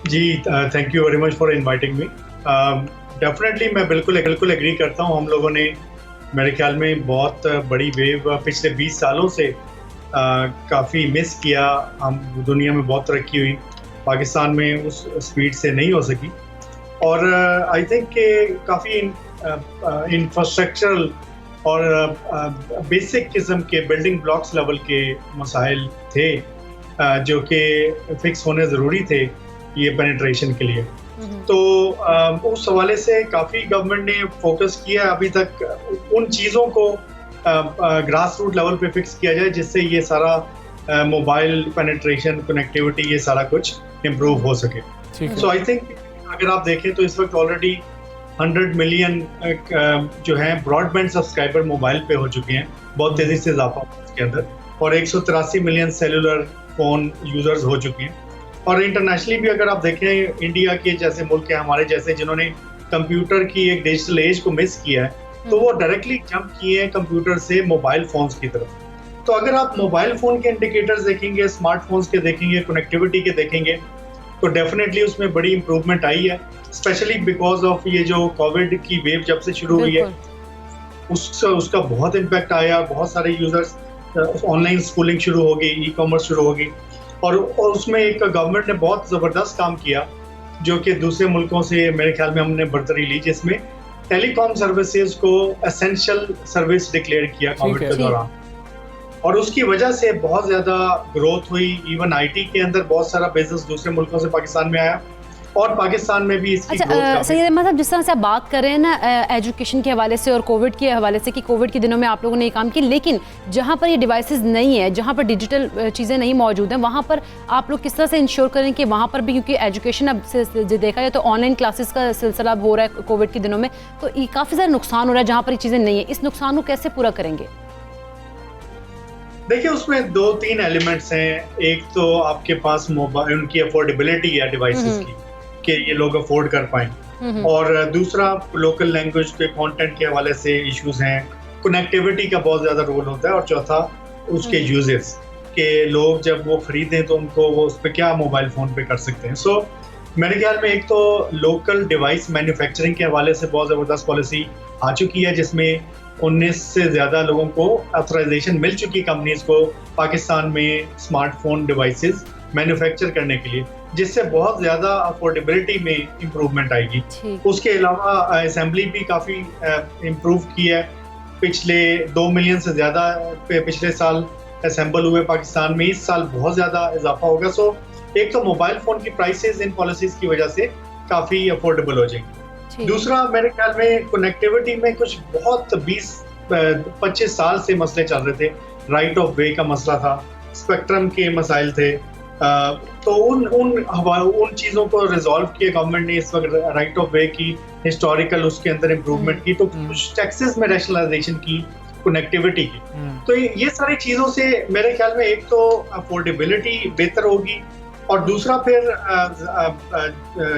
जी, thank you very much for inviting me. Definitely मैं बिल्कुल एग्री करता हूँ। हम लोगों ने मेरे ख्याल में बहुत बड़ी वेव पिछले 20 सालों से काफ़ी मिस किया। हम दुनिया में बहुत तरक्की हुई, पाकिस्तान में उस स्पीड से नहीं हो सकी। और आई थिंक कि काफ़ी इंफ्रास्ट्रक्चरल और बेसिक किस्म के बिल्डिंग ब्लॉक्स लेवल के मसाइल थे जो कि फिक्स होने ज़रूरी थे ये पेनिट्रेशन के लिए। तो उस हवाले से काफ़ी गवर्नमेंट ने फोकस किया अभी तक उन चीज़ों को ग्रास रूट लेवल पे फिक्स किया जाए, जिससे ये सारा मोबाइल पेनिट्रेशन, कनेक्टिविटी, ये सारा कुछ इम्प्रूव हो सके। सो आई थिंक अगर आप देखें तो इस वक्त ऑलरेडी 100 मिलियन जो है ब्रॉडबैंड सब्सक्राइबर मोबाइल पे हो चुके हैं, बहुत तेज़ी से इजाफा हुआ इसके अंदर, और 183 मिलियन सेलुलर फ़ोन यूज़र्स हो चुके हैं। और इंटरनेशनली भी अगर आप देखें, इंडिया के जैसे मुल्क है, हमारे जैसे जिन्होंने कंप्यूटर की एक डिजिटल एज को मिस किया है, तो वो डायरेक्टली जंप किए हैं कंप्यूटर से मोबाइल फ़ोन्स की तरफ। तो अगर आप मोबाइल फ़ोन के इंडिकेटर्स देखेंगे, स्मार्टफोन्स के देखेंगे, कनेक्टिविटी के देखेंगे, तो डेफिनेटली उसमें बड़ी इंप्रूवमेंट आई है, स्पेशली बिकॉज ऑफ ये जो कोविड की वेव जब से शुरू हुई है, उसका बहुत इम्पैक्ट आया। बहुत सारे यूजर्स ऑनलाइन स्कूलिंग शुरू हो गई, ई-कॉमर्स शुरू हो गई, और उसमें एक गवर्नमेंट ने बहुत ज़बरदस्त काम किया, जो कि दूसरे मुल्कों से मेरे ख्याल में हमने बरतरी ली, जिसमें टेलीकॉम सर्विसेज को एसेंशियल सर्विस डिक्लेयर किया कोविड के दौरान, और उसकी वजह से बहुत ज़्यादा ग्रोथ हुई। इवन IT के अंदर बहुत सारा बिजनेस दूसरे मुल्कों से पाकिस्तान में आया, और पाकिस्तान में भी इसकी अच्छा सैयद अहमद साहब, जिस तरह से आप बात कर रहे हैं ना एजुकेशन के हवाले से और कोविड के हवाले से कि कोविड के दिनों में आप लोगों ने ये काम किया, लेकिन जहाँ पर ये डिवाइसेस नहीं है, जहाँ पर डिजिटल चीज़ें नहीं मौजूद हैं, वहाँ पर आप लोग किस तरह से इंश्योर करें कि वहाँ पर भी, क्योंकि एजुकेशन अब से देखा जाए तो ऑनलाइन क्लासेस का सिलसिला अब हो रहा है कोविड के दिनों में, तो ये काफ़ी ज़्यादा नुकसान हो रहा है जहाँ पर ये चीज़ें नहीं है, इस नुकसान को कैसे पूरा करेंगे? देखिए उसमें 2-3 एलिमेंट्स हैं। एक तो आपके पास मोबाइल, उनकी अफोर्डेबिलिटी है डिवाइसेस की कि ये लोग अफोर्ड कर पाएं, और दूसरा लोकल लैंग्वेज के कंटेंट के हवाले से इश्यूज हैं, कनेक्टिविटी का बहुत ज़्यादा रोल होता है, और चौथा उसके यूजेस के लोग जब वो खरीदें तो उनको वो उस पर क्या मोबाइल फ़ोन पे कर सकते हैं। सो मेरे ख्याल में एक तो लोकल डिवाइस मैन्युफैक्चरिंग के हवाले से बहुत ज़बरदस्त पॉलिसी आ चुकी है, जिसमें 19 से ज़्यादा लोगों को ऑथराइजेशन मिल चुकी कंपनीज को पाकिस्तान में स्मार्टफोन डिवाइसेस मैन्युफैक्चर करने के लिए, जिससे बहुत ज़्यादा अफोर्डेबिलिटी में इम्प्रूवमेंट आएगी। उसके अलावा असेंबली भी काफ़ी इम्प्रूव की है। पिछले 2 मिलियन से ज़्यादा पिछले साल असेंबल हुए पाकिस्तान में, इस साल बहुत ज़्यादा इजाफा होगा। सो एक तो मोबाइल फ़ोन की प्राइसेस इन पॉलिसीज़ की वजह से काफ़ी अफोर्डेबल हो जाएंगी। दूसरा मेरे ख्याल में कनेक्टिविटी में कुछ बहुत 20-25 साल से मसले चल रहे थे। राइट ऑफ वे का मसला था, स्पेक्ट्रम के मसाइल थे, तो उन चीज़ों को रिजॉल्व किया गवर्नमेंट ने इस वक्त राइट ऑफ वे की हिस्टोरिकल उसके अंदर इम्प्रूवमेंट की, तो कुछ टैक्सेस में रैशनलाइजेशन की, कनेक्टिविटी की। तो ये सारी चीज़ों से मेरे ख्याल में एक तो अफोर्डेबिलिटी बेहतर होगी, और दूसरा फिर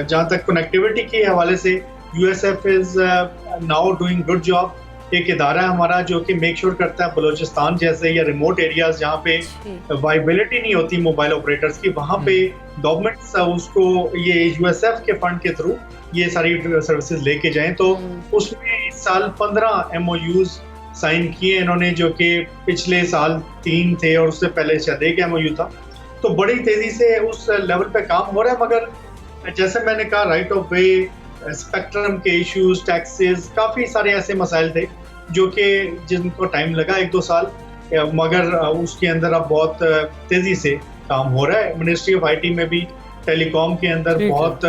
जहाँ तक कनेक्टिविटी के हवाले से USF is now doing good job. एक इदारा है हमारा जो कि मेक श्योर करता है बलूचिस्तान जैसे या रिमोट एरियाज जहाँ पे वाइबिलिटी नहीं होती मोबाइल ऑपरेटर्स की, वहाँ पे गवर्नमेंट उसको ये USF के फंड के थ्रू ये सारी सर्विसेज लेके जाएं। तो उसमें इस साल 15 MOUs साइन किए इन्होंने, जो कि पिछले साल 3 थे और उससे पहले शायद एक MOU था। तो बड़ी तेजी से उस लेवल पे काम हो रहा है, मगर जैसे मैंने कहा राइट ऑफ वे, स्पेक्ट्रम के इश्यूज, टैक्सेस, काफ़ी सारे ऐसे मसाइल थे जो कि जिनको टाइम लगा 1-2 साल, मगर उसके अंदर अब बहुत तेज़ी से काम हो रहा है। मिनिस्ट्री ऑफ IT में भी टेलीकॉम के अंदर बहुत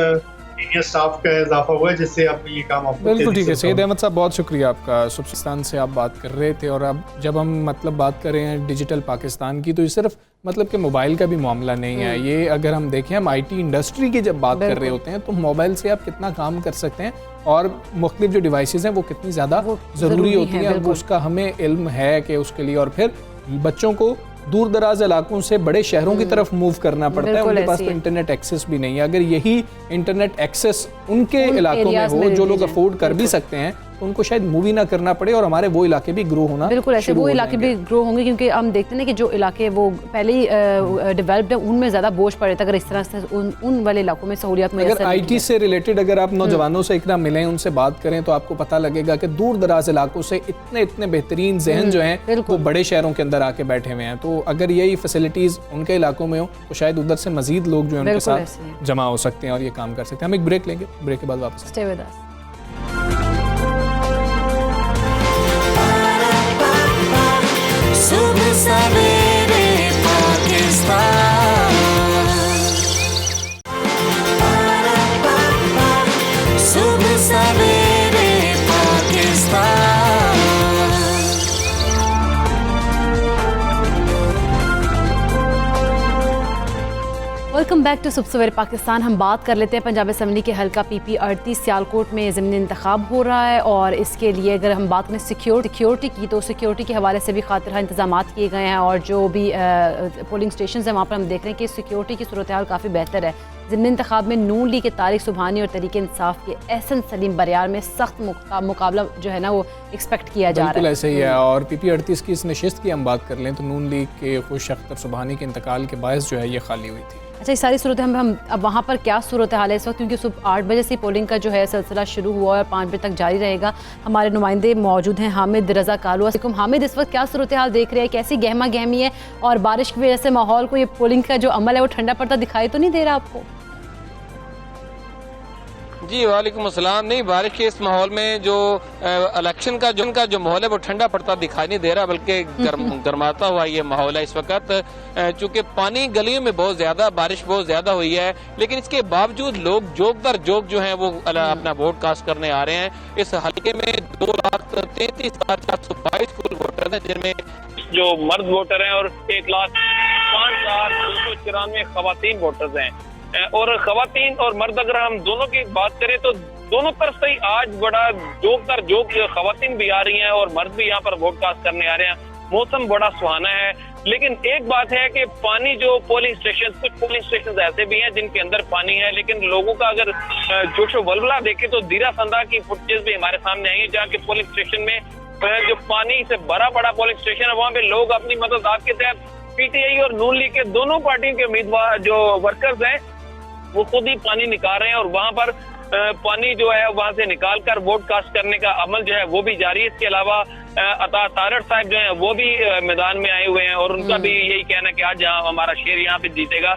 सीनियर स्टाफ का इजाफा हुआ है, जिससे अब ये काम आपको बिल्कुल ठीक है। सैयद अहमद साहब बहुत शुक्रिया आपका। पाकिस्तान से आप बात कर रहे थे, और अब जब हम मतलब बात कर रहे हैं डिजिटल पाकिस्तान की, तो ये सिर्फ मतलब कि मोबाइल का भी मामला नहीं है। ये अगर हम देखें, हम IT इंडस्ट्री की जब बात कर रहे होते हैं तो मोबाइल से आप कितना काम कर सकते हैं, और मुख्तलिफ जो डिवाइसेस हैं वो कितनी ज़्यादा ज़रूरी होती हैं, उसका हमें इल्म है कि उसके लिए। और फिर बच्चों को दूर दराज इलाकों से बड़े शहरों की तरफ मूव करना पड़ता है, उनके पास तो इंटरनेट एक्सेस भी नहीं है। अगर यही इंटरनेट एक्सेस उनके इलाकों में हो जो लोग अफोर्ड कर भी सकते हैं, तो उनको शायद मूव ही ना करना पड़े, और हमारे वो इलाके भी ग्रो होना बिल्कुल ऐसे वो इलाके भी ग्रो होंगे, क्योंकि हम देखते हैं कि जो इलाके वो पहले ही डेवलप्ड है उनमें ज़्यादा बोझ पड़े था। अगर इस तरह से उन वाले इलाकों में सहूलियत में अगर IT से रिलेटेड अगर आप नौजवानों से इतना मिलें, उनसे बात करें, तो आपको पता लगेगा कि दूर दराज इलाकों से इतने बेहतरीन जहन जो हैं वो बड़े शहरों के अंदर आके बैठे हुए हैं। तो अगर यही फैसिलिटीज़ उनके इलाकों में हो तो शायद उधर से मजीद लोग जो है उनके साथ जमा हो सकते हैं और ये काम कर सकते हैं। हम एक ब्रेक लेंगे, ब्रेक के बाद वापस स्टे विद अस। सुबह सवेरे पाकिस्तान, सुबह सवेरे पाकिस्तान। वेलकम बैक टू सुबह सवेरे पाकिस्तान। हम बात कर लेते हैं पंजाब असम्बली के हल्का PP 38 सियालकोट में ज़मीनी इंतखाब हो रहा है, और इसके लिए अगर हम बात करें सिक्योरिटी की, तो सिक्योरिटी के हवाले से भी खातिरहा इंतजाम किए गए हैं, और जो भी पोलिंग स्टेशन हैं वहाँ पर हम देख रहे हैं कि सिक्योरिटी की सूरत हाल काफ़ी बेहतर है। ज़मीनी इंतखाब में नून लीग के तारिक सुबहानी और तहरीक इंसाफ के एहसन सलीम बरियार में सख्त मुकाबला जो है ना वो एक्सपेक्ट किया जा रहा है। बिल्कुल ऐसे ही है। और PP 38 की इस नशिस्त की हम बात कर लें तो नून लीग के खुश अख्तर सुबहानी के इंतकाल के बायस जो है ये खाली हुई थी। अच्छा, इस सारी सूरत हम अब वहाँ पर क्या सूरत हाल है इस वक्त, क्योंकि सुबह 8 बजे से पोलिंग का जो है सिलसिला शुरू हुआ और 5 बजे तक जारी रहेगा। हमारे नुमाइंदे मौजूद हैं हामिद रज़ा कालू। हामिद, इस वक्त क्या सूरत हाल देख रहे हैं, कैसी गहमा गहमी है, और बारिश की वजह से माहौल को, ये पोलिंग का जो अमल है वो ठंडा पड़ता दिखाई तो नहीं दे रहा आपको? जी वालेकुम अस्सलाम। नहीं, बारिश के इस माहौल में जो इलेक्शन का जो माहौल है वो ठंडा पड़ता दिखाई नहीं दे रहा, बल्कि गर्माता हुआ ये माहौल है इस वक्त। चूंकि पानी गलियों में बहुत ज्यादा, बारिश बहुत ज्यादा हुई है, लेकिन इसके बावजूद लोग जोक दर जोक जो है वो अपना वोट कास्ट करने आ रहे हैं। इस हल्के में 2,33,422 फुल वोटर हैं, जिनमें जो मर्द वोटर हैं और 1,05,294 खवातीन वोटर्स हैं। और खवातीन और मर्द अगर हम दोनों की बात करें तो दोनों तरफ से ही आज बड़ा जोक दर जोक खवातीन भी आ रही हैं और मर्द भी यहाँ पर वोट कास्ट करने आ रहे हैं। मौसम बड़ा सुहाना है, लेकिन एक बात है कि पानी जो पोलिंग स्टेशन, कुछ पोलिंग स्टेशन ऐसे भी हैं जिनके अंदर पानी है, लेकिन लोगों का अगर जोशो वल्वला देखे तो दीरा संदा की फुटेज भी हमारे सामने आई है, जहाँ के पोलिंग स्टेशन में जो पानी से भरा पड़ा पोलिंग स्टेशन है, वहाँ पे लोग अपनी मदद आपके तहत पीटीआई और नून लीग के दोनों पार्टियों के उम्मीदवार जो वर्कर्स हैं वो खुद ही पानी निकाल रहे हैं और वहाँ पर पानी जो है वहाँ से निकाल कर वोट कास्ट करने का अमल जो है वो भी जारी है। इसके अलावा अता तारड़ साहब जो है वो भी मैदान में आए हुए हैं और उनका भी यही कहना कि आज हमारा शेर यहाँ पे जीतेगा।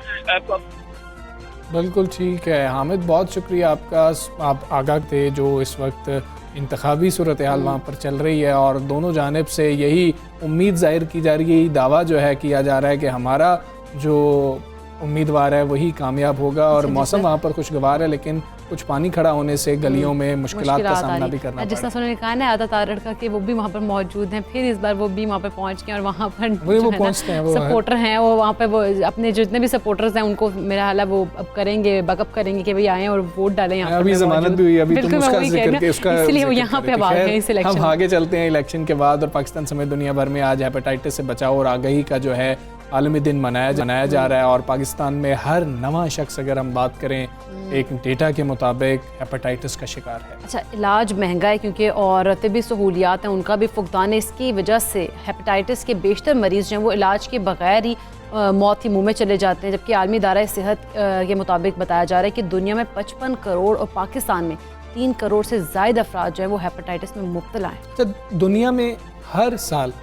बिल्कुल ठीक है हामिद, बहुत शुक्रिया आपका। आप आगाह थे जो इस वक्त इंतखाबी सूरत हाल वहाँ पर चल रही है और दोनों जानिब से यही उम्मीद जाहिर की जा रही है, यही दावा जो है किया जा रहा है कि हमारा जो उम्मीदवार है वही कामयाब होगा। और मौसम वहाँ पर खुशगवार है, लेकिन कुछ पानी खड़ा होने से गलियों में मुश्किलात का सामना भी करना जिस तरह उन्होंने कहा ना आदा तारड़ का कि वो भी वहाँ पर मौजूद हैं, फिर इस बार वो भी वहाँ पर पहुँच गए और वहाँ पर वो पहुँचते हैं, वो सपोर्टर हैं, वो वहाँ पर वो अपने जितने भी सपोर्टर्स हैं उनको मेरा हाल है वो अब करेंगे, बैकअप करेंगे कि भाई आए और वोट डालें यहाँ पर। अभी जमानत भी हुई, अभी तुम उसका जिक्र के उसका इसलिए वो यहाँ पे अब आ गए इस इलेक्शन। हम आगे चलते हैं इलेक्शन के बाद। और पाकिस्तान समेत दुनिया भर में आज हेपेटाइटिस से बचाव और आगाही का जो है आलमी दिन मनाया जा रहा है। और पाकिस्तान में हर नवा शख्स, अगर हम बात करें एक डेटा के मुताबिक, हेपेटाइटिस का शिकार है। अच्छा, इलाज महंगा है क्योंकि और तिब्बी सहूलियात हैं उनका भी फुकदान है। इसकी वजह से हेपेटाइटिस के बेशतर मरीज जो हैं वो इलाज के बगैर ही मौत के मुंह में चले जाते हैं। जबकि आलमी इदारा सेहत के मुताबिक बताया जा रहा है कि दुनिया में 55 करोड़ और पाकिस्तान में 3 करोड़ से ज़ायद अफराद जो है वो हेपेटाइटिस में मुब्तला हैं। तो दुनिया में हर साल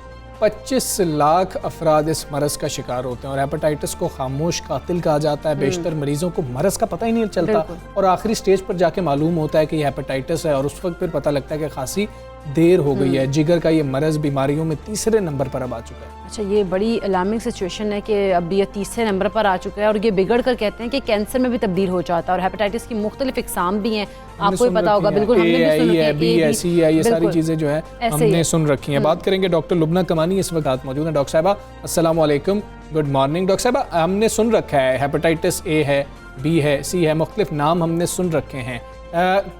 25 लाख अफराद इस मरज़ का शिकार होते हैं और हेपेटाइटिस को खामोश कातिल कहा जाता है। बेशतर मरीजों को मरज़ का पता ही नहीं चलता और आखिरी स्टेज पर जाके मालूम होता है कि ये हेपेटाइटिस है और उस वक्त फिर पता लगता है कि खासी देर हो गई है। जिगर का ये मरज़ बीमारियों में तीसरे नंबर पर अब आ चुका है। अच्छा, ये बड़ी अलार्मिंग सिचुएशन है कि अब ये तीसरे नंबर पर आ चुका है और ये बिगड़ कर कहते हैं कि कैंसर में भी तब्दील हो जाता है। और हेपेटाइटिस की मुख्तलिफ इकसाम भी हैं, आपको भी पता होगा। बिल्कुल, हमने भी सुन रखी है, BSE है, ये सारी चीज़ें जो है हमने सुन रखी हैं। बात करेंगे डॉक्टर लुबना कमानी इस वक्त मौजूद हैं। डॉक्टर साहबा अस्सलाम वालेकुम, गुड मॉर्निंग। डॉक्टर साहबा, हमने सुन रखा है हेपेटाइटिस ए है, बी है, सी है, मुख्तलिफ नाम हमने सुन रखे हैं।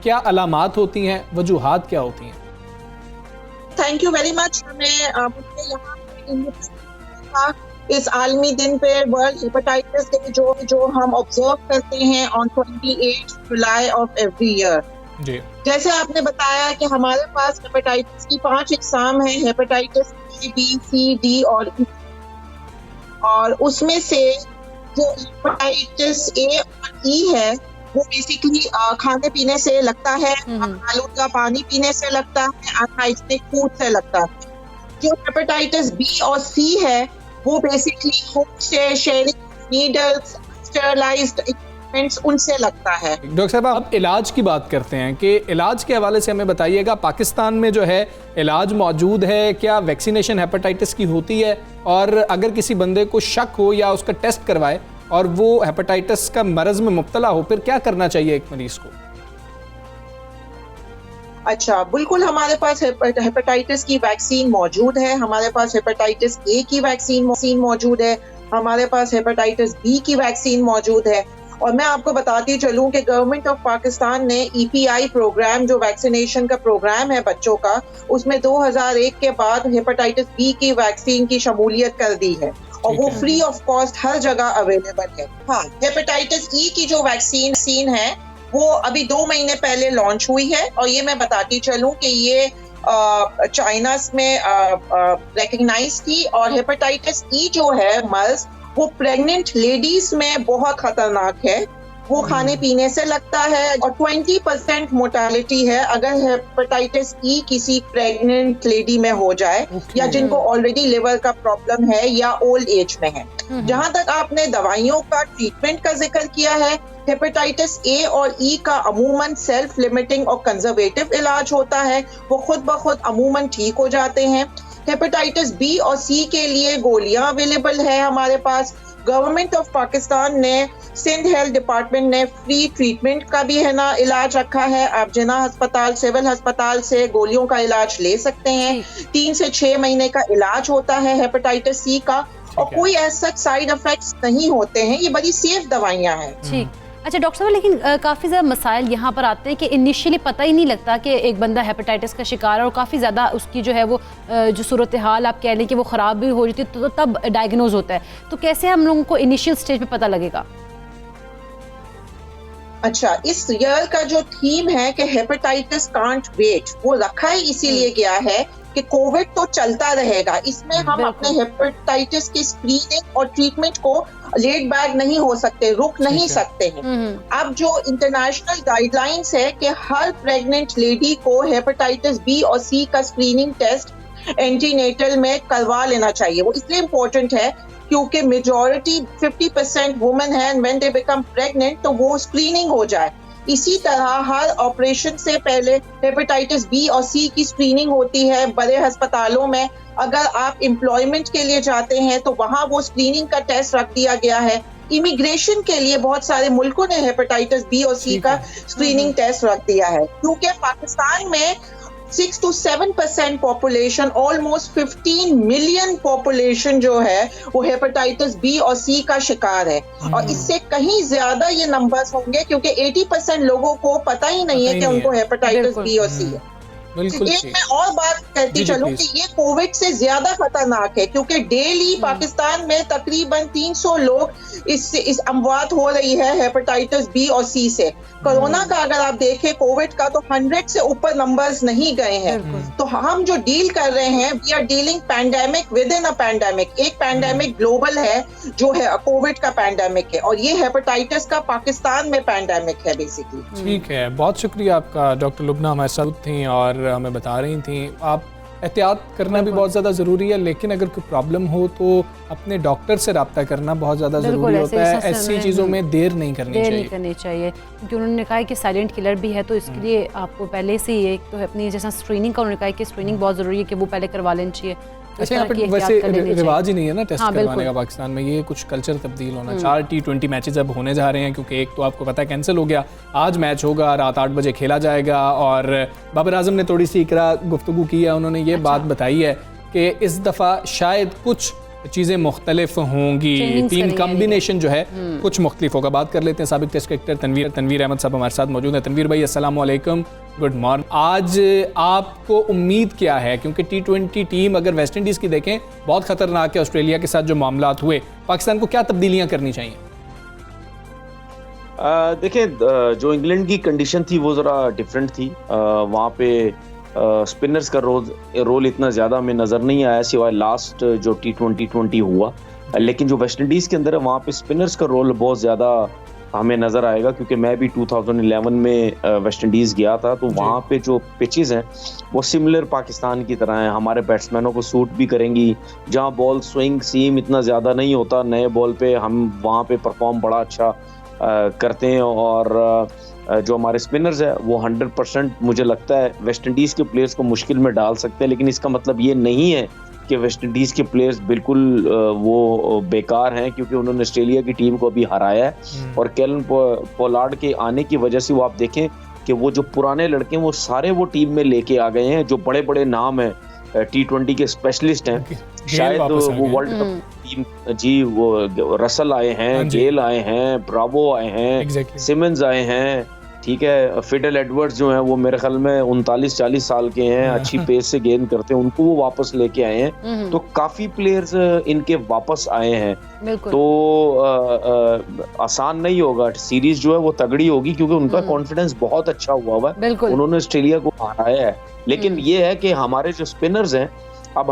क्या अलामात होती हैं, वजूहात क्या होती हैं? Thank you very much. हमें यहाँ इस आलमी दिन पे वर्ल्ड हेपेटाइटिस डे जो हम ऑब्जर्व करते हैं on 28 July of every year. जैसे आपने बताया कि हमारे पास हेपेटाइटिस की 5 इकसाम है, hepatitis A, B, C, D और ई। और उसमें से जो हेपेटाइटिस ए और ई है वो बेसिकली खाने पीने से लगता है, आलूदा पानी पीने से लगता है, अनहाइजीनिक फूड से लगता है। जो हेपेटाइटिस बी और सी है वो बेसिकली फूड से, शेयरिंग नीडल्स, स्टेरलाइज्ड इक्विपमेंट्स उनसे लगता है। डॉक्टर साहब, अब इलाज की बात करते हैं कि इलाज के हवाले से हमें बताइएगा, पाकिस्तान में जो है इलाज मौजूद है, क्या वैक्सीनेशन हेपेटाइटिस की होती है? और अगर किसी बंदे को शक हो या उसका टेस्ट करवाए और वो हेपेटाइटिस का मरज़ में मुब्तला हो, फिर क्या करना चाहिए एक मरीज को? अच्छा, बिल्कुल, हमारे पास हेपेटाइटिस की वैक्सीन मौजूद है। हमारे पास हेपेटाइटिस ए की वैक्सीन मौजूद है, हमारे पास हेपेटाइटिस बी की वैक्सीन मौजूद है। और मैं आपको बताती चलूं कि गवर्नमेंट ऑफ पाकिस्तान ने EPI प्रोग्राम, जो वैक्सीनेशन का प्रोग्राम है बच्चों का, उसमें 2001 के बाद हेपेटाइटिस बी की वैक्सीन की शमूलियत कर दी है और वो फ्री ऑफ कॉस्ट हर जगह अवेलेबल है। हाँ, हेपेटाइटिस ई की जो वैक्सीन है वो अभी 2 महीने पहले लॉन्च हुई है और ये मैं बताती चलूं कि ये चाइना में रिकग्नाइज थी। और हेपेटाइटिस ई जो है मर्ज, वो प्रेग्नेंट लेडीज में बहुत खतरनाक है। वो खाने पीने से लगता है और 20% मोर्टेलिटी है अगर हेपेटाइटिस ई किसी प्रेग्नेंट लेडी में हो जाए या जिनको ऑलरेडी लिवर का प्रॉब्लम है या ओल्ड एज में है। जहां तक आपने दवाइयों का ट्रीटमेंट का जिक्र किया है, हेपेटाइटिस ए और ई का अमूमन सेल्फ लिमिटिंग और कंजर्वेटिव इलाज होता है, वो खुद ब खुद अमूमन ठीक हो जाते हैं। हेपेटाइटिस बी और सी के लिए गोलियां अवेलेबल है हमारे पास। गवर्नमेंट ऑफ पाकिस्तान ने, सिंध हेल्थ डिपार्टमेंट ने फ्री ट्रीटमेंट का भी है ना इलाज रखा है। आप जिना अस्पताल, सिविल अस्पताल से गोलियों का इलाज ले सकते हैं। 3 से 6 महीने का इलाज होता है हेपेटाइटिस सी का, और कोई ऐसा साइड इफेक्ट्स नहीं होते हैं। ये बड़ी सेफ दवाइयां हैं। ठीक, अच्छा डॉक्टर साहब, लेकिन काफ़ी ज़्यादा मसाइल यहाँ पर आते हैं कि इनिशियली पता ही नहीं लगता कि एक बंदा हेपेटाइटिस का शिकार है, और काफ़ी ज़्यादा उसकी जो है वो जो सूरत हाल आप कह लें कि वो ख़राब भी हो जाती है, तो तब डायग्नोज होता है। तो कैसे हम लोगों को इनिशियल स्टेज पे पता लगेगा? अच्छा, इस ईयर का जो थीम है कि हेपेटाइटिस कांट वेट, वो रखा ही इसीलिए गया है कि कोविड तो चलता रहेगा, इसमें हम अपने हेपेटाइटिस की स्क्रीनिंग और ट्रीटमेंट को लेट बैक नहीं हो सकते, रुक नहीं सकते हैं। अब जो इंटरनेशनल गाइडलाइंस है कि हर प्रेग्नेंट लेडी को हेपेटाइटिस बी और सी का स्क्रीनिंग टेस्ट एंटीनेटल में करवा लेना चाहिए। वो इसलिए इम्पोर्टेंट है क्योंकि मेजॉरिटी 50% वुमेन है, व्हेन दे बिकम प्रेग्नेंट तो वो स्क्रीनिंग हो जाए। इसी तरह हर ऑपरेशन से पहले हेपेटाइटिस बी और सी की स्क्रीनिंग होती है बड़े अस्पतालों में। अगर आप एम्प्लॉयमेंट के लिए जाते हैं तो वहाँ वो स्क्रीनिंग का टेस्ट रख दिया गया है। इमिग्रेशन के लिए बहुत सारे मुल्कों ने हेपेटाइटिस बी और सी का स्क्रीनिंग टेस्ट रख दिया है, क्योंकि पाकिस्तान में 6 to 7% population, almost 15 million population जो है वो हेपेटाइटिस बी और सी का शिकार है, और इससे कहीं ज्यादा ये नंबर्स होंगे क्योंकि 80% लोगों को पता ही नहीं है कि उनको हेपेटाइटिस बी और सी है। एक मैं और बात कहती चलूं कि ये कोविड से ज्यादा खतरनाक है, क्योंकि डेली पाकिस्तान में तकरीबन 300 लोग इस अमवात हो रही है हेपेटाइटिस बी और सी से। कोरोना का अगर आप देखें, कोविड का तो 100 से ऊपर नंबर्स नहीं गए हैं। तो हम जो डील कर रहे हैं, we are dealing pandemic within a pandemic. एक पैंडेमिक ग्लोबल है जो है कोविड का पैंडेमिक है, और ये हेपेटाइटिस का पाकिस्तान में पैंडेमिक है बेसिकली। ठीक है, बहुत शुक्रिया आपका डॉक्टर लुबना, हमारे साथ थी और हमें बता रही थी। आप एहतियात करना भी बहुत ज़्यादा ज़रूरी है, लेकिन अगर कोई प्रॉब्लम हो तो अपने डॉक्टर से रब्ता करना बहुत ज़्यादा ज़रूरी होता है। ऐसी चीज़ों में देर नहीं करनी चाहिए, क्योंकि उन्होंने कहा कि साइलेंट किलर भी है, तो इसके लिए आपको पहले से ही एक तो अपनी जैसा स्क्रीनिंग का उन्होंने कहा कि स्क्रीनिंग बहुत ज़रूरी है कि वो पहले करवा लेनी चाहिए। अच्छा, यहाँ पे वैसे रिवाज ही नहीं है ना टेस्ट करवाने का पाकिस्तान में, ये कुछ कल्चर तब्दील होना। 4 T20 मैचेस अब होने जा रहे हैं, क्योंकि एक तो आपको पता है कैंसिल हो गया। आज मैच होगा, रात 8 बजे खेला जाएगा, और बाबर आजम ने थोड़ी सी इकरा गुफ्तगू की है। उन्होंने ये बात बताई है कि इस दफ़ा शायद कुछ चीज़ें मुख्तलिफ होंगी, टीम कॉम्बिनेशन जो है कुछ मुख्तलिफ होगा। बात कर लेते हैं साबिक टेस्ट क्रिकेटर तनवीर अहमद साहब हमारे साथ मौजूद हैं। तनवीर भाई, अस्सलाम वालेकुम, गुड मॉर्निंग। आज आपको उम्मीद क्या है, क्योंकि T20 टीम अगर वेस्ट इंडीज़ की देखें बहुत ख़तरनाक है, ऑस्ट्रेलिया के साथ जो मामला हुए, पाकिस्तान को क्या तब्दीलियाँ करनी चाहिए? देखें, जो इंग्लैंड की कंडीशन थी वो ज़रा डिफरेंट थी। वहाँ पे स्पिनर्स का रोल इतना ज़्यादा हमें नज़र नहीं आया, सिवाय लास्ट जो T20 हुआ। लेकिन जो वेस्ट इंडीज़ के अंदर है वहाँ पे स्पिनर्स का रोल बहुत ज़्यादा हमें नज़र आएगा, क्योंकि मैं भी 2011 में वेस्ट इंडीज़ गया था, तो वहाँ पे जो पिचेस हैं वो सिमिलर पाकिस्तान की तरह हैं, हमारे बैट्समैनों को सूट भी करेंगी। जहाँ बॉल स्विंग सीम इतना ज़्यादा नहीं होता, नए बॉल पे हम वहाँ पे परफॉर्म बड़ा अच्छा करते हैं, और जो हमारे स्पिनर्स है वो 100% मुझे लगता है वेस्ट इंडीज़ के प्लेयर्स को मुश्किल में डाल सकते हैं। लेकिन इसका मतलब ये नहीं है कि वेस्ट इंडीज़ के प्लेयर्स बिल्कुल वो बेकार हैं, क्योंकि उन्होंने ऑस्ट्रेलिया की टीम को अभी हराया है, और कैलन पोलार्ड के आने की वजह से वो आप देखें कि वो जो पुराने लड़के हैं वो सारे वो टीम में लेके आ गए हैं, जो बड़े बड़े नाम हैं T20 के स्पेशलिस्ट हैं। शायद वो वर्ल्ड कप टीम जी, वो रसल आए हैं, गेल आए हैं, ब्रावो आए हैं, सिमंस आए हैं, ठीक है, फिडल एडवर्ड्स जो हैं वो मेरे ख्याल में 39-40 साल के हैं, अच्छी पेस से गेंद करते हैं, उनको वो वापस लेके आए हैं। तो काफी प्लेयर्स इनके वापस आए हैं, तो आसान नहीं होगा। सीरीज जो है वो तगड़ी होगी, क्योंकि उनका कॉन्फिडेंस बहुत अच्छा हुआ है, उन्होंने ऑस्ट्रेलिया को हराया है। लेकिन ये है कि हमारे जो स्पिनर्स हैं, अब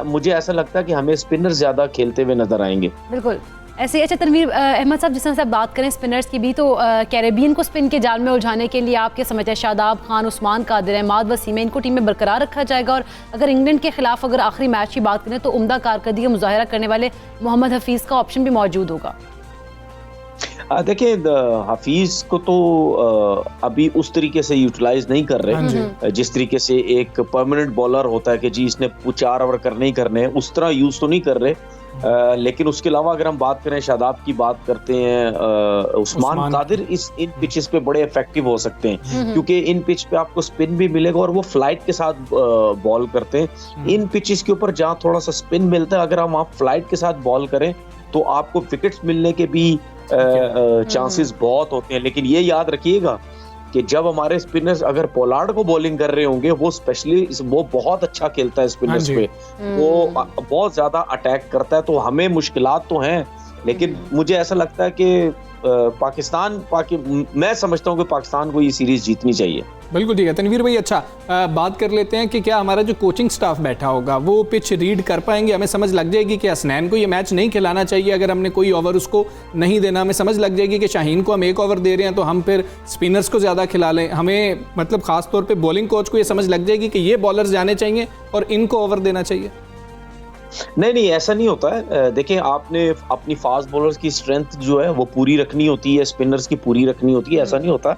मुझे ऐसा लगता है कि हमें स्पिनर्स ज्यादा खेलते हुए नजर आएंगे। बिल्कुल ऐसे। अच्छा तनवीर अहमद साहब, जिस तरह से आप बात करें स्पिनर्स की भी, तो कैरेबियन को स्पिन के जाल में उलझाने के लिए आप क्या समझते हैं? शादाब खान, उस्मान कादिर, अहमद वसीम, इनको टीम में बरकरार रखा जाएगा? और अगर इंग्लैंड के खिलाफ अगर आखिरी मैच की बात करें तो उम्दा कारकर्दगी का मुजाहरा करने वाले मोहम्मद हफीज़ का ऑप्शन भी मौजूद होगा। देखिए हफीज को तो अभी उस तरीके से यूटिलाइज नहीं कर रहे, जिस तरीके से एक परमानेंट बॉलर होता है कि जी इसने 4 ओवर करने ही करने हैं, उस तरह यूज तो नहीं कर रहे। लेकिन उसके अलावा अगर हम बात करें, शादाब की बात करते हैं, उस्मान कादिर इन पिचेस पे बड़े इफेक्टिव हो सकते हैं, क्योंकि इन पिच पे आपको स्पिन भी मिलेगा और वो फ्लाइट के साथ बॉल करते हैं। इन पिचेस के ऊपर जहाँ थोड़ा सा स्पिन मिलता है, अगर हम वहाँ फ्लाइट के साथ बॉल करें तो आपको विकेट्स मिलने के भी चांसेस बहुत होते हैं। लेकिन ये याद रखिएगा कि जब हमारे स्पिनर्स अगर पोलार्ड को बॉलिंग कर रहे होंगे, वो स्पेशली वो बहुत अच्छा खेलता है स्पिनर्स पे, वो बहुत ज्यादा अटैक करता है, तो हमें मुश्किलात तो हैं। लेकिन मुझे ऐसा लगता है कि मैं समझता हूँ कि पाकिस्तान को ये सीरीज जीतनी चाहिए। बिल्कुल ठीक है तनवीर भाई। अच्छा बात कर लेते हैं कि क्या हमारा जो कोचिंग स्टाफ बैठा होगा वो पिच रीड कर पाएंगे? हमें समझ लग जाएगी कि हसनैन को ये मैच नहीं खिलाना चाहिए, अगर हमने कोई ओवर उसको नहीं देना, हमें समझ लग जाएगी कि शाहीन को हम 1 ओवर दे रहे हैं तो हम फिर स्पिनर्स को ज़्यादा खिला लें, हमें मतलब खास तौर पर बॉलिंग कोच को ये समझ लग जाएगी कि ये बॉलर्स जाने चाहिए और इनको ओवर देना चाहिए? नहीं, ऐसा नहीं होता है। देखिए, आपने अपनी फास्ट बॉलर्स की स्ट्रेंथ जो है वो पूरी रखनी होती है, स्पिनर्स की पूरी रखनी होती है, ऐसा नहीं होता।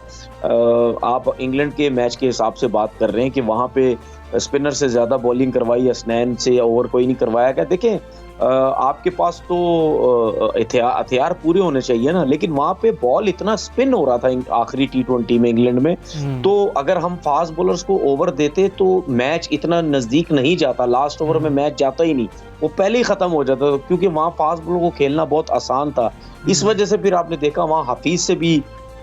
आप इंग्लैंड के मैच के हिसाब से बात कर रहे हैं कि वहां पे स्पिनर से ज्यादा बॉलिंग करवाई, हसनैन से ओवर कोई नहीं करवाया गया। देखें, आपके पास तो हथियार पूरे होने चाहिए ना, लेकिन वहां पे बॉल इतना स्पिन हो रहा था आखिरी T20 में इंग्लैंड में, तो अगर हम फास्ट बॉलर्स को ओवर देते तो मैच इतना नजदीक नहीं जाता, लास्ट ओवर में मैच जाता ही नहीं, वो पहले ही खत्म हो जाता, क्योंकि वहां फास्ट बॉलर को खेलना बहुत आसान था। इस वजह से फिर आपने देखा वहां हफीज से भी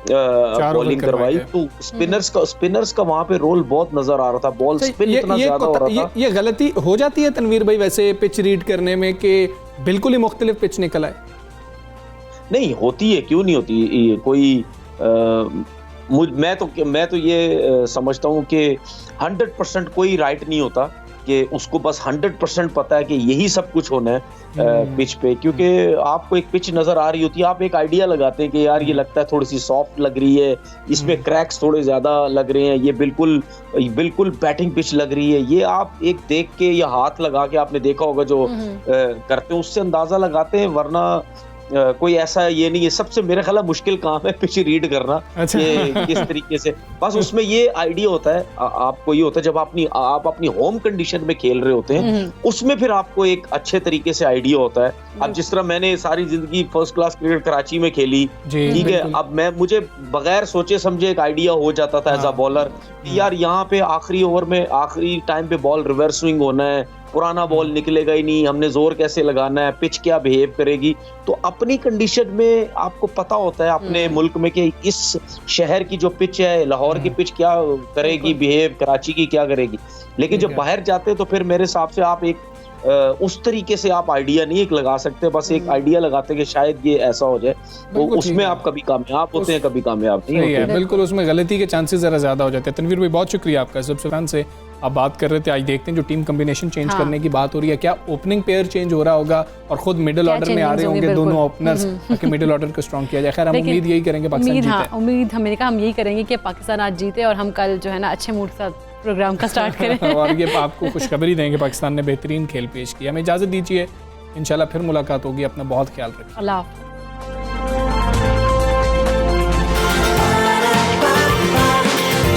बॉलिंग करवाई, तो स्पिनर्स का वहां पे रोल बहुत नजर आ रहा था, बॉल स्पिन इतना ज्यादा हो रहा था। ये गलती हो जाती है तनवीर भाई वैसे पिच रीड करने में कि बिल्कुल ही मुख्तलिफ पिच निकल आए? नहीं होती है, क्यों नहीं होती? कोई मैं तो ये समझता हूँ कि 100% कोई राइट नहीं होता कि उसको बस 100% पता है कि यही सब कुछ होना है पिच पे, क्योंकि आपको एक पिच नजर आ रही होती है, आप एक आइडिया लगाते हैं कि यार ये लगता है थोड़ी सी सॉफ्ट लग रही है, इसमें क्रैक्स थोड़े ज्यादा लग रहे हैं, ये बिल्कुल बैटिंग पिच लग रही है। ये आप एक देख के या हाथ लगा के, आपने देखा होगा जो करते हैं उससे अंदाजा लगाते हैं, वरना कोई ऐसा ये नहीं है। सबसे मेरे ख्याल मुश्किल काम है पिच रीड करना। अच्छा। ये किस तरीके से, बस उसमें ये आइडिया होता है, आपको ये होता है जब आप अपनी होम कंडीशन में खेल रहे होते हैं, उसमें फिर आपको एक अच्छे तरीके से आइडिया होता है। अब जिस तरह मैंने सारी जिंदगी फर्स्ट क्लास क्रिकेट कराची में खेली, ठीक है, अब मुझे बगैर सोचे समझे एक आइडिया हो जाता था एज अ बॉलर, यार यहाँ पे आखिरी ओवर में आखिरी टाइम पे बॉल रिवर्स स्विंग होना है, पुराना बॉल निकलेगा ही नहीं, हमने जोर कैसे लगाना है, पिच क्या बिहेव करेगी। तो अपनी कंडीशन में आपको पता होता है अपने मुल्क में कि इस शहर की जो पिच है, लाहौर की पिच क्या करेगी बिहेव, कराची की क्या करेगी। लेकिन जब बाहर जाते हैं तो फिर मेरे हिसाब से आप एक उस तरीके से आप आइडिया नहीं एक लगा सकते, बस एक आइडिया लगाते कि शायद ये ऐसा हो जाए, तो उसमें आप कभी कामयाब होते हैं, कभी कामयाब नहीं होते हैं। बिल्कुल, उसमें गलती के चांसेस जरा ज्यादा हो जाते हैं। तनवीर भाई बहुत शुक्रिया आपका। सुल्तान से आप बात कर रहे थे, आज देखते हैं जो टीम कॉम्बिनेशन चेंज करने की बात हो रही है, क्या ओपनिंग पेयर चेंज हो रहा होगा और खुद मिडिल ऑर्डर में आ रहे होंगे दोनों ओपनर्स, ताकि मिडिल ऑर्डर को स्ट्रॉन्ग किया जाए। खैर हम उम्मीद यही करेंगे पाकिस्तान जीते। उम्मीद हम यही करेंगे कि पाकिस्तान आज जीते और हम कल जो है ना अच्छे मूड के साथ प्रोग्राम का स्टार्ट करें और ये आपको खुशखबरी देंगे, पाकिस्तान ने बेहतरीन खेल पेश किया। हमें इजाजत दीजिए, इंशाल्लाह फिर मुलाकात होगी। अपना बहुत ख्याल रखिए। अल्लाह।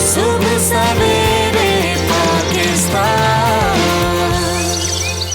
सुबह सवेरे पाकिस्तान।